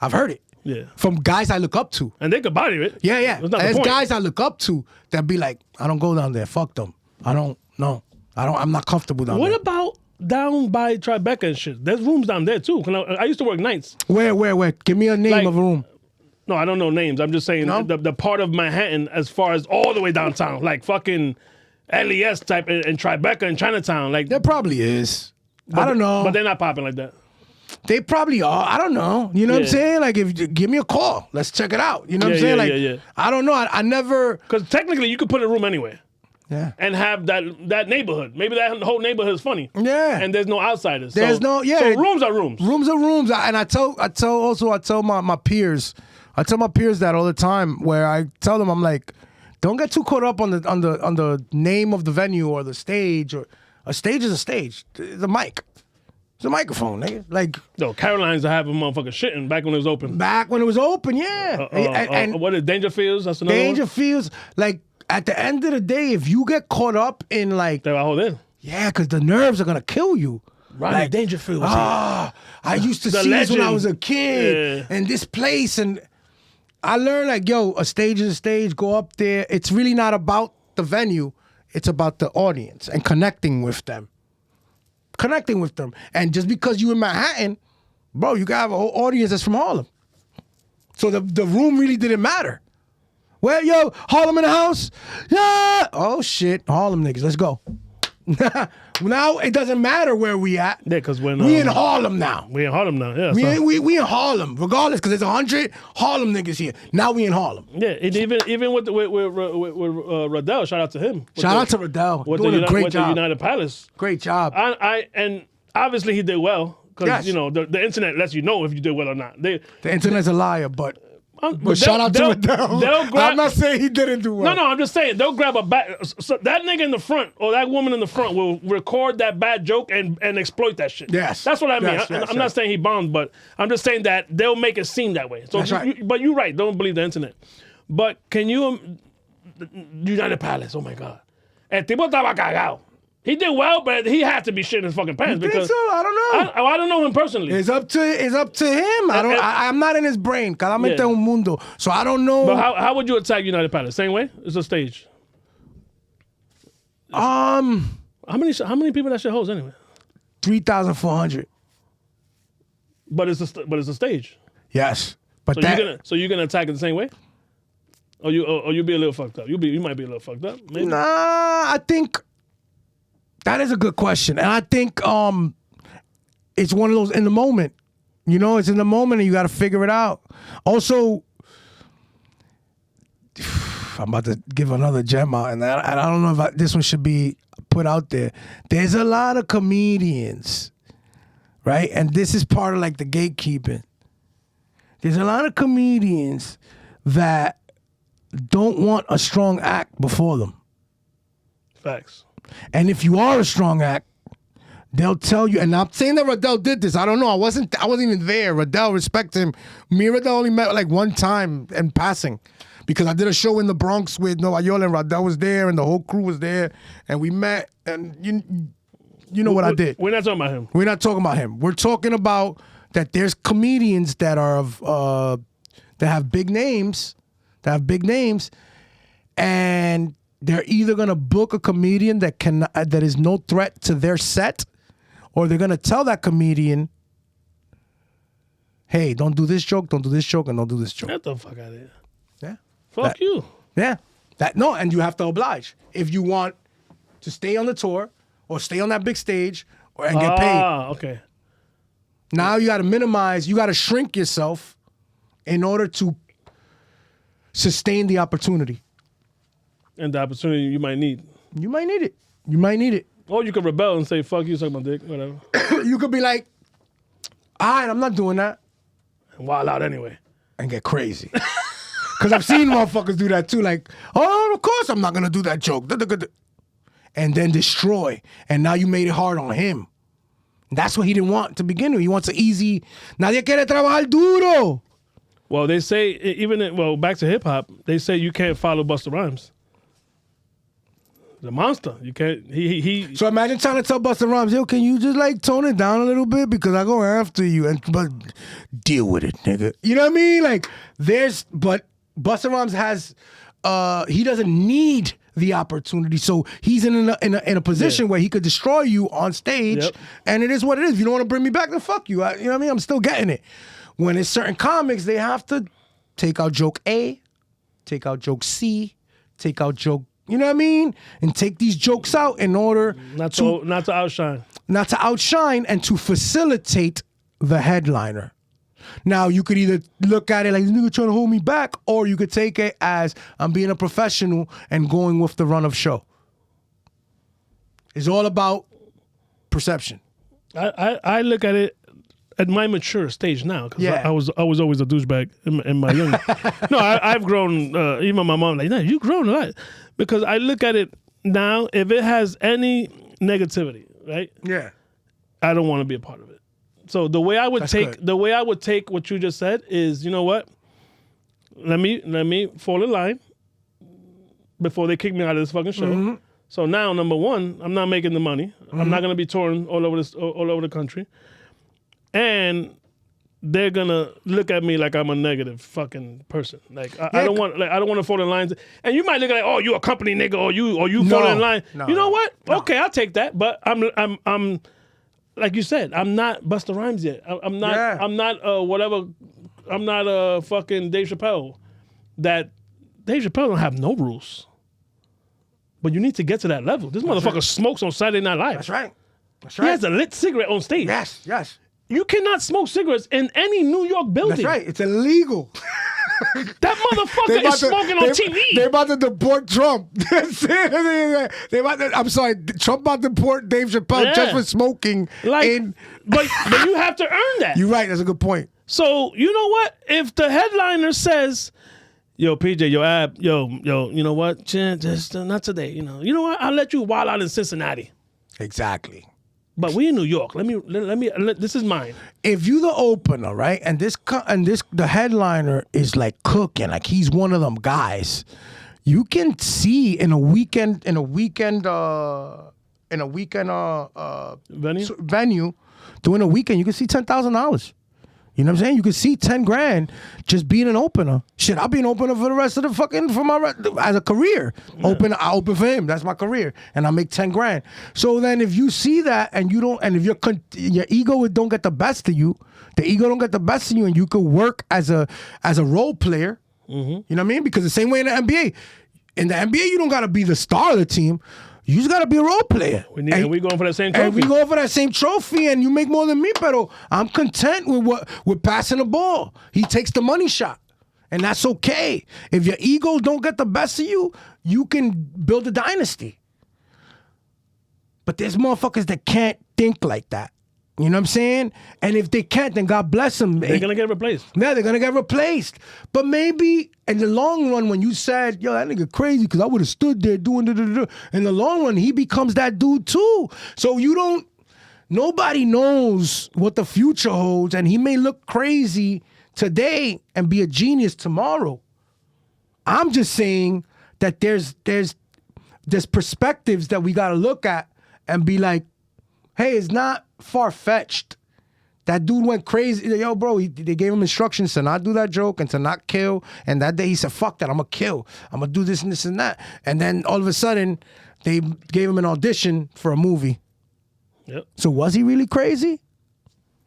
[SPEAKER 2] I've heard it.
[SPEAKER 1] Yeah.
[SPEAKER 2] From guys I look up to.
[SPEAKER 1] And they could body it.
[SPEAKER 2] Yeah. There's guys I look up to that be like, I don't go down there. Fuck them. I'm not comfortable down there.
[SPEAKER 1] What about down by Tribeca and shit? There's rooms down there too. I used to work nights.
[SPEAKER 2] Where? Give me a name of a room.
[SPEAKER 1] No, I don't know names. I'm just saying the part of Manhattan as far as all the way downtown, like fucking LES type and Tribeca and Chinatown. Like,
[SPEAKER 2] there probably is. I don't know.
[SPEAKER 1] But they're not popping like that.
[SPEAKER 2] They probably are. I don't know. You know what I'm saying? Like, if give me a call, let's check it out. You know what I'm saying? Like, I don't know. I never.
[SPEAKER 1] Because technically, you could put a room anywhere.
[SPEAKER 2] Yeah.
[SPEAKER 1] And have that neighborhood. Maybe that whole neighborhood is funny.
[SPEAKER 2] Yeah.
[SPEAKER 1] And there's no outsiders.
[SPEAKER 2] So
[SPEAKER 1] rooms are rooms.
[SPEAKER 2] Rooms are rooms. And I tell my peers. I tell my peers that all the time. Where I tell them, I'm like, don't get too caught up on the name of the venue or the stage. Or a stage is a stage. The mic. It's a microphone, nigga. Like,
[SPEAKER 1] no, Caroline's have a motherfucker shitting back when it was open.
[SPEAKER 2] Back when it was open, yeah.
[SPEAKER 1] And what is Dangerfields? That's another
[SPEAKER 2] Dangerfields. Like, at the end of the day, if you get caught up in like, yeah, because the nerves are gonna kill you.
[SPEAKER 1] Right, like, Dangerfields.
[SPEAKER 2] I used to see this when I was a kid, and this place, and I learned like, yo, a stage is a stage. Go up there. It's really not about the venue. It's about the audience and connecting with them. And just because you in Manhattan, bro, you got have a whole audience that's from Harlem. So the room really didn't matter. Well, yo, Harlem in the house? Yeah. Oh, shit. Harlem niggas, let's go. Now it doesn't matter where we at.
[SPEAKER 1] Yeah, because we
[SPEAKER 2] in Harlem now.
[SPEAKER 1] We in Harlem now, yeah.
[SPEAKER 2] We in Harlem, regardless, because there's 100 Harlem niggas here. Now we in Harlem.
[SPEAKER 1] Yeah, and even with Radell, shout out to him.
[SPEAKER 2] Shout out to Radell. Doing a great job.
[SPEAKER 1] The United Palace.
[SPEAKER 2] Great job.
[SPEAKER 1] And obviously he did well, because you know the internet lets you know if you did well or not. The
[SPEAKER 2] internet's a liar, but shout out to Radell. I'm not saying he didn't do well.
[SPEAKER 1] No, I'm just saying they'll grab a bad. So that nigga in the front or that woman in the front will record that bad joke and exploit that shit.
[SPEAKER 2] Yes,
[SPEAKER 1] that's what I mean.
[SPEAKER 2] Yes,
[SPEAKER 1] I'm not saying he bombed, but I'm just saying that they'll make it seem that way. So,
[SPEAKER 2] that's right.
[SPEAKER 1] But you're right. Don't believe the internet. But can you, United Palace? Oh my God, el tipo estaba cagado. He did well, but he had to be shitting his fucking pants.
[SPEAKER 2] You think so? I don't know.
[SPEAKER 1] I don't know him personally.
[SPEAKER 2] It's up to him. I'm not in his brain. Claramente un mundo. So I don't know.
[SPEAKER 1] But how would you attack United Palace? Same way? It's a stage. How many people that shit holds anyway?
[SPEAKER 2] 3,400.
[SPEAKER 1] But it's a stage.
[SPEAKER 2] Yes. But
[SPEAKER 1] so you're gonna attack it the same way? Or you be a little fucked up? You might be a little fucked up. Maybe.
[SPEAKER 2] Nah, I think. That is a good question. And I think it's one of those in the moment. You know, it's in the moment and you got to figure it out. Also, I'm about to give another gem out, and I don't know if this one should be put out there. There's a lot of comedians, right? And this is part of like the gatekeeping. There's a lot of comedians that don't want a strong act before them.
[SPEAKER 1] Facts.
[SPEAKER 2] And if you are a strong act, they'll tell you. And I'm saying that Radell did this. I don't know. I wasn't even there. Radell, respect him. Me and Radell only met like one time in passing, because I did a show in the Bronx with Nueva York, and Radell was there, and the whole crew was there, and we met. And you know what I did.
[SPEAKER 1] We're not talking about him.
[SPEAKER 2] We're not talking about him. We're talking about that. There's comedians that are that have big names, and they're either gonna book a comedian that is no threat to their set, or they're gonna tell that comedian, "Hey, don't do this joke, and don't do this joke."
[SPEAKER 1] Get the fuck out of here.
[SPEAKER 2] Yeah.
[SPEAKER 1] Fuck you.
[SPEAKER 2] Yeah. And you have to oblige if you want to stay on the tour or stay on that big stage and get paid.
[SPEAKER 1] Ah, okay.
[SPEAKER 2] Now you got to minimize. You got to shrink yourself in order to sustain the opportunity.
[SPEAKER 1] And the opportunity you might need.
[SPEAKER 2] You might need it.
[SPEAKER 1] Or you could rebel and say, fuck you, suck my dick, whatever.
[SPEAKER 2] You could be like, all right, I'm not doing that.
[SPEAKER 1] And wild out anyway.
[SPEAKER 2] And get crazy. Because I've seen motherfuckers do that too. Like, oh, of course I'm not going to do that joke. And then destroy. And now you made it hard on him. That's what he didn't want to begin with. He wants an easy, nadie quiere trabajar duro.
[SPEAKER 1] Well, they say, back to hip hop, they say you can't follow Busta Rhymes. The monster. You can't. He.
[SPEAKER 2] So imagine trying to tell Busta Rhymes, yo, can you just like tone it down a little bit, because I go after you, but deal with it, nigga. You know what I mean? Like but Busta Rhymes has, he doesn't need the opportunity, so he's in a position where he could destroy you on stage, and it is what it is. If you don't want to bring me back, then fuck you. You know what I mean? I'm still getting it. When it's certain comics, they have to take out joke A, take out joke C, take out joke. You know what I mean? And take these jokes out in order
[SPEAKER 1] not to outshine.
[SPEAKER 2] Not to outshine, and to facilitate the headliner. Now, you could either look at it like, this nigga trying to hold me back, or you could take it as I'm being a professional and going with the run of show. It's all about perception.
[SPEAKER 1] I look at it at my mature stage now, because I was always a douchebag in my young. No, I've grown. Even my mom like, no, you've grown a lot, because I look at it now. If it has any negativity, right?
[SPEAKER 2] Yeah,
[SPEAKER 1] I don't want to be a part of it. So the way I would take what you just said is, you know what? Let me fall in line before they kick me out of this fucking show. Mm-hmm. So now, number one, I'm not making the money. Mm-hmm. I'm not gonna be touring all over the country, and they're gonna look at me like I'm a negative fucking person. Like I don't want to fall in line. And you might look at like, oh, you a company nigga, or you fall in line. No, you know what? No. Okay, I'll take that. But I'm like you said, I'm not Busta Rhymes yet. I'm not. Yeah. I'm not whatever. I'm not fucking Dave Chappelle. That Dave Chappelle don't have no rules. But you need to get to that level. This motherfucker smokes on Saturday Night Live.
[SPEAKER 2] That's right.
[SPEAKER 1] He has a lit cigarette on stage.
[SPEAKER 2] Yes.
[SPEAKER 1] You cannot smoke cigarettes in any New York building.
[SPEAKER 2] That's right. It's illegal.
[SPEAKER 1] That motherfucker is smoking on TV.
[SPEAKER 2] They're about to deport Trump. I'm sorry. Trump about to deport Dave Chappelle just for smoking.
[SPEAKER 1] But you have to earn that.
[SPEAKER 2] You're right. That's a good point.
[SPEAKER 1] So, you know what? If the headliner says, yo, PJ, yo, Ab, yo, you know what? Just not today. You know what? I'll let you wild out in Cincinnati.
[SPEAKER 2] Exactly.
[SPEAKER 1] But we in New York. Let me. This is mine.
[SPEAKER 2] If you the opener, right, and the headliner is like cooking, like he's one of them guys, you can see in a weekend venue doing a weekend, you can see $10,000. You know what I'm saying? You can see 10 grand just being an opener. Shit, I'll be an opener for the rest of as a career. Yeah. I open for him. That's my career. And I make 10 grand. So then if you see that and if your ego don't get the best of you, and you could work as a role player, mm-hmm. You know what I mean? Because the same way in the NBA. In the NBA, you don't got to be the star of the team. You just gotta be a role player.
[SPEAKER 1] We going for that same trophy.
[SPEAKER 2] And we going for that same trophy, and you make more than me, pero I'm content with passing the ball. He takes the money shot, and that's okay. If your ego don't get the best of you, you can build a dynasty. But there's motherfuckers that can't think like that. You know what I'm saying? And if they can't, then God bless them.
[SPEAKER 1] They're going to get replaced.
[SPEAKER 2] Yeah, they're going to get replaced. But maybe in the long run, when you said, yo, that nigga crazy because I would have stood there doing da-da-da-da. In the long run, he becomes that dude too. So nobody knows what the future holds. And he may look crazy today and be a genius tomorrow. I'm just saying that there's perspectives that we got to look at and be like, hey, it's not far-fetched. That dude went crazy. Yo, bro, they gave him instructions to not do that joke and to not kill. And that day he said, fuck that, I'm going to kill. I'm going to do this and this and that. And then all of a sudden, they gave him an audition for a movie.
[SPEAKER 1] Yep.
[SPEAKER 2] So was he really crazy?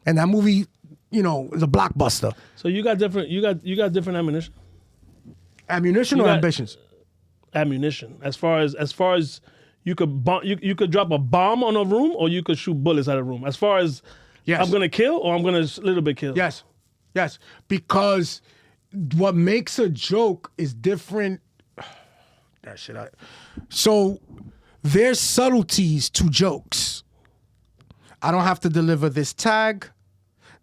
[SPEAKER 2] And that movie, is a blockbuster.
[SPEAKER 1] So you got different ammunition?
[SPEAKER 2] Ammunition or ambitions?
[SPEAKER 1] Ammunition. As far as you could drop a bomb on a room, or you could shoot bullets at a room. As far as I'm gonna kill, or I'm gonna little bit kill.
[SPEAKER 2] Yes. Because what makes a joke is different. So there's subtleties to jokes. I don't have to deliver this tag,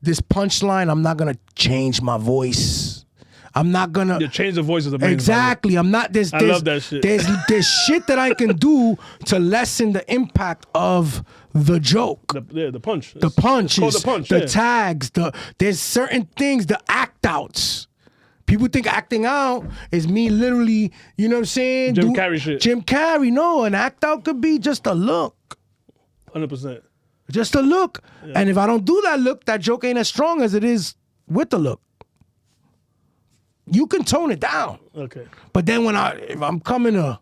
[SPEAKER 2] this punchline. I'm not gonna change my voice. I'm not gonna
[SPEAKER 1] change the voice of the man.
[SPEAKER 2] Exactly. I'm not. I
[SPEAKER 1] love that shit.
[SPEAKER 2] There's shit that I can do to lessen the impact of the joke.
[SPEAKER 1] The punch.
[SPEAKER 2] The punch.
[SPEAKER 1] It's called the punch.
[SPEAKER 2] The tags. There's certain things. The act outs. People think acting out is me literally. You know what I'm saying?
[SPEAKER 1] Jim Carrey shit.
[SPEAKER 2] Jim Carrey. No, an act out could be just a look.
[SPEAKER 1] 100%.
[SPEAKER 2] Just a look. Yeah. And if I don't do that look, that joke ain't as strong as it is with the look. You can tone it down.
[SPEAKER 1] Okay.
[SPEAKER 2] But then if I'm coming to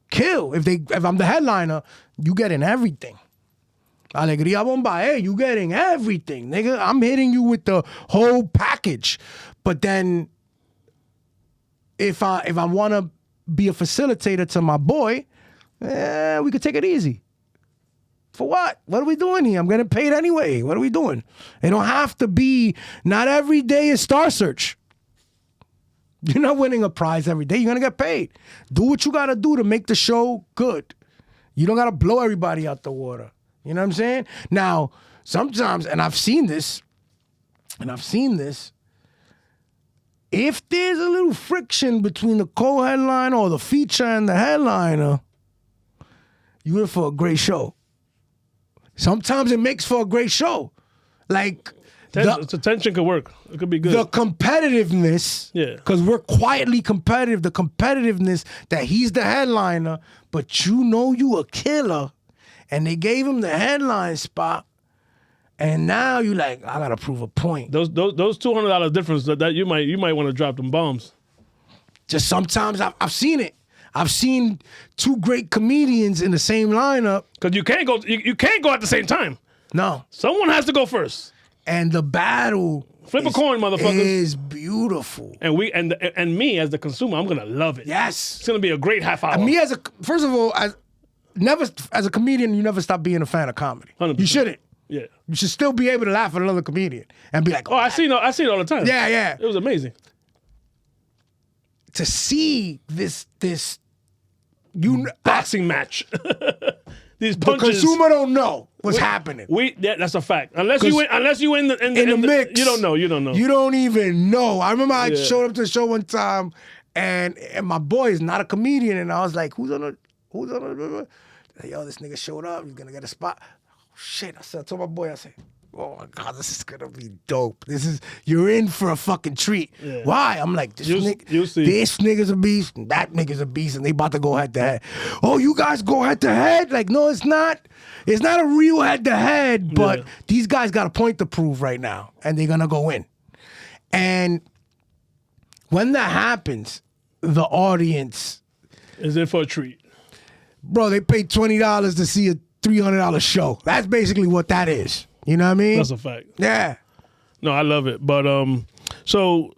[SPEAKER 2] kill, if I'm the headliner, you getting everything. Alegría Bomba, you getting everything, nigga. I'm hitting you with the whole package. But then if I want to be a facilitator to my boy, we could take it easy. For what? What are we doing here? I'm getting paid anyway. What are we doing? It don't have to be, not every day is Star Search. You're not winning a prize every day. You're going to get paid. Do what you got to do to make the show good. You don't got to blow everybody out the water. You know what I'm saying? Now, sometimes, and I've seen this, if there's a little friction between the co-headliner or the feature and the headliner, you're in for a great show. Sometimes it makes for a great show. Like,
[SPEAKER 1] the tension could work. It could be good.
[SPEAKER 2] The competitiveness,
[SPEAKER 1] yeah,
[SPEAKER 2] because we're quietly competitive, the competitiveness that he's the headliner, but you know you a killer, and they gave him the headline spot, and now you like, I gotta prove a point.
[SPEAKER 1] Those $200 difference that you might want to drop them bombs.
[SPEAKER 2] Just sometimes I've seen it. I've seen two great comedians in the same lineup.
[SPEAKER 1] Because you can't go at the same time.
[SPEAKER 2] No.
[SPEAKER 1] Someone has to go first.
[SPEAKER 2] And the battle
[SPEAKER 1] Flip a coin, motherfuckers.
[SPEAKER 2] is beautiful.
[SPEAKER 1] And me as the consumer, I'm gonna love it.
[SPEAKER 2] Yes.
[SPEAKER 1] It's gonna be a great half hour.
[SPEAKER 2] And me first of all, as a comedian, you never stop being a fan of comedy.
[SPEAKER 1] 100%.
[SPEAKER 2] You shouldn't.
[SPEAKER 1] Yeah.
[SPEAKER 2] You should still be able to laugh at another comedian and be like,
[SPEAKER 1] Oh, I see it all the time.
[SPEAKER 2] Yeah.
[SPEAKER 1] It was amazing.
[SPEAKER 2] To see this
[SPEAKER 1] Boxing match. These
[SPEAKER 2] the
[SPEAKER 1] punches.
[SPEAKER 2] consumer don't know what's happening.
[SPEAKER 1] That's a fact. Unless you in the
[SPEAKER 2] mix,
[SPEAKER 1] you don't know. You
[SPEAKER 2] don't even know. I remember I showed up to the show one time, and my boy is not a comedian, and I was like, who's on the yo, this nigga showed up. He's gonna get a spot. Oh, shit! I told my boy, I said, oh my God, this is gonna be dope. You're in for a fucking treat. Yeah. Why? I'm like, this nigga's a beast, and that nigga's a beast, and they about to go head to head. Oh, you guys go head to head? Like, no, it's not. It's not a real head to head, but these guys got a point to prove right now, and they're gonna go in. And when that happens, the audience
[SPEAKER 1] is in for a treat.
[SPEAKER 2] Bro, they paid $20 to see a $300 show. That's basically what that is. You know what I mean?
[SPEAKER 1] That's a fact.
[SPEAKER 2] Yeah.
[SPEAKER 1] No, I love it. But so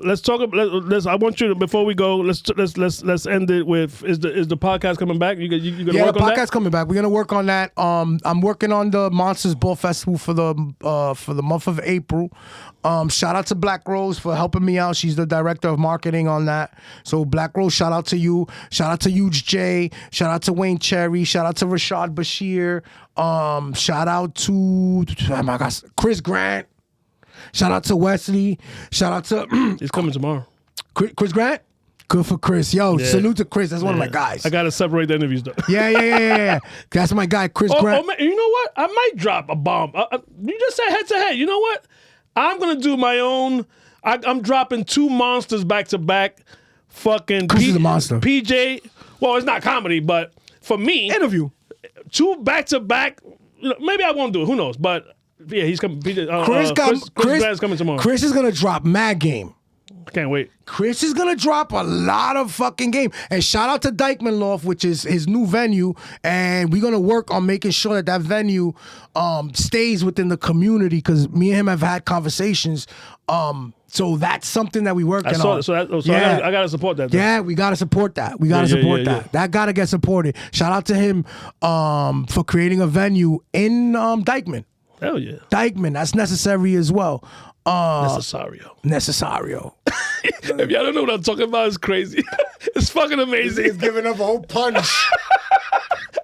[SPEAKER 1] let's talk. I want you to, before we go. Let's end it with is the podcast coming back? You gonna work on that?
[SPEAKER 2] Yeah, the podcast coming back. We're gonna work on that. I'm working on the Monsters Ball Festival for the month of April. Shout out to Black Rose for helping me out. She's the director of marketing on that. So Black Rose, shout out to you. Shout out to Huge J. Shout out to Wayne Cherry. Shout out to Rashad Bashir. Shout out to Chris Grant. Shout out to Wesley. Shout out to
[SPEAKER 1] he's coming tomorrow.
[SPEAKER 2] Chris Grant. Good for Chris. Yo, salute to Chris. That's one of my guys.
[SPEAKER 1] I gotta separate the interviews though.
[SPEAKER 2] Yeah. That's my guy, Chris Grant.
[SPEAKER 1] Oh, man, you know what? I might drop a bomb. You just said head to head. You know what? I'm gonna do my own. I'm dropping two monsters back to back. Fucking
[SPEAKER 2] Chris is a monster.
[SPEAKER 1] PJ. Well, it's not comedy, but for me,
[SPEAKER 2] interview.
[SPEAKER 1] Two back to back. Maybe I won't do it. Who knows? But yeah, he's coming. Chris Grant's coming tomorrow.
[SPEAKER 2] Chris is gonna drop mad game.
[SPEAKER 1] Can't wait.
[SPEAKER 2] Chris is gonna drop a lot of fucking game. And shout out to Dykeman Loft, which is his new venue. And we're gonna work on making sure that venue stays within the community, because me and him have had conversations. So that's something that we working on.
[SPEAKER 1] I gotta support that. Though.
[SPEAKER 2] Yeah, we gotta support that. We gotta support that. Yeah. That gotta get supported. Shout out to him for creating a venue in Dykeman.
[SPEAKER 1] Hell yeah.
[SPEAKER 2] Dykeman, that's necessary as well. Necessario.
[SPEAKER 1] If y'all don't know what I'm talking about, it's crazy. It's fucking amazing.
[SPEAKER 2] He's giving up a whole punch.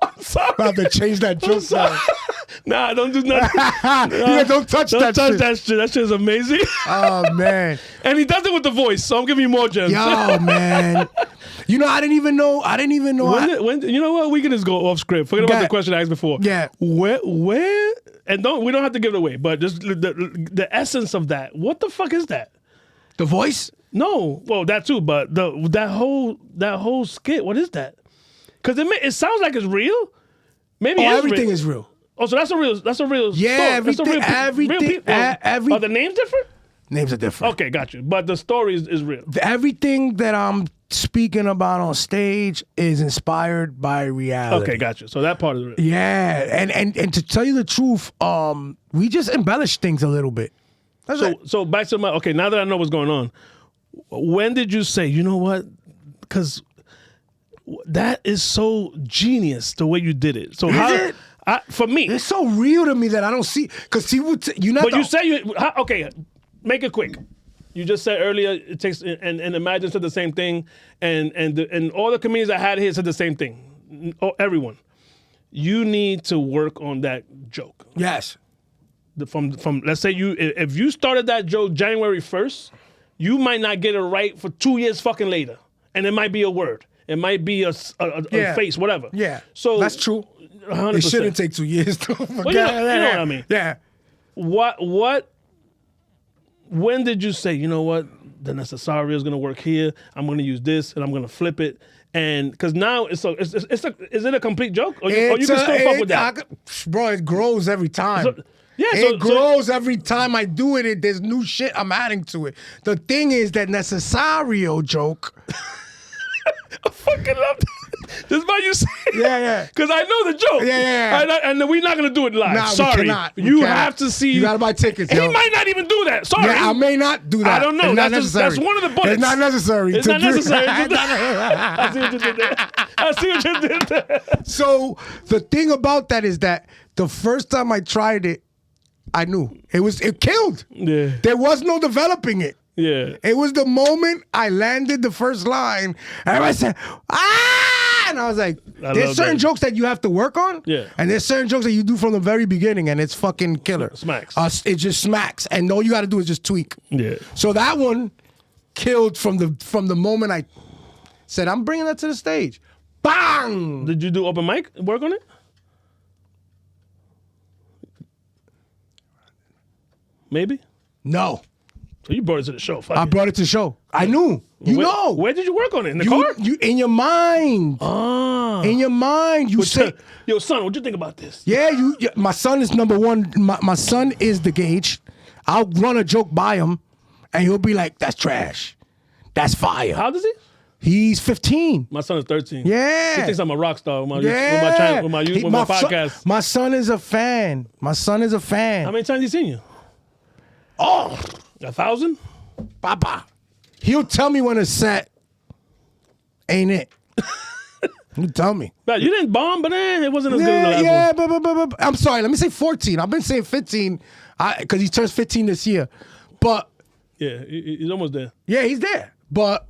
[SPEAKER 1] I'm sorry.
[SPEAKER 2] I have to change that joke.
[SPEAKER 1] Nah, don't do nothing.
[SPEAKER 2] Don't touch that shit.
[SPEAKER 1] That shit. That shit is amazing.
[SPEAKER 2] Oh, man.
[SPEAKER 1] And he does it with the voice, so I'm giving you more gems.
[SPEAKER 2] Yo, man. You know, I didn't even know.
[SPEAKER 1] When you know what? We can just go off script. Forget about the question I asked before.
[SPEAKER 2] Yeah.
[SPEAKER 1] Where? And we don't have to give it away, but just the essence of that. What the fuck is that?
[SPEAKER 2] The voice?
[SPEAKER 1] No. Well, that too, but that whole skit. What is that? Because it sounds like it's real. Maybe
[SPEAKER 2] everything is real.
[SPEAKER 1] Oh, so that's a real.
[SPEAKER 2] Yeah,
[SPEAKER 1] story.
[SPEAKER 2] everything.
[SPEAKER 1] Are the names different?
[SPEAKER 2] Names are different.
[SPEAKER 1] Okay, got you. But the story is real.
[SPEAKER 2] Everything that I'm speaking about on stage is inspired by reality.
[SPEAKER 1] Okay, got you. So that part is real.
[SPEAKER 2] Yeah, and to tell you the truth, we just embellish things a little bit.
[SPEAKER 1] So back to okay, now that I know what's going on, when did you say, you know what? Because that is so genius the way you did it. So For me.
[SPEAKER 2] It's so real to me that I don't see. Because you're not.
[SPEAKER 1] But you say okay. Make it quick. You just said earlier it takes and Imagine said the same thing, and all the comedians I had here said the same thing. Everyone, you need to work on that joke.
[SPEAKER 2] Yes.
[SPEAKER 1] From let's say if you started that joke January 1st, you might not get it right for 2 years fucking later, and it might be a word, it might be a face, whatever.
[SPEAKER 2] Yeah.
[SPEAKER 1] So
[SPEAKER 2] that's true.
[SPEAKER 1] 100%.
[SPEAKER 2] It shouldn't take 2 years though.
[SPEAKER 1] Well, you know what I mean.
[SPEAKER 2] Yeah.
[SPEAKER 1] When did you say, you know what, the Necesario is going to work here, I'm going to use this, and I'm going to flip it? And because now is it a complete joke? Or you can still fuck with that?
[SPEAKER 2] Bro, it grows every time.
[SPEAKER 1] It
[SPEAKER 2] grows every time I do it. There's new shit I'm adding to it. The thing is that Necesario joke.
[SPEAKER 1] I fucking love that. This is why you say it.
[SPEAKER 2] Yeah.
[SPEAKER 1] Because I know the joke.
[SPEAKER 2] Yeah.
[SPEAKER 1] And we're not going to do it live.
[SPEAKER 2] Nah,
[SPEAKER 1] Sorry.
[SPEAKER 2] we cannot.
[SPEAKER 1] You have to see.
[SPEAKER 2] You got to buy tickets,
[SPEAKER 1] He
[SPEAKER 2] yo.
[SPEAKER 1] might not even do that. Sorry.
[SPEAKER 2] Yeah, I may not do that.
[SPEAKER 1] I don't know.
[SPEAKER 2] It's not
[SPEAKER 1] That's
[SPEAKER 2] necessary.
[SPEAKER 1] that's one of the bullets.
[SPEAKER 2] It's not necessary.
[SPEAKER 1] It's not necessary. I see what you did there. I see what you did there.
[SPEAKER 2] So the thing about that is that the first time I tried it, I knew. It killed.
[SPEAKER 1] Yeah.
[SPEAKER 2] There was no developing it.
[SPEAKER 1] Yeah.
[SPEAKER 2] It was the moment I landed the first line, and everybody said, ah! And I was like, there's certain jokes that you have to work on,
[SPEAKER 1] Yeah.
[SPEAKER 2] and there's certain jokes that you do from the very beginning, and it's fucking killer.
[SPEAKER 1] Smacks.
[SPEAKER 2] It just smacks, and all you got to do is just tweak.
[SPEAKER 1] Yeah.
[SPEAKER 2] So that one killed from the moment I said, I'm bringing that to the stage. Bang!
[SPEAKER 1] Did you do open mic work on it? Maybe?
[SPEAKER 2] No.
[SPEAKER 1] So you brought it to the show. Fuck
[SPEAKER 2] I
[SPEAKER 1] it.
[SPEAKER 2] brought it to the show. I knew.
[SPEAKER 1] Where did you work on it? In the car?
[SPEAKER 2] You in your mind.
[SPEAKER 1] Ah.
[SPEAKER 2] In your mind, you say,
[SPEAKER 1] yo, son, what you think about this?
[SPEAKER 2] yeah, my son is number one. My son is the gauge. I'll run a joke by him, and he'll be like, that's trash. That's fire.
[SPEAKER 1] How old is he?
[SPEAKER 2] He's 15.
[SPEAKER 1] My son is 13.
[SPEAKER 2] Yeah.
[SPEAKER 1] He thinks I'm a rock star with my
[SPEAKER 2] Yeah.
[SPEAKER 1] with my podcast.
[SPEAKER 2] My son is a fan. My son is a fan.
[SPEAKER 1] How many times he seen you?
[SPEAKER 2] Oh,
[SPEAKER 1] 1,000?
[SPEAKER 2] Papa. He'll tell me when it's set. Ain't it? You tell me.
[SPEAKER 1] But you didn't bomb, but it wasn't as good as the last one.
[SPEAKER 2] but I'm sorry. Let me say 14. I've been saying 15 because he turns 15 this year. But
[SPEAKER 1] Yeah, he's almost there.
[SPEAKER 2] yeah, he's there. But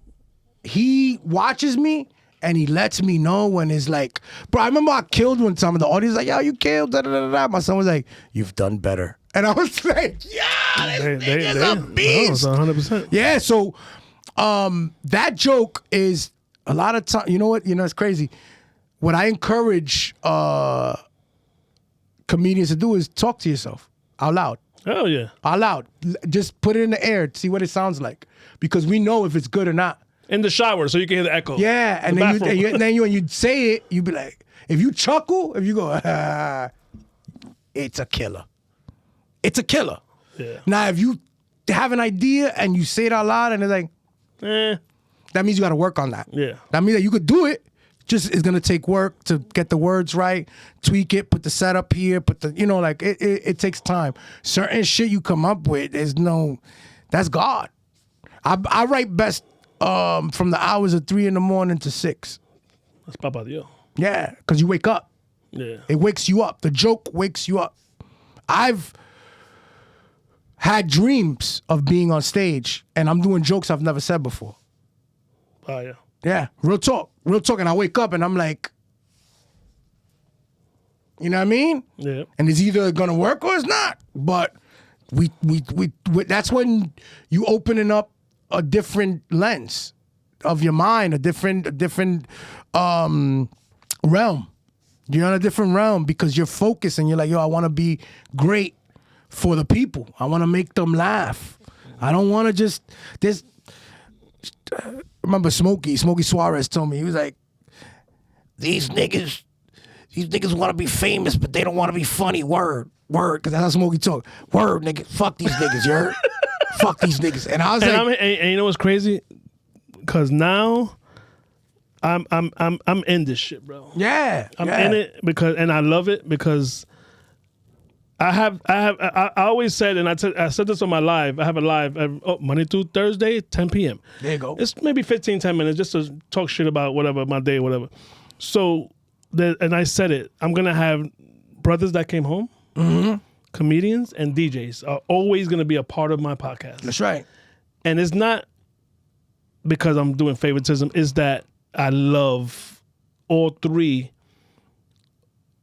[SPEAKER 2] he watches me and he lets me know when it's like, bro, I remember I killed one time and the audience was like, yo, you killed, da da da da. My son was like, you've done better. And I was like, yeah, this nigga's a beast.
[SPEAKER 1] 100%.
[SPEAKER 2] Yeah, so that joke is a lot of time. You know what? It's crazy. What I encourage comedians to do is talk to yourself out loud.
[SPEAKER 1] Hell yeah.
[SPEAKER 2] Out loud. Just put it in the air to see what it sounds like. Because we know if it's good or not.
[SPEAKER 1] In the shower so you can hear the echo.
[SPEAKER 2] Yeah, and then when you say it, you be like, if you chuckle, if you go, it's a killer. It's a killer.
[SPEAKER 1] Yeah.
[SPEAKER 2] Now, if you have an idea and you say it out loud and it's like, that means you got to work on that.
[SPEAKER 1] Yeah.
[SPEAKER 2] That means that you could do it. Just it's gonna take work to get the words right, tweak it, put the setup here, put the it takes time. Certain shit you come up with, that's God. I write best from the hours of 3 a.m. to 6.
[SPEAKER 1] That's Papa Dios.
[SPEAKER 2] Yeah, because you wake up.
[SPEAKER 1] Yeah.
[SPEAKER 2] It wakes you up. The joke wakes you up. I've had dreams of being on stage and I'm doing jokes I've never said before.
[SPEAKER 1] Oh yeah.
[SPEAKER 2] Yeah, real talk. And I wake up and I'm like, you know what I mean?
[SPEAKER 1] Yeah.
[SPEAKER 2] And it's either gonna work or it's not. But we that's when you opening up a different lens of your mind, a different realm. You're in a different realm because you're focused and you're like, yo, I want to be great for the people. I want to make them laugh. I don't want to just this. Remember Smokey Suarez told me, he was like, these niggas want to be famous, but they don't want to be funny. Word, because that's how Smokey talk. Word, nigga, fuck these niggas, you heard? Fuck these niggas. And I was like,
[SPEAKER 1] and you know what's crazy? Because now I'm in this shit, bro.
[SPEAKER 2] yeah,
[SPEAKER 1] I'm in it and I love it because I always said, and I said this on my live. I have a live Monday through Thursday, 10 p.m.
[SPEAKER 2] There you go.
[SPEAKER 1] It's maybe 10 minutes just to talk shit about whatever, my day, whatever. So, and I said it, I'm going to have brothers that came home, comedians and DJs are always going to be a part of my podcast.
[SPEAKER 2] That's right.
[SPEAKER 1] And it's not because I'm doing favoritism. It's that I love all three,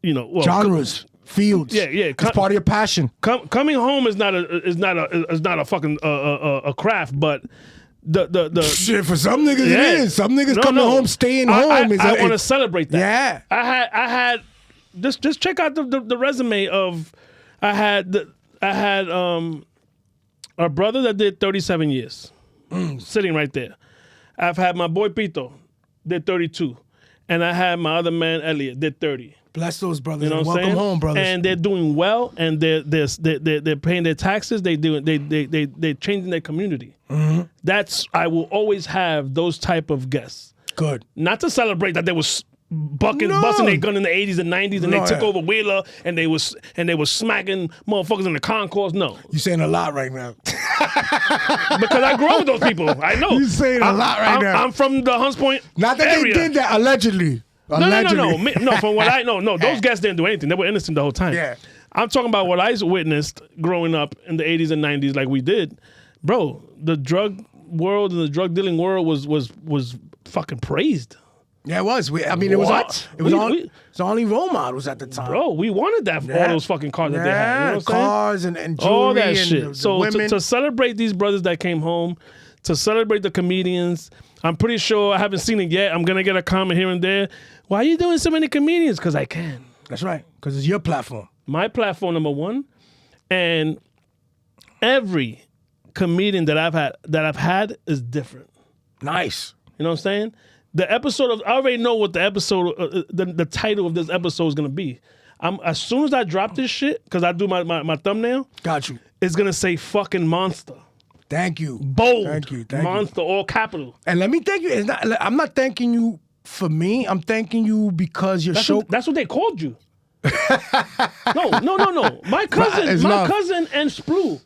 [SPEAKER 2] genres, fields.
[SPEAKER 1] Yeah.
[SPEAKER 2] It's part of your passion.
[SPEAKER 1] Coming home is not a fucking a craft, but the
[SPEAKER 2] shit for some niggas it is. Some niggas coming home, staying home.
[SPEAKER 1] I want to celebrate that.
[SPEAKER 2] Yeah.
[SPEAKER 1] I had just check out the resume of I had a brother that did 37 years, sitting right there. I've had my boy Pito, did 32, and I had my other man Elliot, did 30.
[SPEAKER 2] Bless those brothers.
[SPEAKER 1] You know what I'm
[SPEAKER 2] Welcome home, brothers.
[SPEAKER 1] And they're doing well, and they're paying their taxes. They're changing their community.
[SPEAKER 2] Mm-hmm.
[SPEAKER 1] I will always have those type of guests.
[SPEAKER 2] Good.
[SPEAKER 1] Not to celebrate that they was busting their gun in the 80s and 90s, and they took over Wheeler, and they was smacking motherfuckers in the concourse. No,
[SPEAKER 2] you saying a lot right now.
[SPEAKER 1] Because I grew up with those people. I know.
[SPEAKER 2] You saying a lot right now.
[SPEAKER 1] I'm from the Hunts Point
[SPEAKER 2] Not that
[SPEAKER 1] area.
[SPEAKER 2] they did that allegedly.
[SPEAKER 1] No. From what I know, no, those guys didn't do anything. They were innocent the whole time.
[SPEAKER 2] Yeah.
[SPEAKER 1] I'm talking about what I witnessed growing up in the 80s and 90s, like we did, bro. The drug world and the drug dealing world was fucking praised.
[SPEAKER 2] Yeah, it was. It was only role models at the time.
[SPEAKER 1] Bro, we wanted that all those fucking cars that they had. You know what I'm
[SPEAKER 2] cars
[SPEAKER 1] saying?
[SPEAKER 2] and jewelry
[SPEAKER 1] all that
[SPEAKER 2] and
[SPEAKER 1] shit.
[SPEAKER 2] The
[SPEAKER 1] so
[SPEAKER 2] women.
[SPEAKER 1] to celebrate these brothers that came home, to celebrate the comedians, I'm pretty sure I haven't seen it yet. I'm gonna get a comment here and there. Why are you doing so many comedians? Because I can.
[SPEAKER 2] That's right. Because it's your platform.
[SPEAKER 1] My platform, number one, and every comedian that I've had is different.
[SPEAKER 2] Nice.
[SPEAKER 1] You know what I'm saying? The episode of I already know what the episode, the title of this episode is gonna be. As soon as I drop this shit, because I do my thumbnail.
[SPEAKER 2] Got you.
[SPEAKER 1] It's gonna say fucking monster.
[SPEAKER 2] Thank you.
[SPEAKER 1] Bold.
[SPEAKER 2] Thank you.
[SPEAKER 1] Monster, all capital.
[SPEAKER 2] And let me thank you. I'm not thanking you for me. I'm thanking you because your show.
[SPEAKER 1] That's what they called you. No. My cousin and Splu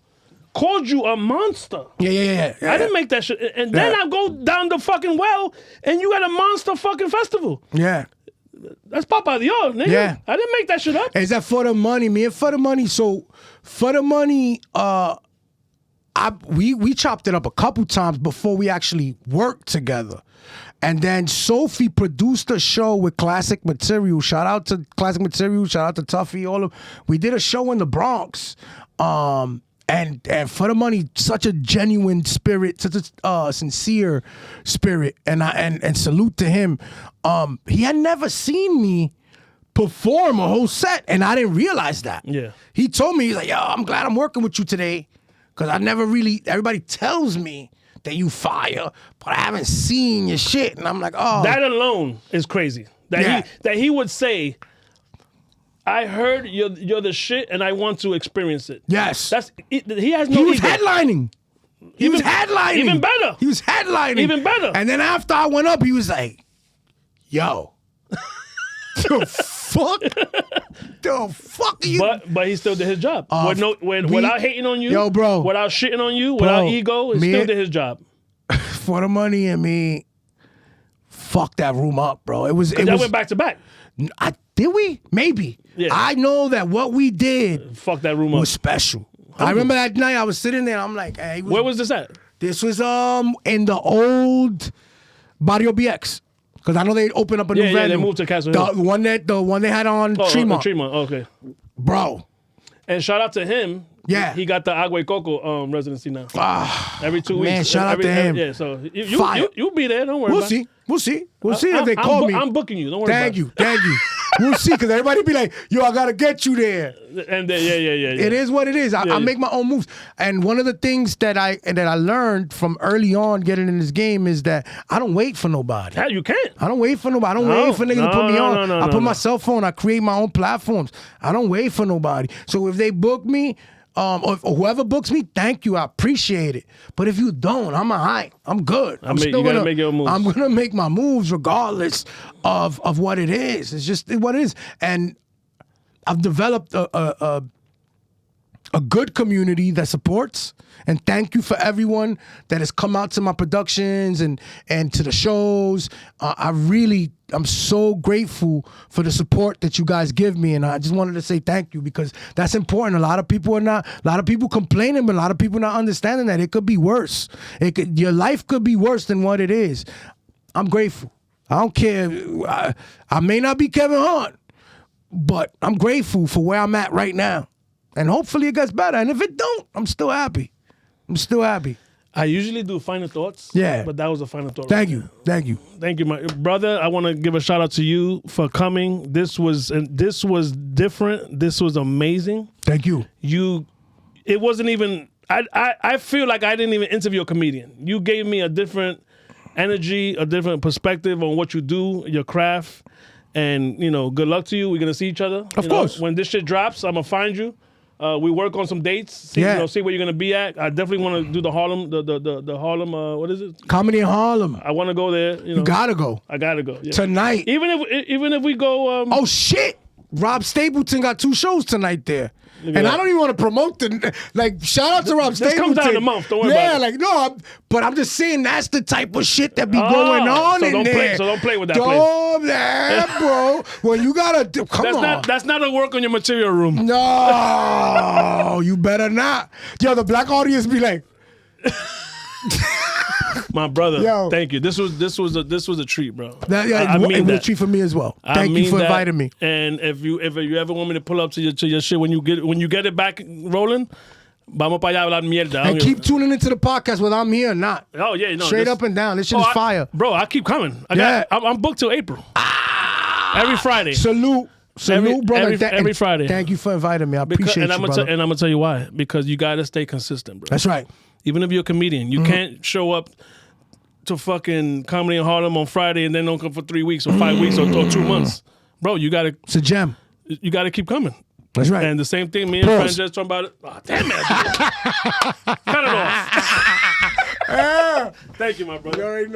[SPEAKER 1] called you a monster.
[SPEAKER 2] Yeah.
[SPEAKER 1] I didn't make that shit. And then I go down the fucking well and you got a monster fucking festival.
[SPEAKER 2] Yeah.
[SPEAKER 1] That's Papa Dios, nigga.
[SPEAKER 2] Yeah.
[SPEAKER 1] I didn't make that shit up.
[SPEAKER 2] Is that for the money, man? For the money. So for the money, we chopped it up a couple times before we actually worked together. And then Sophie produced a show with Classic Material. Shout out to Classic Material. Shout out to Tuffy. We did a show in the Bronx. And for the money, such a genuine spirit, such a sincere spirit, and salute to him. He had never seen me perform a whole set, and I didn't realize that.
[SPEAKER 1] Yeah.
[SPEAKER 2] He told me, he's like, yo, I'm glad I'm working with you today, because I never really, everybody tells me that you fire, but I haven't seen your shit. And I'm like, oh.
[SPEAKER 1] That alone is crazy. That he would say, I heard you're the shit, and I want to experience it.
[SPEAKER 2] Yes.
[SPEAKER 1] He has no
[SPEAKER 2] He was
[SPEAKER 1] ego.
[SPEAKER 2] headlining. He was headlining.
[SPEAKER 1] Even better.
[SPEAKER 2] He was headlining.
[SPEAKER 1] Even better.
[SPEAKER 2] And then after I went up, he was like, yo. The fuck? The fuck are you?
[SPEAKER 1] But he still did his job. Without hating on you.
[SPEAKER 2] Yo, bro.
[SPEAKER 1] Without shitting on you. Without ego. He still did his job.
[SPEAKER 2] For the money and me, fuck that room up, bro. It was.
[SPEAKER 1] Went back to back.
[SPEAKER 2] Did we? Maybe.
[SPEAKER 1] Yeah.
[SPEAKER 2] I know that what we did
[SPEAKER 1] fuck that room up.
[SPEAKER 2] Was special. I remember that night I was sitting there. I'm like, hey.
[SPEAKER 1] Where was this at?
[SPEAKER 2] This was in the old Barrio BX. Because I know they opened up a new venue.
[SPEAKER 1] Yeah, they moved to Castle Hill.
[SPEAKER 2] The one they had on Tremont.
[SPEAKER 1] Tremont, okay.
[SPEAKER 2] Bro.
[SPEAKER 1] And shout out to him.
[SPEAKER 2] Yeah.
[SPEAKER 1] He got the Agua y Coco residency now. Every 2 weeks.
[SPEAKER 2] Man, shout out to him.
[SPEAKER 1] Yeah, so you'll be there. Don't worry about it.
[SPEAKER 2] We'll see if they call me.
[SPEAKER 1] I'm booking you. Don't worry about it.
[SPEAKER 2] Thank you. We'll see, because everybody be like, yo, I got to get you there.
[SPEAKER 1] And yeah.
[SPEAKER 2] It is what it is. I make my own moves. And one of the things that I learned from early on getting in this game is that I don't wait for nobody.
[SPEAKER 1] Yeah, you can't.
[SPEAKER 2] I don't wait for nobody. I don't wait for niggas to put me on. I put my cell phone. I create my own platforms. I don't wait for nobody. So if they book me, or whoever books me, thank you. I appreciate it. But if you don't, I'm alright. I'm good.
[SPEAKER 1] You gotta make your moves.
[SPEAKER 2] I'm gonna make my moves regardless of what it is. It's just what it is. And I've developed a good community that supports. And thank you for everyone that has come out to my productions and to the shows. I'm so grateful for the support that you guys give me. And I just wanted to say thank you because that's important. A lot of people complaining, but a lot of people not understanding that it could be worse. Your life could be worse than what it is. I'm grateful. I don't care. I may not be Kevin Hart, but I'm grateful for where I'm at right now. And hopefully it gets better. And if it don't, I'm still happy.
[SPEAKER 1] I usually do final thoughts.
[SPEAKER 2] Yeah.
[SPEAKER 1] But that was a final thought.
[SPEAKER 2] Thank you. Thank you,
[SPEAKER 1] my brother. I want to give a shout out to you for coming. This was different. This was amazing.
[SPEAKER 2] Thank you.
[SPEAKER 1] It wasn't even. I feel like I didn't even interview a comedian. You gave me a different energy, a different perspective on what you do, your craft, and good luck to you. We're gonna see each other.
[SPEAKER 2] Of course.
[SPEAKER 1] When this shit drops, I'm gonna find you. We work on some dates. See where you're gonna be at. I definitely want to do the Harlem, the Harlem. What is it?
[SPEAKER 2] Comedy in Harlem.
[SPEAKER 1] I want to go there.
[SPEAKER 2] You gotta go.
[SPEAKER 1] I gotta go
[SPEAKER 2] tonight.
[SPEAKER 1] Even if we go.
[SPEAKER 2] Oh shit! Rob Stapleton got 2 shows tonight there. And I don't even want to promote shout out to Rob Stapleton.
[SPEAKER 1] This comes out in a month. Don't worry about it.
[SPEAKER 2] But I'm just saying that's the type of shit that be going on in there.
[SPEAKER 1] So don't play with that.
[SPEAKER 2] Bro. Well, you gotta come on.
[SPEAKER 1] That's not a work on your material room.
[SPEAKER 2] No, you better not. Yo, the black audience be like.
[SPEAKER 1] My brother, thank you. This was a treat, bro.
[SPEAKER 2] It was a treat for me as well. Thank you for inviting me.
[SPEAKER 1] And if you ever want me to pull up to your shit when you get it back rolling, vamos para allá a hablar mierda.
[SPEAKER 2] And keep tuning into the podcast whether I'm here or not.
[SPEAKER 1] Oh yeah, no.
[SPEAKER 2] Straight up and down. This shit is fire,
[SPEAKER 1] bro. I keep coming. I'm booked till April. Every Friday.
[SPEAKER 2] Salute, brother.
[SPEAKER 1] Every Friday.
[SPEAKER 2] Thank you for inviting me. I appreciate you, brother.
[SPEAKER 1] And I'm gonna tell you why. Because you gotta stay consistent, bro.
[SPEAKER 2] That's right.
[SPEAKER 1] Even if you're a comedian, you can't show up to fucking Comedy in Harlem on Friday and then don't come for 3 weeks or 5 weeks or 2 months. Bro, you gotta.
[SPEAKER 2] It's a gem.
[SPEAKER 1] You gotta keep coming.
[SPEAKER 2] That's right.
[SPEAKER 1] And the same thing, me and friends just talking about it. Oh, damn it. Cut it off. Thank you, my brother. You already know.